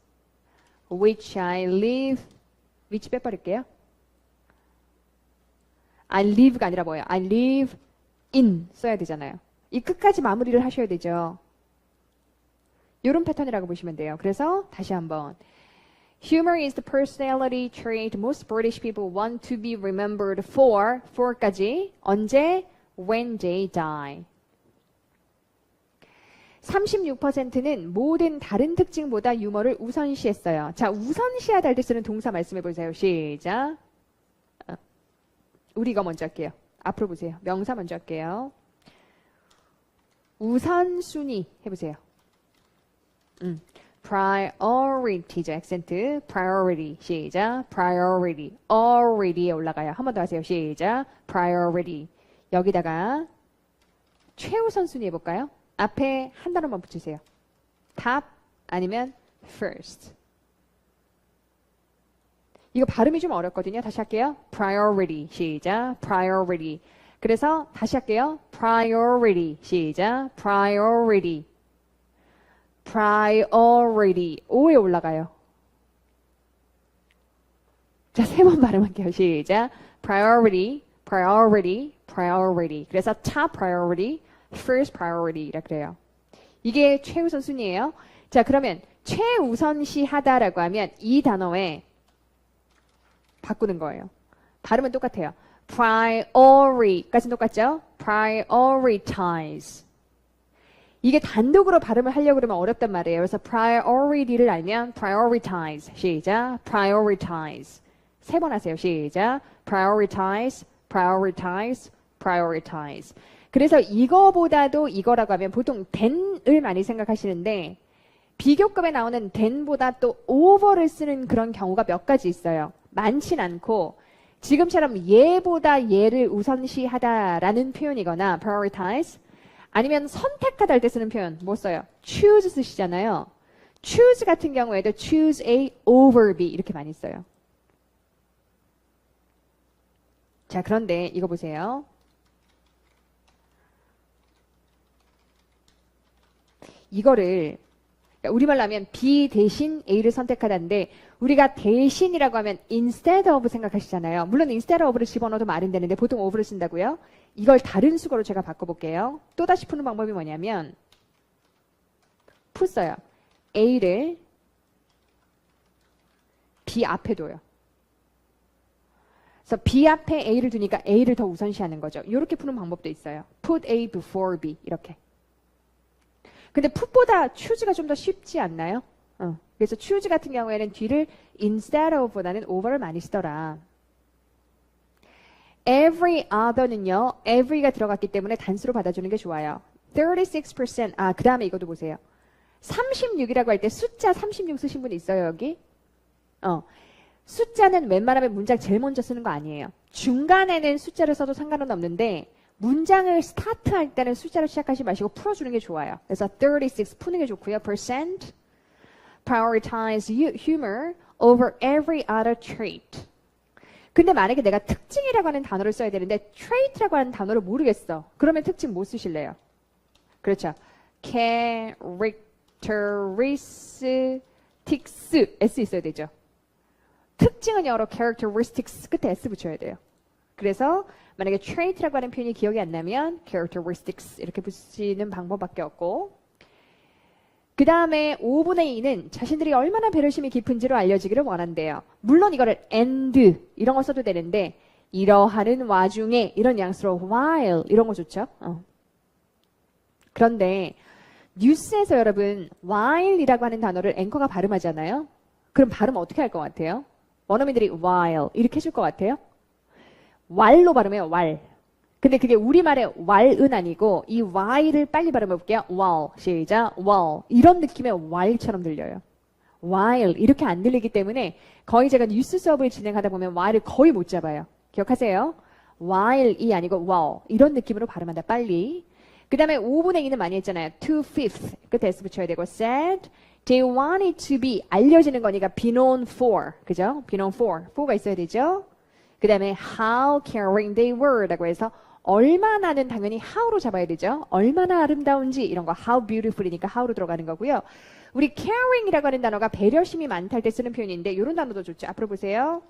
A: which I live. which 빼버릴게요. I live가 아니라 뭐예요? I live in 써야 되잖아요. 이 끝까지 마무리를 하셔야 되죠. 이런 패턴이라고 보시면 돼요. 그래서 다시 한번 Humor is the personality trait most British people want to be remembered for까지 언제? When they die. 36%는 모든 다른 특징보다 유머를 우선시했어요. 자, 우선시하다 할 때 쓰는 동사 말씀해 보세요. 시작. 우리 이거 먼저 할게요. 앞으로 보세요. 명사 먼저 할게요. 우선순위 해보세요. priority죠. 액센트. priority. 시작. priority. already에 올라가요. 한 번 더 하세요. 시작. priority. 여기다가 최우선순위 해볼까요? 앞에 한 단어만 붙이세요. top 아니면 first. 이거 발음이 좀 어렵거든요. 다시 할게요. priority. 시작. priority. 그래서 다시 할게요. priority. 시작. priority. priority. O에 올라가요. 자, 세 번 발음할게요. 시작. priority, priority, priority. 그래서 top priority, first priority 이라 그래요. 이게 최우선 순위예요. 자, 그러면 최우선시 하다라고 하면 이 단어에 바꾸는 거예요. 발음은 똑같아요. priority까지는 똑같죠? prioritize. 이게 단독으로 발음을 하려고 그러면 어렵단 말이에요. 그래서 priority를 알면 prioritize. 시작. prioritize. 세 번 하세요. 시작. prioritize, prioritize, prioritize. 그래서 이거보다도 이거라고 하면 보통 than을 많이 생각하시는데 비교급에 나오는 than보다 또 over를 쓰는 그런 경우가 몇 가지 있어요. 많진 않고 지금처럼 얘보다 얘를 우선시하다라는 표현이거나 prioritize 아니면 선택하다 할 때 쓰는 표현 뭐 써요? choose 쓰시잖아요. choose 같은 경우에도 choose A over B 이렇게 많이 써요. 자, 그런데 이거 보세요. 이거를 우리말로 하면 B 대신 A를 선택하다인데 우리가 대신이라고 하면 instead of 생각하시잖아요. 물론 instead of를 집어넣어도 말은 되는데 보통 of를 쓴다고요. 이걸 다른 수거로 제가 바꿔볼게요. 또다시 푸는 방법이 뭐냐면 풀어요. A를 B 앞에 둬요. 그래서 B 앞에 A를 두니까 A를 더 우선시하는 거죠. 이렇게 푸는 방법도 있어요. Put A before B 이렇게. 근데 put보다 choose가 좀 더 쉽지 않나요? 그래서 choose 같은 경우에는 뒤를 instead of보다는 over를 많이 쓰더라. every other는요. every가 들어갔기 때문에 단수로 받아주는 게 좋아요. 36%. 그 다음에 이것도 보세요. 36이라고 할 때 숫자 36 쓰신 분 있어요, 여기? 숫자는 웬만하면 문장 제일 먼저 쓰는 거 아니에요. 중간에는 숫자를 써도 상관은 없는데 문장을 스타트할 때는 숫자로 시작하지 마시고 풀어주는 게 좋아요. 그래서 36 푸는 게 좋고요. percent prioritize humor over every other trait. 근데 만약에 내가 특징이라고 하는 단어를 써야 되는데 trait라고 하는 단어를 모르겠어. 그러면 특징 뭐 쓰실래요? 그렇죠. characteristics S 있어야 되죠. 특징은 영어로 characteristics 끝에 S 붙여야 돼요. 그래서 만약에 trait라고 하는 표현이 기억이 안 나면 characteristics 이렇게 붙이는 방법밖에 없고 그 다음에 5분의 2는 자신들이 얼마나 배려심이 깊은지로 알려지기를 원한대요. 물론 이거를 and 이런 거 써도 되는데 이러하는 와중에 이런 뉘앙스로 while 이런 거 좋죠. 그런데 뉴스에서 여러분 while이라고 하는 단어를 앵커가 발음하잖아요. 그럼 발음 어떻게 할 것 같아요? 원어민들이 while 이렇게 해줄 것 같아요? while로 발음해요. while. 근데 그게 우리말의 while은 아니고 이 y를 빨리 발음해 볼게요. while. 시작. while. 이런 느낌의 while처럼 들려요. while. 이렇게 안 들리기 때문에 거의 제가 뉴스 수업을 진행하다 보면 while을 거의 못 잡아요. 기억하세요? while이 아니고 while. 이런 느낌으로 발음한다. 빨리. 그 다음에 5분의 2는 많이 했잖아요. 2/5 끝에 s 붙여야 되고 said they wanted to be 알려지는 거니까 be known for 그죠? be known for가 있어야 되죠. 그 다음에 how caring they were 라고 해서 얼마나는 당연히 how로 잡아야 되죠. 얼마나 아름다운지 이런 거 how beautiful이니까 how로 들어가는 거고요. 우리 caring이라고 하는 단어가 배려심이 많다 할 때 쓰는 표현인데 이런 단어도 좋죠. 앞으로 보세요.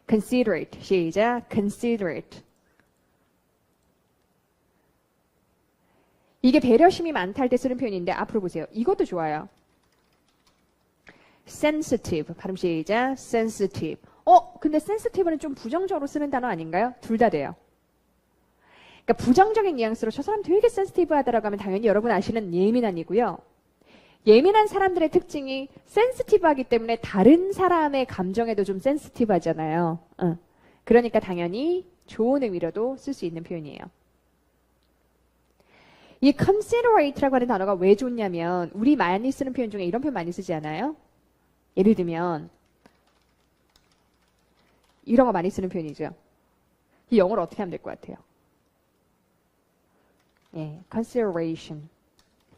A: considerate 시작 considerate 이게 배려심이 많다 할 때 쓰는 표현인데 앞으로 보세요. 이것도 좋아요. sensitive 발음 시작 sensitive 근데 sensitive는 좀 부정적으로 쓰는 단어 아닌가요? 둘 다 돼요. 그러니까 부정적인 뉘앙스로 저 사람 되게 센시티브 하다라고 하면 당연히 여러분 아시는 예민한이고요. 예민한 사람들의 특징이 센시티브하기 때문에 다른 사람의 감정에도 좀 센시티브 하잖아요. 그러니까 당연히 좋은 의미로도 쓸 수 있는 표현이에요. 이 considerate라고 하는 단어가 왜 좋냐면 우리 많이 쓰는 표현 중에 이런 표현 많이 쓰지 않아요? 예를 들면 이런 거 많이 쓰는 표현이죠. 이 영어로 어떻게 하면 될 것 같아요? 예, consideration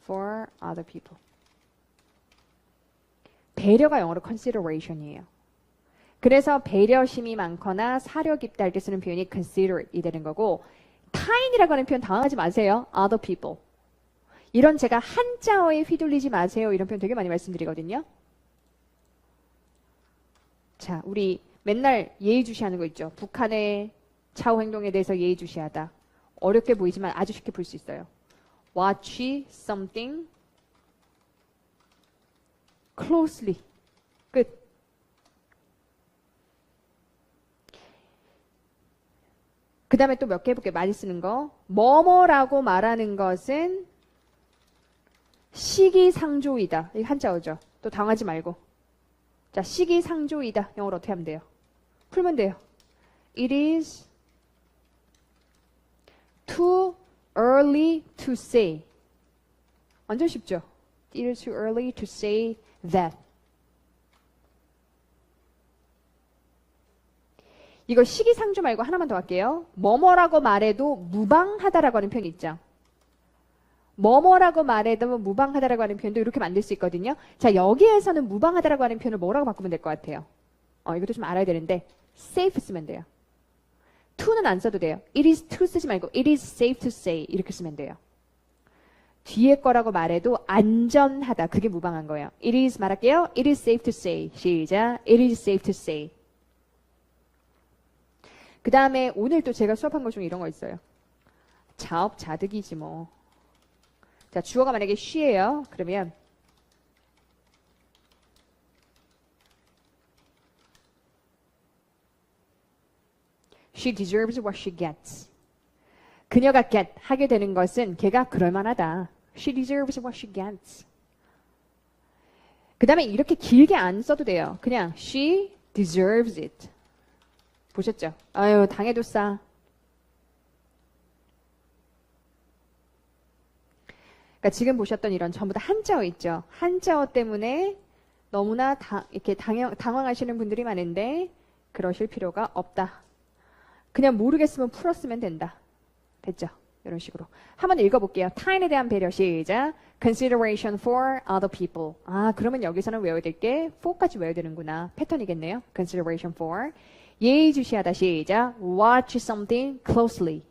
A: for other people. 배려가 영어로 consideration이에요. 그래서 배려심이 많거나 사려 깊다 할 때 쓰는 표현이 considerate이 되는 거고 kind이라고 하는 표현 당황하지 마세요. other people. 이런 제가 한자어에 휘둘리지 마세요. 이런 표현 되게 많이 말씀드리거든요. 자, 우리 맨날 예의주시하는 거 있죠. 북한의 차후 행동에 대해서 예의주시하다. 어렵게 보이지만 아주 쉽게 볼 수 있어요. Watch something closely. 끝. 그 다음에 또 몇 개 해볼게요. 많이 쓰는 거. 뭐뭐라고 말하는 것은 시기상조이다. 이게 한자어죠. 또 당하지 말고. 자, 시기상조이다. 영어로 어떻게 하면 돼요? 풀면 돼요. It is too early to say. 완전 쉽죠? It is too early to say that. 이거 시기상조 말고 하나만 더 할게요. 뭐뭐라고 말해도 무방하다라고 하는 표현이 있죠. 뭐뭐라고 말해도 무방하다라고 하는 표현도 이렇게 만들 수 있거든요. 자, 여기에서는 무방하다라고 하는 표현을 뭐라고 바꾸면 될 것 같아요? 이것도 좀 알아야 되는데 safe 쓰면 돼요. to는 안 써도 돼요. It is to 쓰지 말고 it is safe to say 이렇게 쓰면 돼요. 뒤에 거라고 말해도 안전하다. 그게 무방한 거예요. It is 말할게요. It is safe to say. 시작. It is safe to say. 그 다음에 오늘 또 제가 수업한 것 중에 이런 거 있어요. 자업자득이지 뭐. 자, 주어가 만약에 she예요. 그러면 She deserves what she gets. 그녀가 get 하게 되는 것은 걔가 그럴만하다. She deserves what she gets. 그 다음에 이렇게 길게 안 써도 돼요. 그냥 she deserves it. 보셨죠? 아유, 당해도 싸. 그러니까 지금 보셨던 이런 전부 다 한자어 있죠. 한자어 때문에 너무나 이렇게 당황하시는 분들이 많은데 그러실 필요가 없다. 그냥 모르겠으면 풀었으면 된다. 됐죠? 이런 식으로. 한번 읽어볼게요. 타인에 대한 배려 시작. Consideration for other people. 그러면 여기서는 외워야 될 게 for까지 외워야 되는구나. 패턴이겠네요. Consideration for. 예의주시하다 시작. Watch something closely.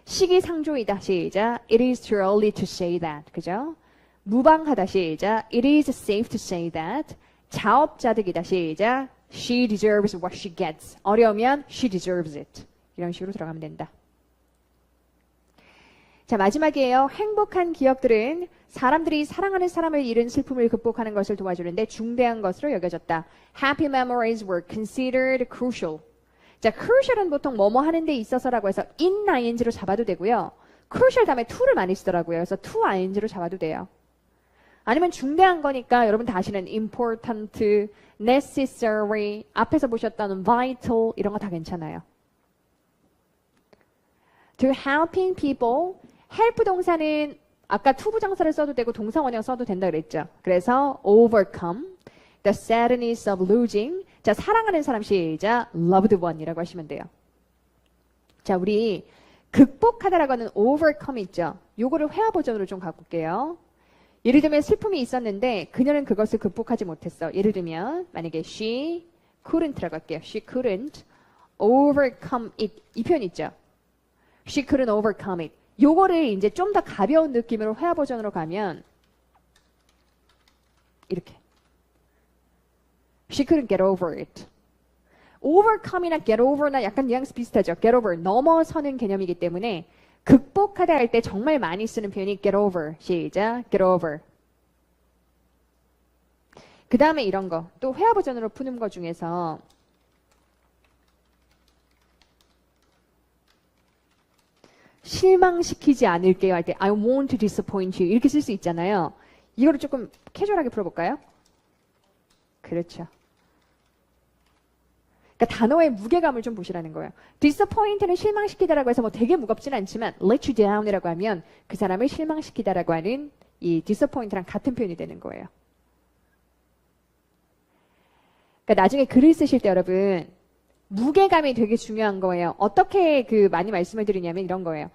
A: 시기상조이다 시작. It is too early to say that. 그죠? 무방하다 시작. It is safe to say that. 자업자득이다 시작. She deserves what she gets. 어려우면 she deserves it. 이런 식으로 들어가면 된다. 자, 마지막이에요. 행복한 기억들은 사람들이 사랑하는 사람을 잃은 슬픔을 극복하는 것을 도와주는데 중대한 것으로 여겨졌다. Happy memories were considered crucial. 자, crucial은 보통 뭐뭐 하는 데 있어서라고 해서 in ing로 잡아도 되고요. crucial 다음에 to를 많이 쓰더라고요. 그래서 to ing로 잡아도 돼요. 아니면 중대한 거니까 여러분 다 아시는 important, necessary, 앞에서 보셨던 vital 이런 거 다 괜찮아요. To helping people, help 동사는 아까 to 부정사를 써도 되고 동사 원형 써도 된다 그랬죠. 그래서 overcome the sadness of losing. 자, 사랑하는 사람 시작. loved one이라고 하시면 돼요. 자, 우리 극복하다라고 하는 overcome 있죠. 요거를 회화 버전으로 좀 갖고 올게요. 예를 들면 슬픔이 있었는데 그녀는 그것을 극복하지 못했어. 예를 들면 만약에 she couldn't라고 할게요. She couldn't overcome it. 이 표현 있죠. She couldn't overcome it. 요거를 이제 좀 더 가벼운 느낌으로 회화 버전으로 가면 이렇게. She couldn't get over it. overcome이나 get over나 약간 뉘앙스 비슷하죠. get over, 넘어서는 개념이기 때문에 극복하다 할 때 정말 많이 쓰는 표현이 get over. 시작. get over. 그 다음에 이런 거. 또 회화 버전으로 푸는 거 중에서 실망시키지 않을게요 할 때 I won't disappoint you 이렇게 쓸 수 있잖아요. 이거를 조금 캐주얼하게 풀어볼까요? 그렇죠. 그러니까 단어의 무게감을 좀 보시라는 거예요. disappoint는 실망시키다라고 해서 뭐 되게 무겁진 않지만 let you down이라고 하면 그 사람을 실망시키다라고 하는 이 disappoint랑 같은 표현이 되는 거예요. 그러니까 나중에 글을 쓰실 때 여러분 무게감이 되게 중요한 거예요. 어떻게 많이 말씀을 드리냐면 이런 거예요.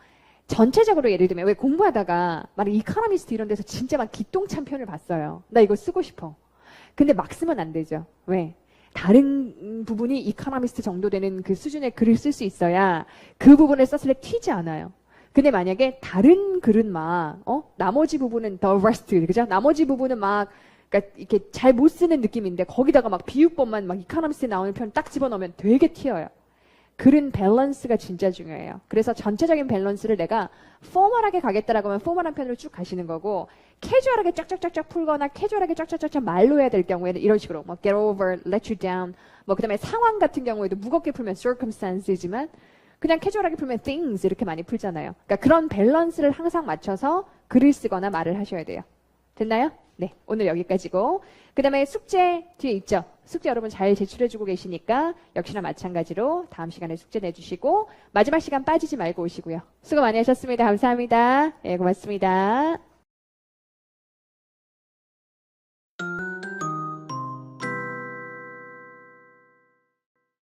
A: 전체적으로 예를 들면 왜 공부하다가 막 이코노미스트 이런 데서 진짜 막 기똥찬 표현을 봤어요. 나 이거 쓰고 싶어. 근데 막 쓰면 안 되죠. 왜? 다른 부분이 이코노미스트 정도 되는 그 수준의 글을 쓸 수 있어야 그 부분을 썼을 때 튀지 않아요. 근데 만약에 다른 글은 막 나머지 부분은 the rest 그죠? 나머지 부분은 막 그러니까 이렇게 잘 못 쓰는 느낌인데 거기다가 막 비유법만 막 이코노미스트에 나오는 표현 딱 집어넣으면 되게 튀어요. 글은 밸런스가 진짜 중요해요. 그래서 전체적인 밸런스를 내가 포멀하게 가겠다라고 하면 포멀한 편으로 쭉 가시는 거고 캐주얼하게 쫙쫙쫙쫙 풀거나 캐주얼하게 쫙쫙쫙쫙 말로 해야 될 경우에는 이런 식으로 뭐 get over, let you down 뭐 그다음에 상황 같은 경우에도 무겁게 풀면 circumstance지만 그냥 캐주얼하게 풀면 things 이렇게 많이 풀잖아요. 그러니까 그런 밸런스를 항상 맞춰서 글을 쓰거나 말을 하셔야 돼요. 됐나요? 네, 오늘 여기까지고 그 다음에 숙제 뒤에 있죠. 숙제 여러분 잘 제출해주고 계시니까 역시나 마찬가지로 다음 시간에 숙제 내주시고 마지막 시간 빠지지 말고 오시고요. 수고 많이 하셨습니다. 감사합니다. 네, 고맙습니다.